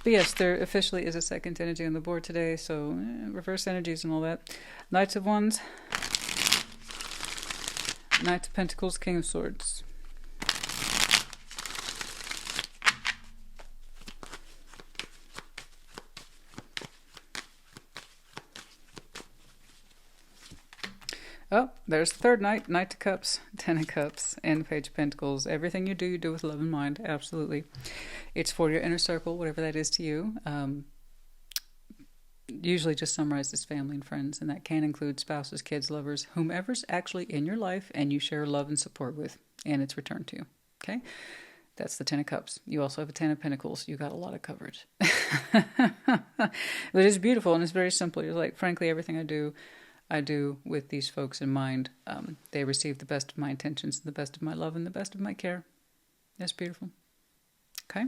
But yes, there officially is a second energy on the board today, so reverse energies and all that. Knights of Wands, Knight of Pentacles, King of Swords. Oh, there's the third Knight, Knight of Cups, Ten of Cups, and Page of Pentacles. Everything you do with love in mind, absolutely. It's for your inner circle, whatever that is to you. Usually just summarized as family and friends, and that can include spouses, kids, lovers, whomever's actually in your life and you share love and support with, and it's returned to you, okay? That's the Ten of Cups. You also have a Ten of Pentacles. You got a lot of coverage. But it's beautiful, and it's very simple. It's like, frankly, everything I do with these folks in mind. They receive the best of my intentions, the best of my love, and the best of my care. That's beautiful. Okay?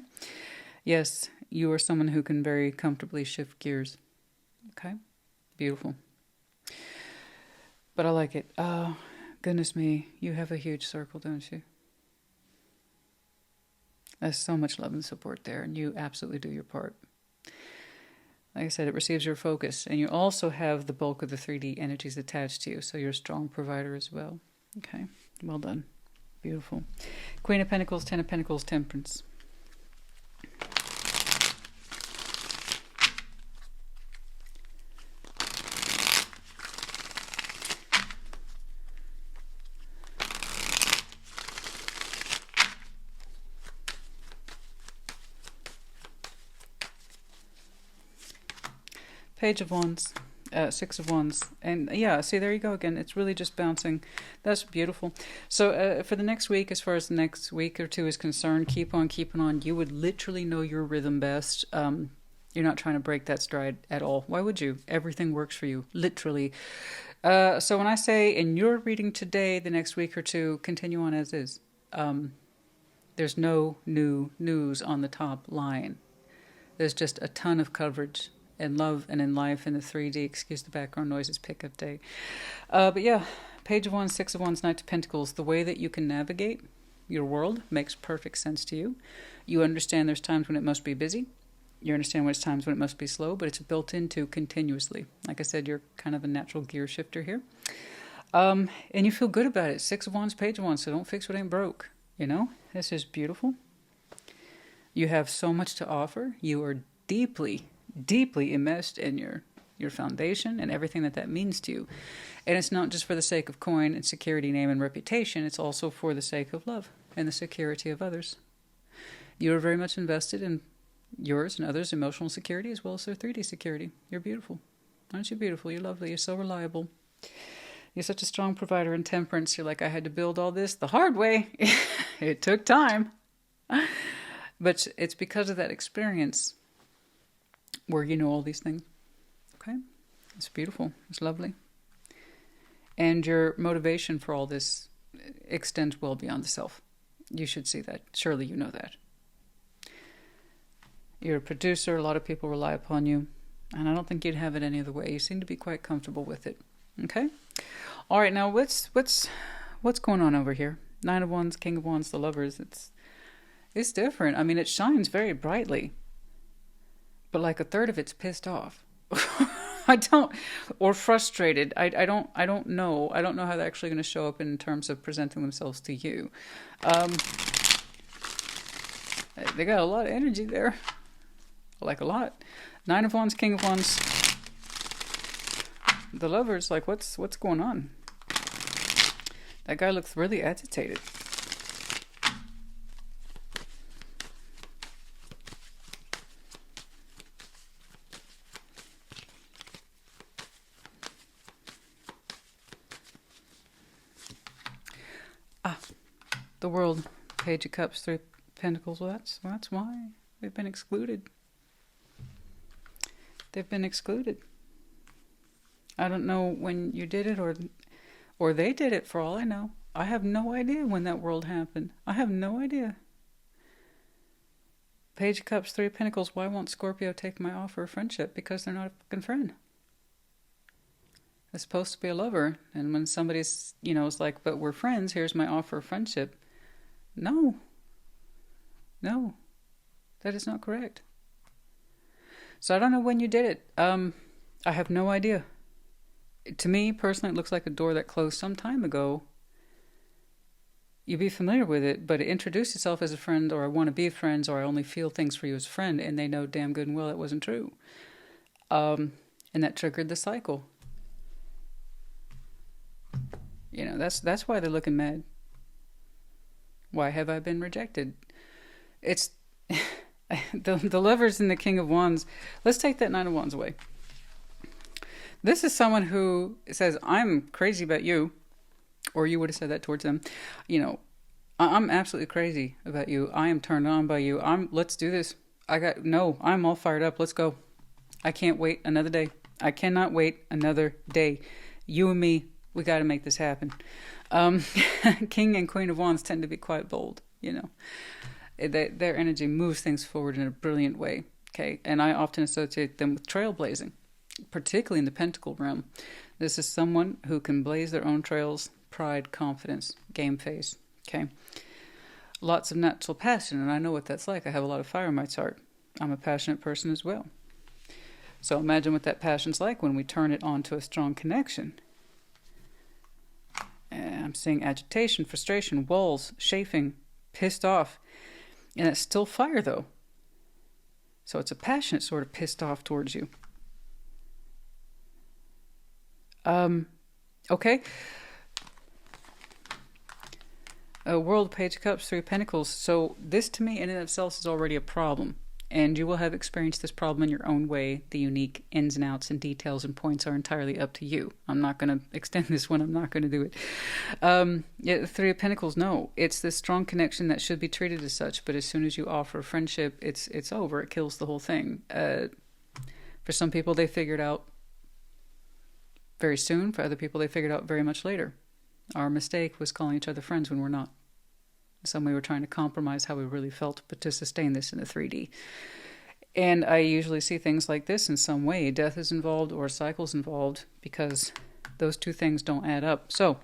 Yes, you are someone who can very comfortably shift gears. Okay? Beautiful. But I like it. Oh, goodness me. You have a huge circle, don't you? There's so much love and support there, and you absolutely do your part. Like I said, it receives your focus, and you also have the bulk of the 3D energies attached to you, so you're a strong provider as well. Okay, well done. Beautiful. Queen of Pentacles, Ten of Pentacles, Temperance. Page of Wands, Six of Wands, and yeah, see, there you go again. It's really just bouncing. That's beautiful. So for the next week, as far as the next week or two is concerned, keep on keeping on. You would literally know your rhythm best. You're not trying to break that stride at all. Why would you? Everything works for you, literally. So when I say in your reading today, the next week or two, continue on as is. There's no new news on the top line. There's just a ton of coverage in love and in life in the 3D. Excuse the background noises, pickup day. But yeah, Page of Wands, Six of Wands, Knight of Pentacles. The way that you can navigate your world makes perfect sense to you. You understand there's times when it must be busy. You understand when it's times when it must be slow, but it's built into continuously. Like I said, you're kind of a natural gear shifter here. And you feel good about it. Six of Wands, Page of Wands, so don't fix what ain't broke. You know, this is beautiful. You have so much to offer. You are deeply, deeply immersed in your foundation and everything that means to you. And it's not just for the sake of coin and security, name, and reputation. It's also for the sake of love and the security of others. You are very much invested in yours and others' emotional security as well as their 3D security. You're beautiful. Aren't you beautiful? You're lovely. You're so reliable. You're such a strong provider in Temperance. You're like, I had to build all this the hard way. It took time. But it's because of that experience where you know all these things. Okay? It's beautiful. It's lovely. And your motivation for all this extends well beyond the self. You should see that. Surely you know that. You're a producer. A lot of people rely upon you. And I don't think you'd have it any other way. You seem to be quite comfortable with it. Okay? All right, now what's going on over here? Nine of Wands, King of Wands, the Lovers. It's different. I mean, it shines very brightly. But like a third of it's pissed off. Or frustrated. I don't know. I don't know how they're actually going to show up in terms of presenting themselves to you. They got a lot of energy there. Like a lot. Nine of Wands, King of Wands. The Lovers, like, what's going on? That guy looks really agitated. The World, Page of Cups, Three of Pentacles. Well, that's why they've been excluded. They've been excluded. I don't know when you did it or they did it, for all I know. I have no idea when that world happened. I have no idea. Page of Cups, Three of Pentacles. Why won't Scorpio take my offer of friendship? Because they're not a fucking friend. They're supposed to be a lover. And when somebody's, is like, but we're friends, here's my offer of friendship. No. That is not correct. So I don't know when you did it. I have no idea. To me, personally, it looks like a door that closed some time ago. You'd be familiar with it, but introduce yourself as a friend, or I want to be friends, or I only feel things for you as a friend, and they know damn good and well it wasn't true. And that triggered the cycle. That's why they're looking mad. Why have I been rejected? It's the Lovers and the King of Wands. Let's take that Nine of Wands away. This is someone who says, I'm crazy about you, or you would have said that towards them. I'm absolutely crazy about you. I am turned on by you. Let's do this. I'm all fired up. Let's go. I can't wait another day. I cannot wait another day. You and me, we got to make this happen. King and Queen of Wands tend to be quite bold, Their energy moves things forward in a brilliant way, okay? And I often associate them with trailblazing, particularly in the Pentacle realm. This is someone who can blaze their own trails, pride, confidence, game face, okay? Lots of natural passion, and I know what that's like. I have a lot of fire in my chart. I'm a passionate person as well. So imagine what that passion's like when we turn it on to a strong connection. And I'm seeing agitation, frustration, walls, chafing, pissed off. And it's still fire, though. So it's a passionate sort of pissed off towards you. Okay. World, Page of Cups, Three of Pentacles. So this, to me, in and of itself, is already a problem. And you will have experienced this problem in your own way. The unique ins and outs and details and points are entirely up to you. I'm not going to extend this one. I'm not going to do it. The Three of Pentacles, no. It's this strong connection that should be treated as such. But as soon as you offer friendship, it's over. It kills the whole thing. For some people, they figure it out very soon. For other people, they figured out very much later. Our mistake was calling each other friends when we're not. Some way we're trying to compromise how we really felt, but to sustain this in the 3D. And I usually see things like this in some way. Death is involved or cycles involved because those two things don't add up. So,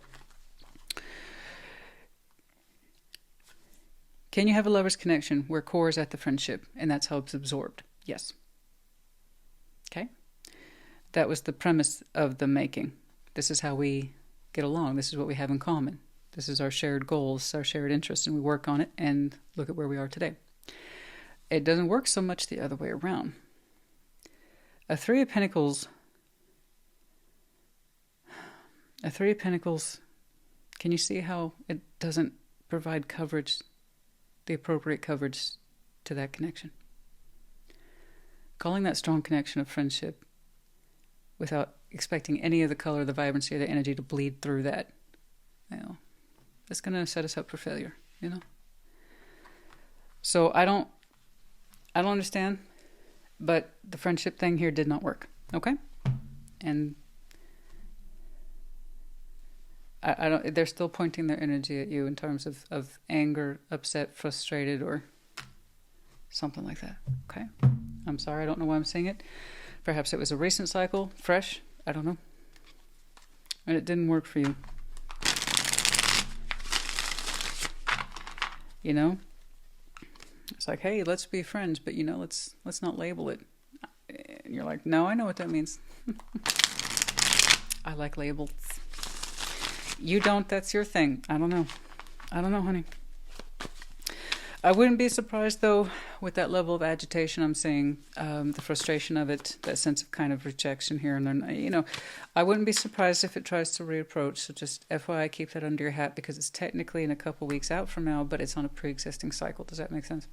can you have a lover's connection where core is at the friendship and that's how it's absorbed? Yes. Okay? That was the premise of the making. This is how we get along. This is what we have in common. This is our shared goals, our shared interests, and we work on it and look at where we are today. It doesn't work so much the other way around. A Three of Pentacles, can you see how it doesn't provide coverage, the appropriate coverage to that connection? Calling that strong connection of friendship without expecting any of the color, the vibrancy, or the energy to bleed through that, it's going to set us up for failure, So I don't understand, but the friendship thing here did not work, okay? And I don't. They're still pointing their energy at you in terms of anger, upset, frustrated, or something like that, okay? I'm sorry, I don't know why I'm saying it. Perhaps it was a recent cycle, fresh, I don't know. And it didn't work for you. It's like, hey, let's be friends, but let's not label it. And you're like, no, I know what that means. I like labels. You don't, that's your thing. I don't know, honey. I wouldn't be surprised, though, with that level of agitation I'm seeing, the frustration of it, that sense of kind of rejection here and there. I wouldn't be surprised if it tries to reapproach. So just FYI, keep that under your hat because it's technically in a couple weeks out from now, but it's on a pre-existing cycle. Does that make sense?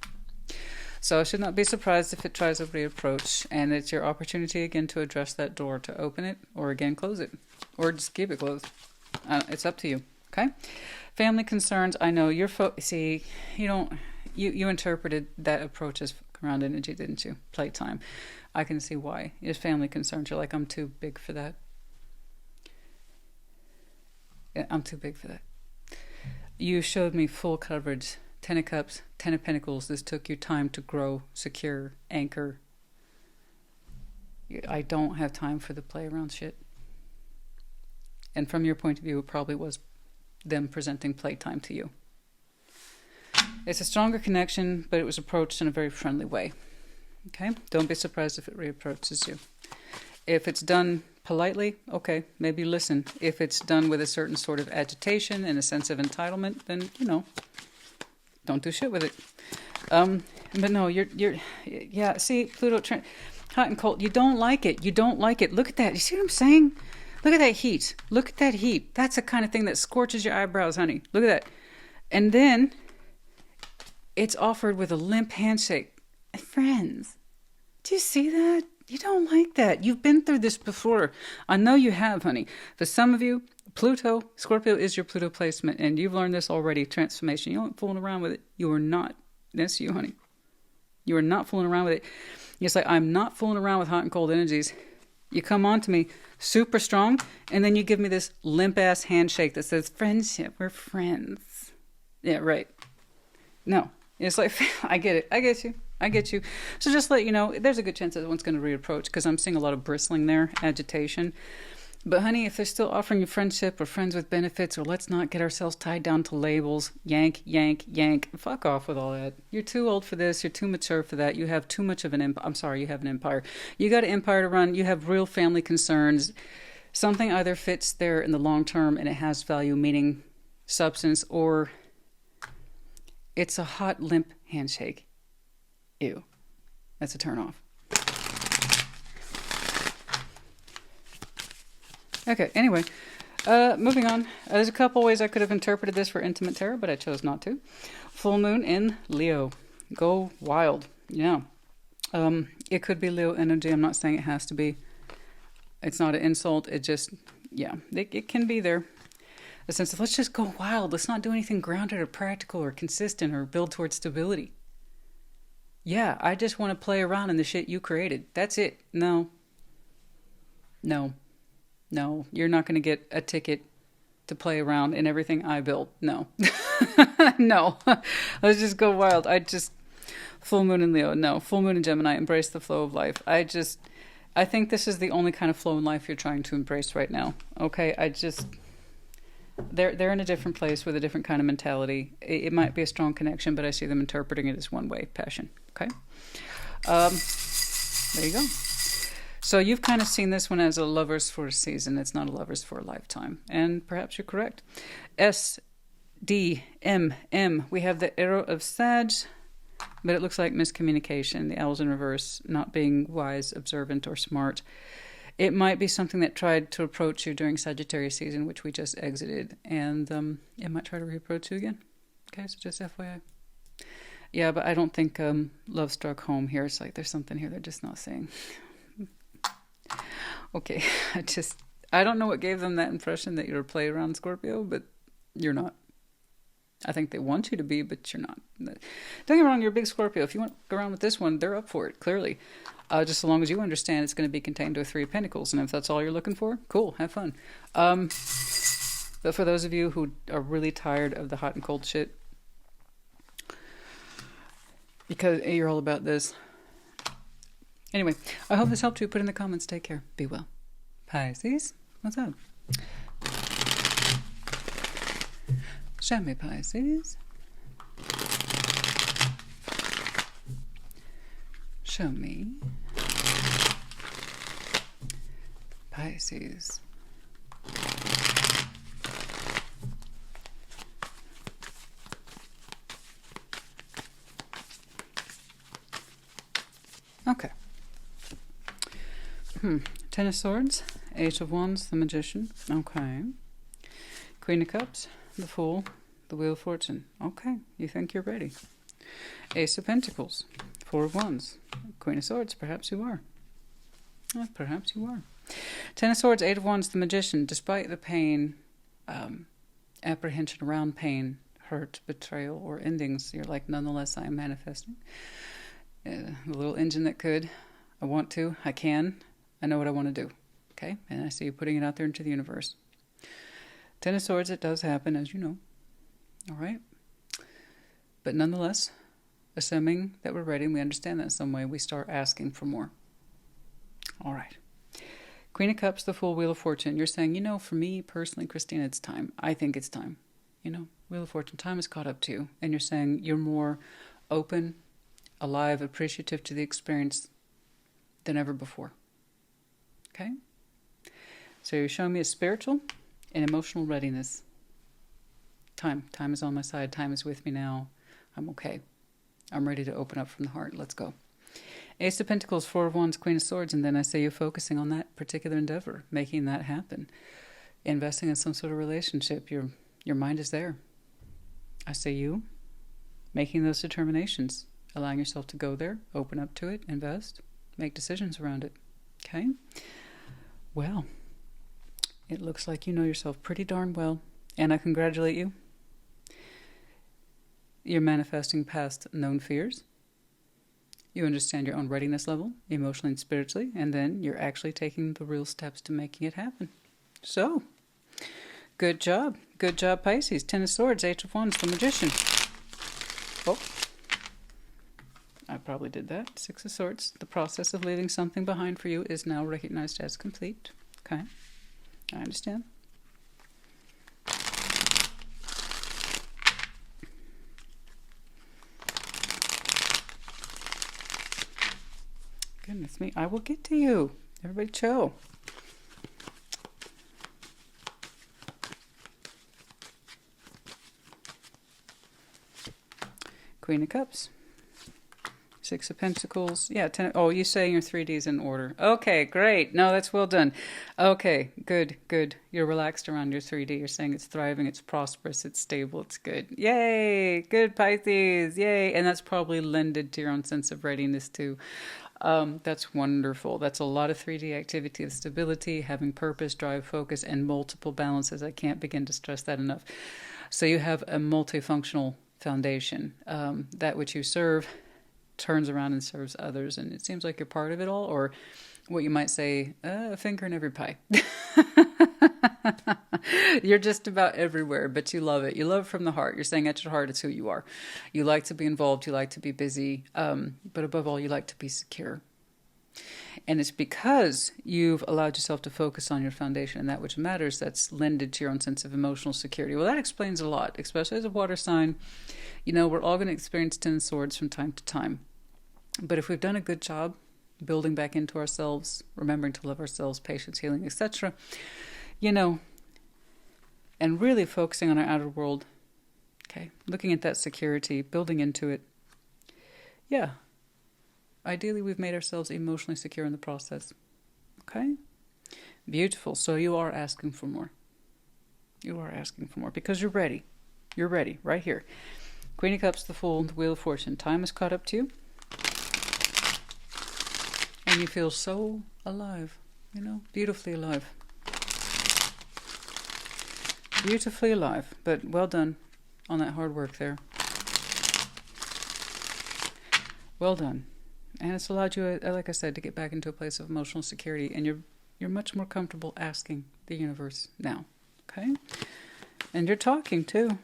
So I should not be surprised if it tries a reapproach, and it's your opportunity again to address that door, to open it, or again close it, or just keep it closed. It's up to you. Okay? Family concerns. I know you're. You interpreted that approach as around energy, didn't you? Playtime. I can see why. It's family concerns. You're like, I'm too big for that. Yeah, I'm too big for that. You showed me full coverage. 10 of Cups, 10 of Pentacles. This took you time to grow, secure, anchor. I don't have time for the play around shit. And from your point of view, it probably was them presenting playtime to you. It's a stronger connection, but it was approached in a very friendly way. Okay? Don't be surprised if it reapproaches you. If it's done politely, okay, maybe listen. If it's done with a certain sort of agitation and a sense of entitlement, then, don't do shit with it. But no, yeah, see, Pluto, hot and cold. You don't like it. You don't like it. Look at that. You see what I'm saying? Look at that heat. Look at that heat. That's the kind of thing that scorches your eyebrows, honey. Look at that. And then it's offered with a limp handshake. Friends, do you see that? You don't like that. You've been through this before. I know you have, honey. For some of you, Pluto, Scorpio is your Pluto placement, and you've learned this already, transformation. You aren't fooling around with it. You are not. That's you, honey. You are not fooling around with it. It's like, I'm not fooling around with hot and cold energies. You come on to me super strong, and then you give me this limp-ass handshake that says, friendship, we're friends. Yeah, right. No. It's like, I get it. I get you. So just let you know, there's a good chance that one's going to reapproach because I'm seeing a lot of bristling there, agitation. But honey, if they're still offering you friendship or friends with benefits, or let's not get ourselves tied down to labels, yank, yank, yank, fuck off with all that. You're too old for this. You're too mature for that. You have too much of an empire. I'm sorry, you have an empire. You got an empire to run. You have real family concerns. Something either fits there in the long term and it has value, meaning substance, or it's a hot, limp handshake. Ew. That's a turnoff. Okay, anyway, moving on. There's a couple ways I could have interpreted this for intimate tarot, but I chose not to. Full moon in Leo. Go wild. Yeah. It could be Leo energy. I'm not saying it has to be. It's not an insult. It just, yeah, it can be there. A sense of, let's just go wild. Let's not do anything grounded or practical or consistent or build towards stability. Yeah, I just want to play around in the shit you created. That's it. No, you're not going to get a ticket to play around in everything I built. No. No. Let's just go wild. Full moon in Leo. No, full moon in Gemini. Embrace the flow of life. I think this is the only kind of flow in life you're trying to embrace right now. Okay, they're in a different place with a different kind of mentality. It might be a strong connection, but I see them interpreting it as one way, passion. Okay, there you go. So you've kind of seen this one as a lovers for a season. It's not a lovers for a lifetime, and perhaps you're correct. S, D, M, M. We have the arrow of Sag, but it looks like miscommunication. The owl's in reverse, not being wise, observant, or smart. It might be something that tried to approach you during Sagittarius season, which we just exited, and it might try to reapproach you again. Okay, so just FYI. Yeah, but I don't think love struck home here. It's like there's something here they're just not saying. Okay, I don't know what gave them that impression that you're a play around Scorpio, but you're not. I think they want you to be, but you're not. Don't get me wrong, you're a big Scorpio. If you want to go around with this one, they're up for it, clearly. Just as long as you understand it's going to be contained to a Three of Pentacles. And if that's all you're looking for, cool, have fun. But for those of you who are really tired of the hot and cold shit, because you're all about this. Anyway, I hope this helped you. Put in the comments. Take care. Be well. Pisces, what's up? Show me, Pisces. Show me. Pisces. Okay. Ten of Swords, Eight of Wands, the Magician. Okay. Queen of Cups, the Fool, the Wheel of Fortune. Okay, you think you're ready. Ace of Pentacles, Four of Wands, Queen of Swords. Perhaps you are. Perhaps you are. Ten of Swords, Eight of Wands, the Magician. Despite the pain, apprehension around pain, hurt, betrayal, or endings, you're like, nonetheless, I am manifesting. The little engine that could. I want to. I can. I know what I want to do. Okay? And I see you putting it out there into the universe. Ten of Swords, it does happen, as you know. All right? But nonetheless, assuming that we're ready and we understand that in some way, we start asking for more. All right. Queen of Cups, the Fool, Wheel of Fortune. You're saying, you know, for me personally, Christina, it's time. I think it's time. You know, Wheel of Fortune, time has caught up to you. And you're saying you're more open, alive, appreciative to the experience than ever before. Okay? So you're showing me a spiritual and emotional readiness. Time is on my side. Time is with me now. I'm okay. I'm ready to open up from the heart. Let's go. Ace of Pentacles, Four of Wands, Queen of Swords, and then I say you're focusing on that particular endeavor, making that happen, investing in some sort of relationship. Your mind is there. I say you making those determinations, allowing yourself to go there, open up to it, invest, make decisions around it. Okay? Well, it looks like you know yourself pretty darn well, and I congratulate you. You're manifesting past known fears. You understand your own readiness level, emotionally and spiritually, and then you're actually taking the real steps to making it happen. So, good job. Good job, Pisces. Ten of Swords, Eight of Wands, the Magician. Oh, I probably did that. Six of Swords. The process of leaving something behind for you is now recognized as complete. Okay, I understand. Goodness me, I will get to you. Everybody chill. Queen of Cups. Six of Pentacles. Yeah, ten. Oh, you saying your 3D's in order. Okay, great. No, that's well done. Okay, good, good. You're relaxed around your 3D. You're saying it's thriving, it's prosperous, it's stable, it's good. Yay! Good, Pisces. Yay! And that's probably lended to your own sense of readiness too. That's wonderful. That's a lot of 3D activity, of stability, having purpose, drive, focus, and multiple balances. I can't begin to stress that enough. So you have a multifunctional foundation. That which you serve turns around and serves others, and it seems like you're part of it all, or what you might say, a finger in every pie. You're just about everywhere, but you love it. You love it from the heart. You're saying at your heart, it's who you are. You like to be involved. You like to be busy. But above all, you like to be secure. And it's because you've allowed yourself to focus on your foundation and that which matters that's lended to your own sense of emotional security. Well, that explains a lot, especially as a water sign. You know, we're all going to experience 10 of swords from time to time. But if we've done a good job building back into ourselves, remembering to love ourselves, patience, healing, etc., you know, and really focusing on our outer world, okay, looking at that security, building into it, yeah, ideally we've made ourselves emotionally secure in the process, okay? Beautiful. So you are asking for more. You are asking for more because you're ready. You're ready, right here. Queen of Cups, the Fool, the Wheel of Fortune. Time has caught up to you. And you feel so alive, you know, beautifully alive. Beautifully alive, but well done on that hard work there. Well done. And it's allowed you, like I said, to get back into a place of emotional security, and you're much more comfortable asking the universe now, okay? And you're talking too.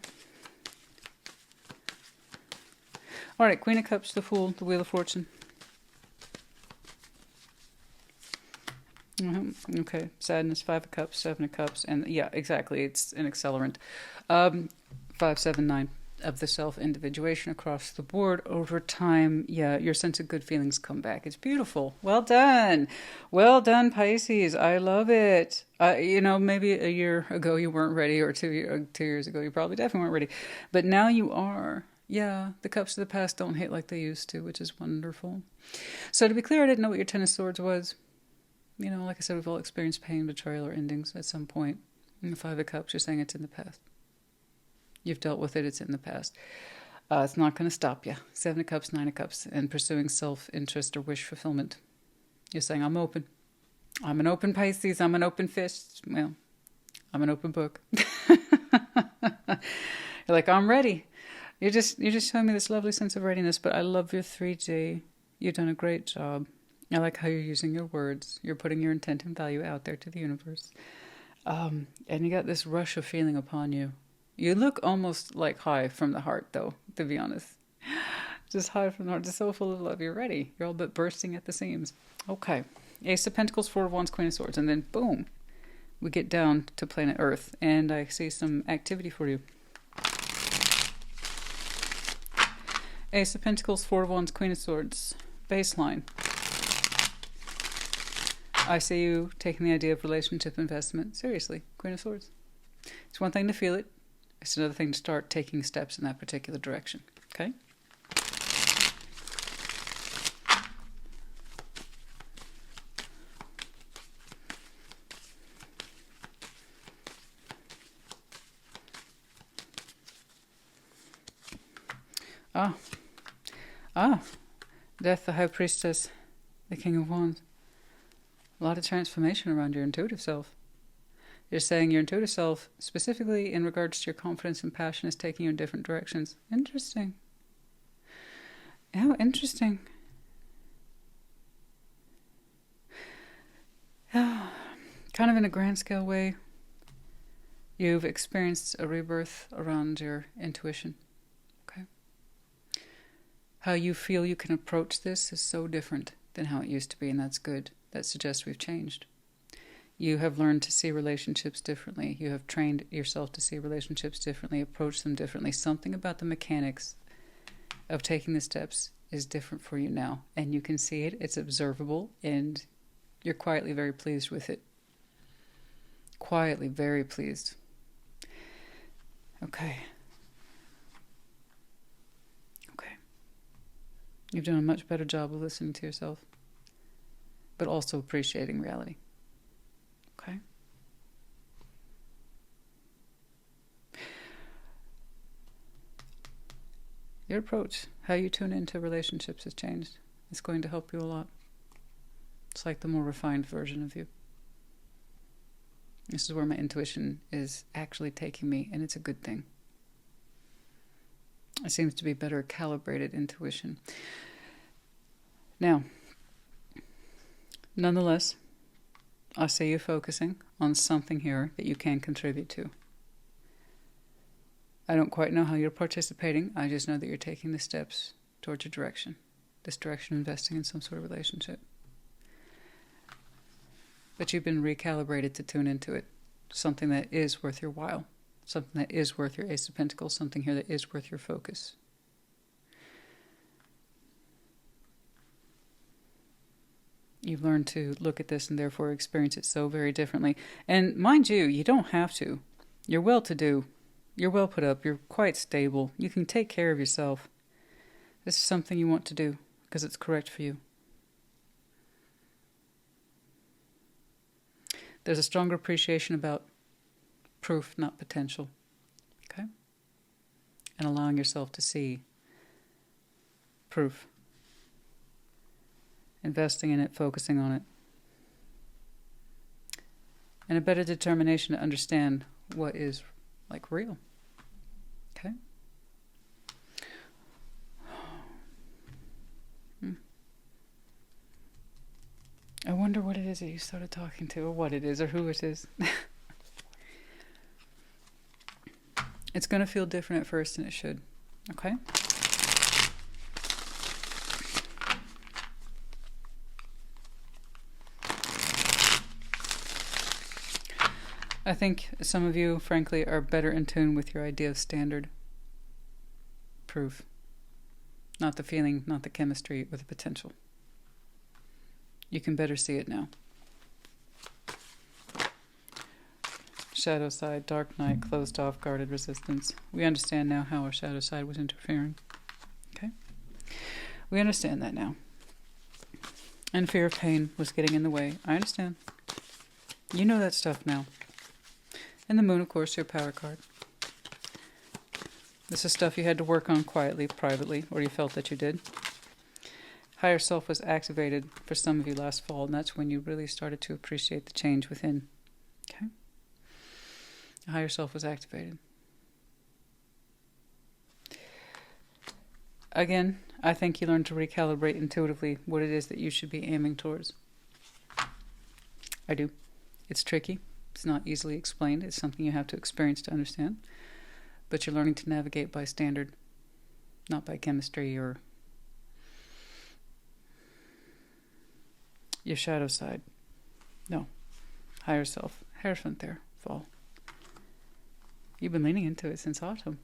All right, Queen of Cups, the Fool, the Wheel of Fortune. Okay, Sadness, 5 of Cups, 7 of Cups, and yeah, exactly, it's an accelerant. 5, 7, 9 of the self-individuation across the board over time. Yeah, your sense of good feelings come back. It's beautiful. Well done. Well done, Pisces. I love it. You know, maybe a year ago you weren't ready, or 2 years ago you probably definitely weren't ready. But now you are. Yeah, the cups of the past don't hit like they used to, which is wonderful. So to be clear, I didn't know what your 10 of Swords was. You know, like I said, we've all experienced pain, betrayal, or endings at some point. And the 5 of Cups, you're saying it's in the past. You've dealt with it, it's in the past. It's not going to stop you. 7 of Cups, 9 of Cups, and pursuing self-interest or wish fulfillment. You're saying, I'm open. I'm an open Pisces. I'm an open fish. Well, I'm an open book. You're like, I'm ready. You're just showing me this lovely sense of readiness, but I love your 3D. You've done a great job. I like how you're using your words. You're putting your intent and value out there to the universe. And you got this rush of feeling upon you. You look almost like high from the heart, though, to be honest. Just high from the heart. Just so full of love. You're ready. You're all but bursting at the seams. Okay. Ace of Pentacles, 4 of Wands, Queen of Swords. And then, boom, we get down to planet Earth. And I see some activity for you. Ace of Pentacles, 4 of Wands, Queen of Swords. Baseline. I see you taking the idea of relationship investment seriously. Queen of Swords. It's one thing to feel it. It's another thing to start taking steps in that particular direction. Okay? Death, the High Priestess, the King of Wands. A lot of transformation around your intuitive self. You're saying your intuitive self, specifically in regards to your confidence and passion, is taking you in different directions. Interesting. How interesting. Kind of in a grand scale way, you've experienced a rebirth around your intuition. Okay? How you feel you can approach this is so different than how it used to be, and that's good. That suggests we've changed. You have learned to see relationships differently. You have trained yourself to see relationships differently, approach them differently. Something about the mechanics of taking the steps is different for you now. And you can see it. It's observable. And you're quietly very pleased with it. Quietly very pleased. Okay. Okay. You've done a much better job of listening to yourself, but also appreciating reality. Okay? Your approach, how you tune into relationships has changed. It's going to help you a lot. It's like the more refined version of you. This is where my intuition is actually taking me, and it's a good thing. It seems to be better calibrated intuition. Now, nonetheless, I see you focusing on something here that you can contribute to. I don't quite know how you're participating. I just know that you're taking the steps towards your direction. This direction, investing in some sort of relationship. But you've been recalibrated to tune into it. Something that is worth your while. Something that is worth your Ace of Pentacles. Something here that is worth your focus. You've learned to look at this and therefore experience it so very differently. And mind you, you don't have to. You're well-to-do. You're well put up. You're quite stable. You can take care of yourself. This is something you want to do because it's correct for you. There's a stronger appreciation about proof, not potential. Okay? And allowing yourself to see proof. Investing in it, focusing on it. And a better determination to understand what is like real. Okay? I wonder what it is that you started talking to, or what it is, or who it is. It's going to feel different at first, and it should. Okay? I think some of you, frankly, are better in tune with your idea of standard proof. Not the feeling, not the chemistry, or the potential. You can better see it now. Shadow side, dark night, closed off, guarded resistance. We understand now how our shadow side was interfering. Okay? We understand that now. And fear of pain was getting in the way. I understand. You know that stuff now. And the moon, of course, your power card. This is stuff you had to work on quietly, privately, or you felt that you did. Higher self was activated for some of you last fall, and that's when you really started to appreciate the change within. Okay? The higher self was activated. Again, I think you learned to recalibrate intuitively what it is that you should be aiming towards. I do. It's tricky. It's not easily explained. It's something you have to experience to understand. But you're learning to navigate by standard, not by chemistry or your shadow side. No. Higher self. Hierophant there. Fall. You've been leaning into it since autumn.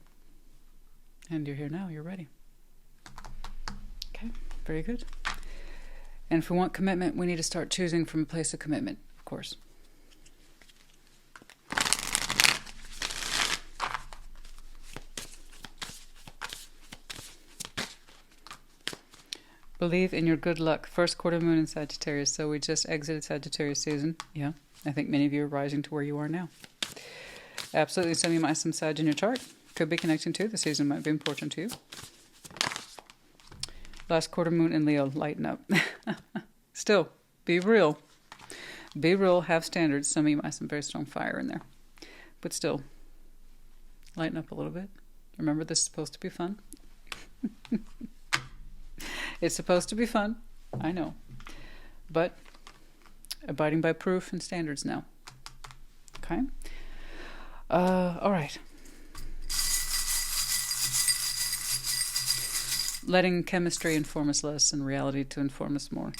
And you're here now. You're ready. Okay. Very good. And if we want commitment, we need to start choosing from a place of commitment, of course. Believe in your good luck. First quarter moon in Sagittarius. So we just exited Sagittarius season. Yeah. I think many of you are rising to where you are now. Absolutely. Some of you might have some Sag in your chart. Could be connecting to. The season might be important to you. Last quarter moon in Leo. Lighten up. Still, be real. Be real. Have standards. Some of you might have some very strong fire in there. But still, lighten up a little bit. Remember, this is supposed to be fun. It's supposed to be fun, I know, but abiding by proof and standards now. Okay? All right. Letting chemistry inform us less and reality to inform us more.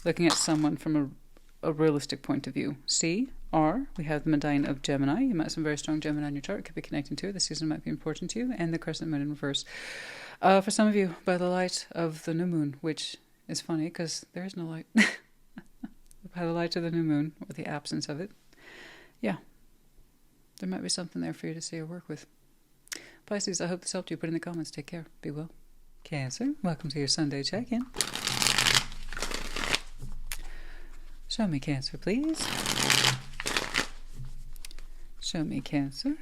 Looking at someone from a realistic point of view. C, R, we have the Medine of Gemini. You might have some very strong Gemini in your chart. It could be connecting to. The season might be important to you. And the crescent moon in reverse. For some of you, by the light of the new moon, which is funny because there is no light. By the light of the new moon, or the absence of it. Yeah. There might be something there for you to see or work with. Pisces, I hope this helped you. Put in the comments. Take care. Be well. Cancer, welcome to your Sunday check-in. Show me Cancer, please. Show me Cancer.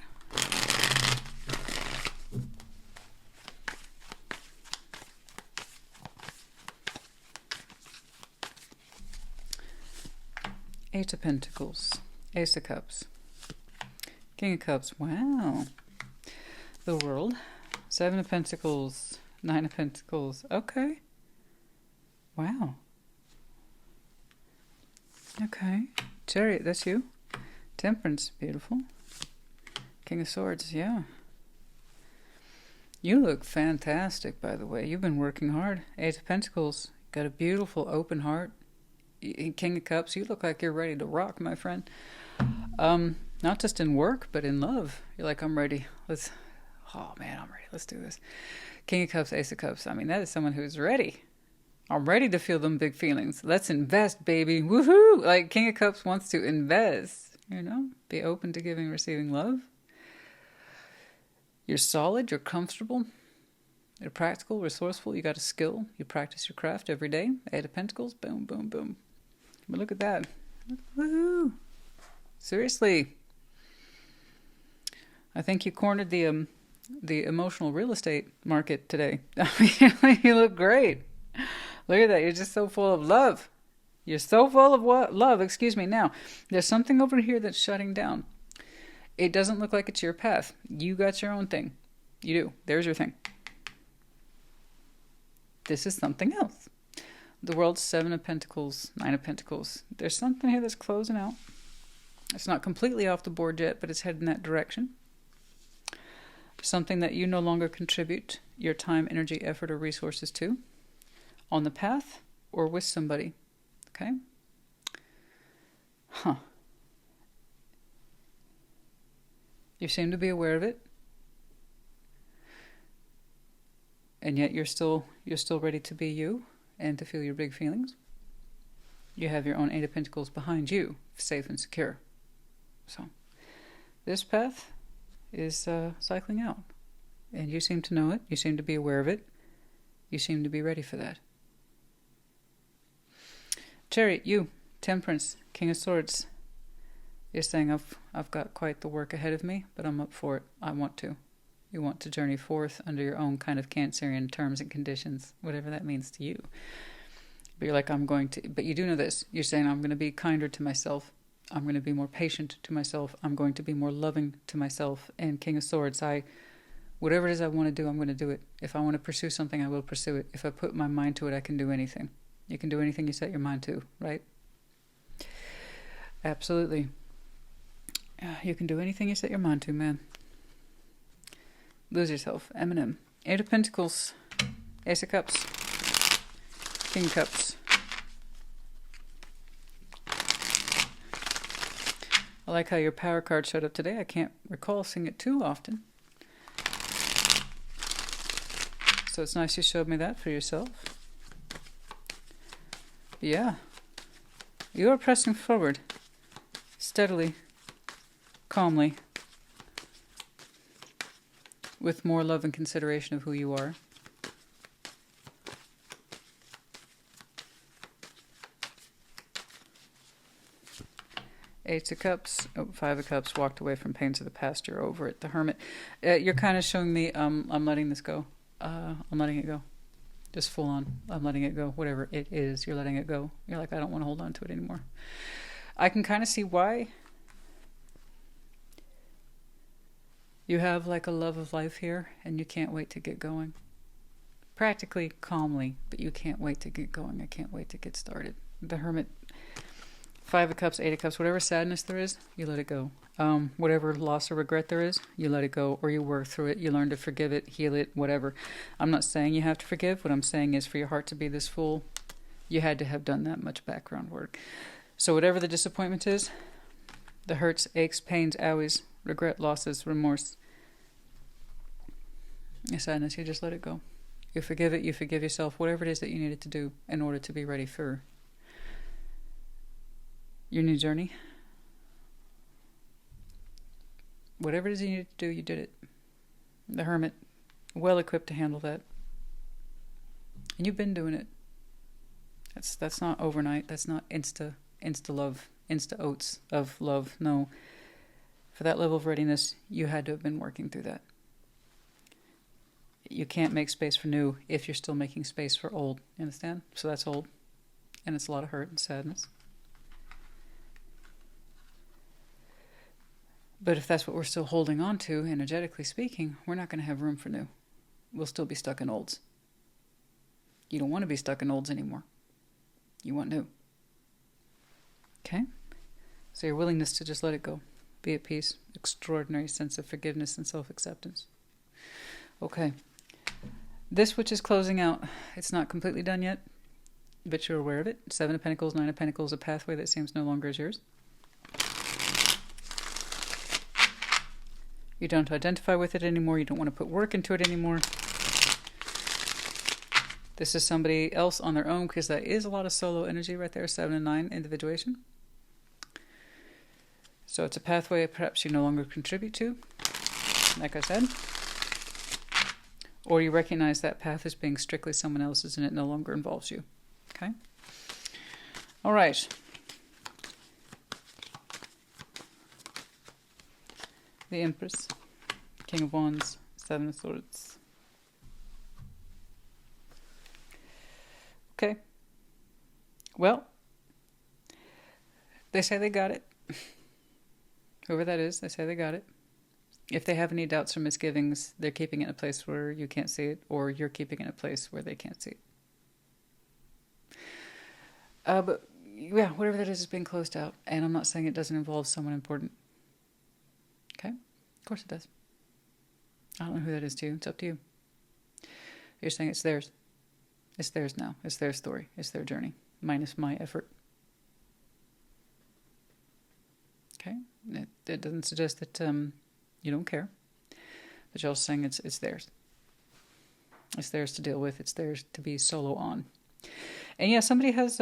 Eight of Pentacles, Ace of Cups, King of Cups, wow, the World, Seven of Pentacles, Nine of Pentacles, okay, wow, Okay. Chariot, that's you. Temperance, beautiful. King of Swords, yeah. You look fantastic, by the way. You've been working hard. Eight of Pentacles, got a beautiful open heart. King of Cups, you look like you're ready to rock, my friend. Not just in work, but in love. You're like, I'm ready. Oh man, I'm ready. Let's do this. King of Cups, Ace of Cups. I mean, that is someone who's ready. I'm ready to feel them big feelings. Let's invest, baby. Woohoo! Like King of Cups wants to invest, be open to giving, receiving love. You're solid, you're comfortable, you're practical, resourceful, you got a skill, you practice your craft every day. Eight of Pentacles, boom, boom, boom. But look at that. Woohoo! Seriously. I think you cornered the emotional real estate market today. I mean, you look great. Look at that. You're just so full of love. You're so full of love. Excuse me. Now, there's something over here that's shutting down. It doesn't look like it's your path. You got your own thing. You do. There's your thing. This is something else. The World's Seven of Pentacles, Nine of Pentacles. There's something here that's closing out. It's not completely off the board yet, but it's heading in that direction. Something that you no longer contribute your time, energy, effort, or resources to. On the path or with somebody. Okay? Huh. You seem to be aware of it. And yet you're still ready to be you and to feel your big feelings. You have your own Eight of Pentacles behind you, safe and secure. So this path is cycling out. And you seem to know it. You seem to be aware of it. You seem to be ready for that. Chariot, you, Temperance, King of Swords. You're saying, I've got quite the work ahead of me, but I'm up for it. I want to. You want to journey forth under your own kind of Cancerian terms and conditions, whatever that means to you. But you're like, but you do know this. You're saying, I'm going to be kinder to myself. I'm going to be more patient to myself. I'm going to be more loving to myself. And King of Swords, whatever it is I want to do, I'm going to do it. If I want to pursue something, I will pursue it. If I put my mind to it, I can do anything. You can do anything you set your mind to, right? Absolutely. You can do anything you set your mind to, man. Lose yourself. Eminem. Eight of Pentacles. Ace of Cups. King of Cups. I like how your power card showed up today. I can't recall seeing it too often. So it's nice you showed me that for yourself. But yeah. You are pressing forward. Steadily. Calmly. With more love and consideration of who you are. Eight of Cups, Five of Cups, walked away from pains of the past, you're over it. The Hermit. You're kind of showing me, I'm letting this go. I'm letting it go. Just full on, I'm letting it go. Whatever it is, you're letting it go. You're like, I don't want to hold on to it anymore. I can kind of see why. You have like a love of life here, and you can't wait to get going. Practically, calmly, but you can't wait to get going. I can't wait to get started. The Hermit. Five of Cups, Eight of Cups, whatever sadness there is, you let it go. Whatever loss or regret there is, you let it go, or you work through it, you learn to forgive it, heal it, whatever. I'm not saying you have to forgive. What I'm saying is for your heart to be this full, you had to have done that much background work. So whatever the disappointment is, the hurts, aches, pains, owies, regret, losses, remorse, the sadness, you just let it go. You forgive it, you forgive yourself, whatever it is that you needed to do in order to be ready for your new journey. Whatever it is you needed to do, you did it. The Hermit, well equipped to handle that. And you've been doing it. That's not overnight. That's not insta love, insta oats of love. No. For that level of readiness, you had to have been working through that. You can't make space for new if you're still making space for old. You understand? So that's old. And it's a lot of hurt and sadness. But if that's what we're still holding on to, energetically speaking, we're not going to have room for new. We'll still be stuck in olds. You don't want to be stuck in olds anymore. You want new. Okay? So your willingness to just let it go. Be at peace. Extraordinary sense of forgiveness and self-acceptance. Okay. This which is closing out, it's not completely done yet, but you're aware of it. 7 of Pentacles, 9 of Pentacles, a pathway that seems no longer is yours. You don't identify with it anymore. You don't want to put work into it anymore. This is somebody else on their own, because that is a lot of solo energy right there, 7 and 9, individuation. So it's a pathway perhaps you no longer contribute to, like I said. Or you recognize that path as being strictly someone else's and it no longer involves you. Okay? All right. The Empress, King of Wands, 7 of Swords. Okay. Well, they say they got it. Whoever that is, they say they got it. If they have any doubts or misgivings, they're keeping it in a place where you can't see it, or you're keeping it in a place where they can't see it. But yeah, whatever that is being closed out. And I'm not saying it doesn't involve someone important. Okay? Of course it does. I don't know who that is to you. It's up to you. You're saying it's theirs. It's theirs now. It's their story. It's their journey. Minus my effort. Okay? It doesn't suggest that you don't care. But you're also saying it's theirs. It's theirs to deal with. It's theirs to be solo on. And yeah, somebody has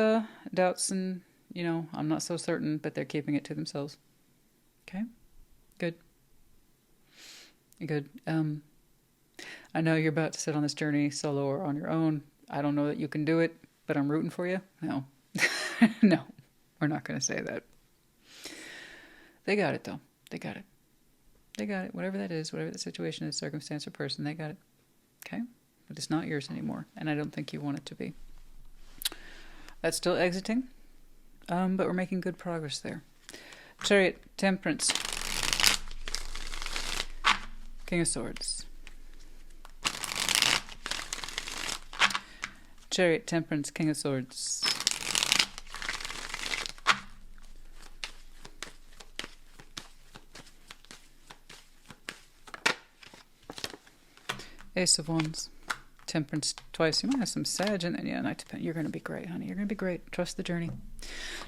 doubts and, I'm not so certain, but they're keeping it to themselves. Okay? Good. Good. I know you're about to sit on this journey solo or on your own. I don't know that you can do it, but I'm rooting for you. No. No, we're not going to say that. They got it, though. They got it. They got it. Whatever that is, whatever the situation is, circumstance, or person, they got it. Okay? But it's not yours anymore, and I don't think you want it to be. That's still exiting, but we're making good progress there. Chariot, Temperance, King of Swords. Chariot, Temperance, King of Swords. Ace of Wands, Temperance twice. You might have some Sag in there. Yeah, you're going to be great, honey. You're going to be great. Trust the journey.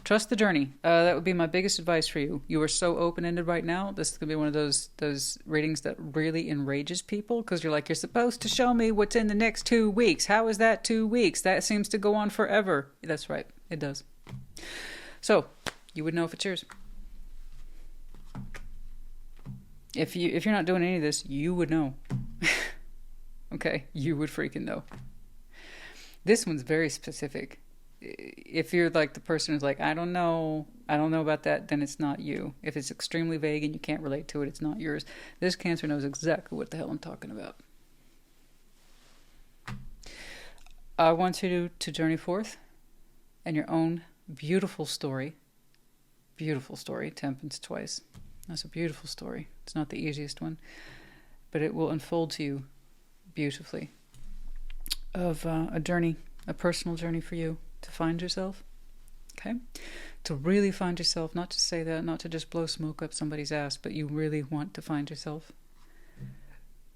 Trust the journey. That would be my biggest advice for you. You are so open-ended right now. This is going to be one of those readings that really enrages people, because you're like, you're supposed to show me what's in the next 2 weeks. How is that 2 weeks? That seems to go on forever. That's right. It does. So, you would know if it's yours. If you're not doing any of this, you would know. Okay, you would freaking know. This one's very specific. If you're like the person who's like, I don't know about that, then it's not you. If it's extremely vague and you can't relate to it, it's not yours. This Cancer knows exactly what the hell I'm talking about. I want you to journey forth in your own beautiful story. Beautiful story, Temperance twice. That's a beautiful story. It's not the easiest one, but it will unfold to you beautifully of a journey, a personal journey for you to find yourself. Okay? To really find yourself, not to say that, not to just blow smoke up somebody's ass, but you really want to find yourself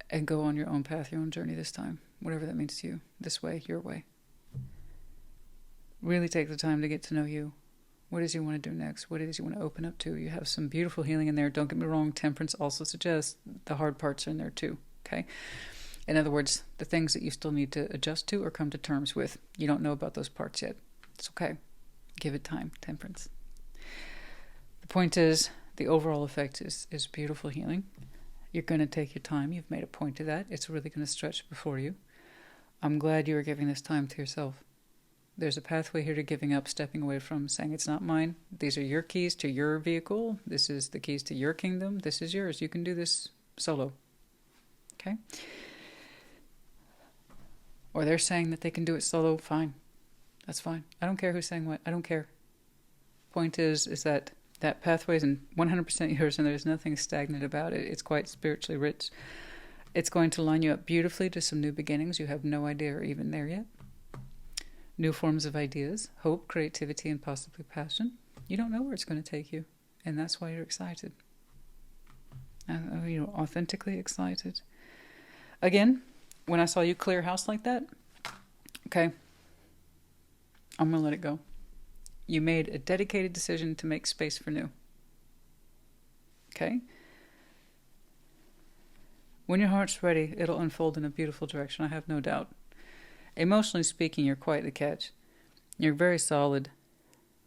and go on your own path, your own journey this time, whatever that means to you, this way, your way. Really take the time to get to know you. What is you want to do next? What it is you want to open up to? You have some beautiful healing in there. Don't get me wrong, Temperance also suggests the hard parts are in there too. Okay? In other words, the things that you still need to adjust to or come to terms with. You don't know about those parts yet. It's okay. Give it time, Temperance. The point is, the overall effect is beautiful healing. You're going to take your time. You've made a point of that. It's really going to stretch before you. I'm glad you are giving this time to yourself. There's a pathway here to giving up, stepping away from, saying it's not mine. These are your keys to your vehicle. This is the keys to your kingdom. This is yours. You can do this solo. Okay? Or they're saying that they can do it solo, fine. That's fine. I don't care who's saying what. I don't care. Point is that pathway is 100% yours, and there's nothing stagnant about it. It's quite spiritually rich. It's going to line you up beautifully to some new beginnings. You have no idea are even there yet. New forms of ideas, hope, creativity, and possibly passion. You don't know where it's going to take you. And that's why you're excited. You're authentically excited. Again, when I saw you clear house like that, okay, I'm going to let it go. You made a dedicated decision to make space for new. Okay? When your heart's ready, it'll unfold in a beautiful direction, I have no doubt. Emotionally speaking, you're quite the catch. You're very solid.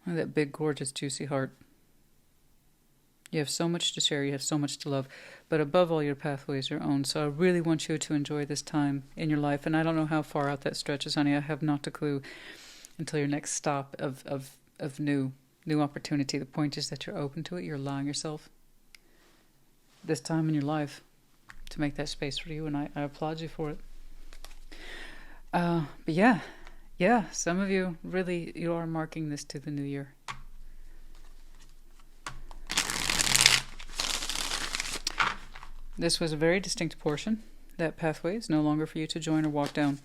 That big, gorgeous, juicy heart. You have so much to share. You have so much to love. But above all, your pathway is your own. So I really want you to enjoy this time in your life. And I don't know how far out that stretches, honey. I have not a clue until your next stop of new opportunity. The point is that you're open to it. You're allowing yourself this time in your life to make that space for you. And I applaud you for it. But yeah, some of you really, you are marking this to the new year. This was a very distinct portion. That pathway is no longer for you to join or walk down.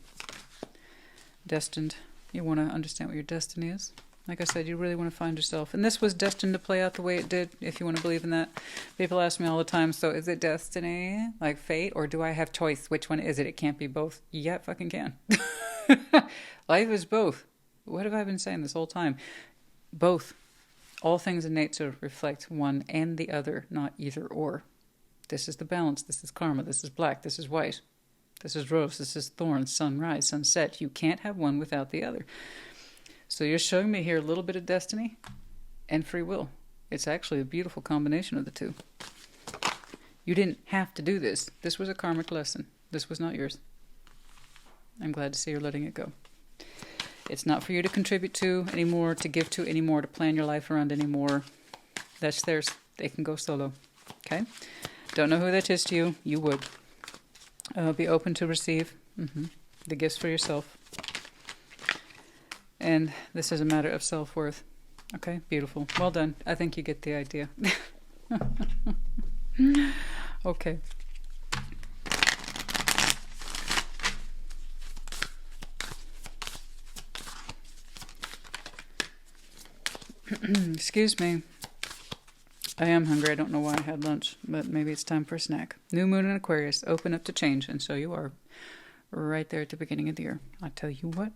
Destined. You want to understand what your destiny is. Like I said, you really want to find yourself. And this was destined to play out the way it did, if you want to believe in that. People ask me all the time, so is it destiny, like fate, or do I have choice? Which one is it? It can't be both. Yeah, it fucking can. Life is both. What have I been saying this whole time? Both. All things in nature reflect one and the other, not either or. This is the balance. This is karma. This is black. This is white. This is rose. This is thorn. Sunrise, sunset. You can't have one without the other. So you're showing me here a little bit of destiny and free will. It's actually a beautiful combination of the two. You didn't have to do this. This was a karmic lesson. This was not yours. I'm glad to see you're letting it go. It's not for you to contribute to anymore, to give to anymore, to plan your life around anymore. That's theirs. They can go solo. Okay? Don't know who that is to you. You would. Be open to receive the gifts for yourself. And this is a matter of self-worth. Okay? Beautiful. Well done. I think you get the idea. Okay. Excuse me. I am hungry. I don't know why I had lunch, but maybe it's time for a snack. New moon in Aquarius. Open up to change. And so you are right there at the beginning of the year. I tell you what.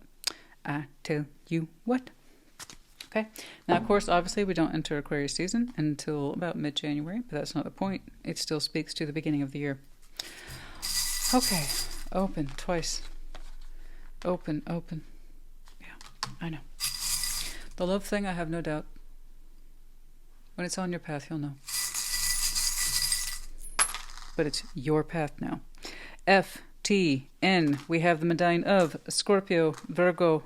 I tell you what. Okay. Now, of course, obviously, we don't enter Aquarius season until about mid-January, but that's not the point. It still speaks to the beginning of the year. Okay. Open twice. Open, open. Yeah, I know. The love thing, I have no doubt. When it's on your path, you'll know. But it's your path now. FTN. We have the medallion of Scorpio, Virgo,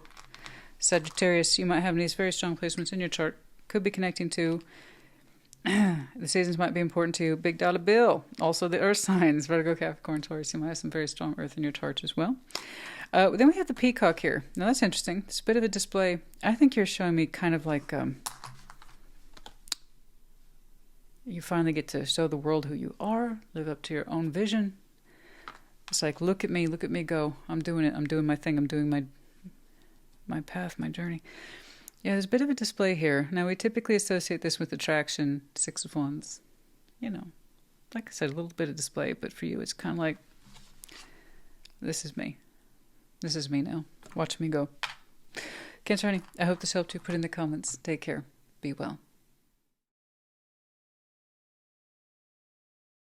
Sagittarius. You might have these very strong placements in your chart. Could be connecting to the seasons might be important to you. Big dollar bill. Also the earth signs, Virgo, Capricorn, Taurus. You might have some very strong earth in your chart as well. Then we have the peacock here. Now that's interesting. It's a bit of a display. I think you're showing me kind of like you finally get to show the world who you are, live up to your own vision. It's like, look at me go. I'm doing it. I'm doing my thing. I'm doing my path, my journey. Yeah, there's a bit of a display here. Now, we typically associate this with attraction, Six of Wands. You know, like I said, a little bit of display, but for you, it's kind of like, this is me. This is me now. Watch me go. Cancer, honey, I hope this helped you. Put in the comments. Take care. Be well.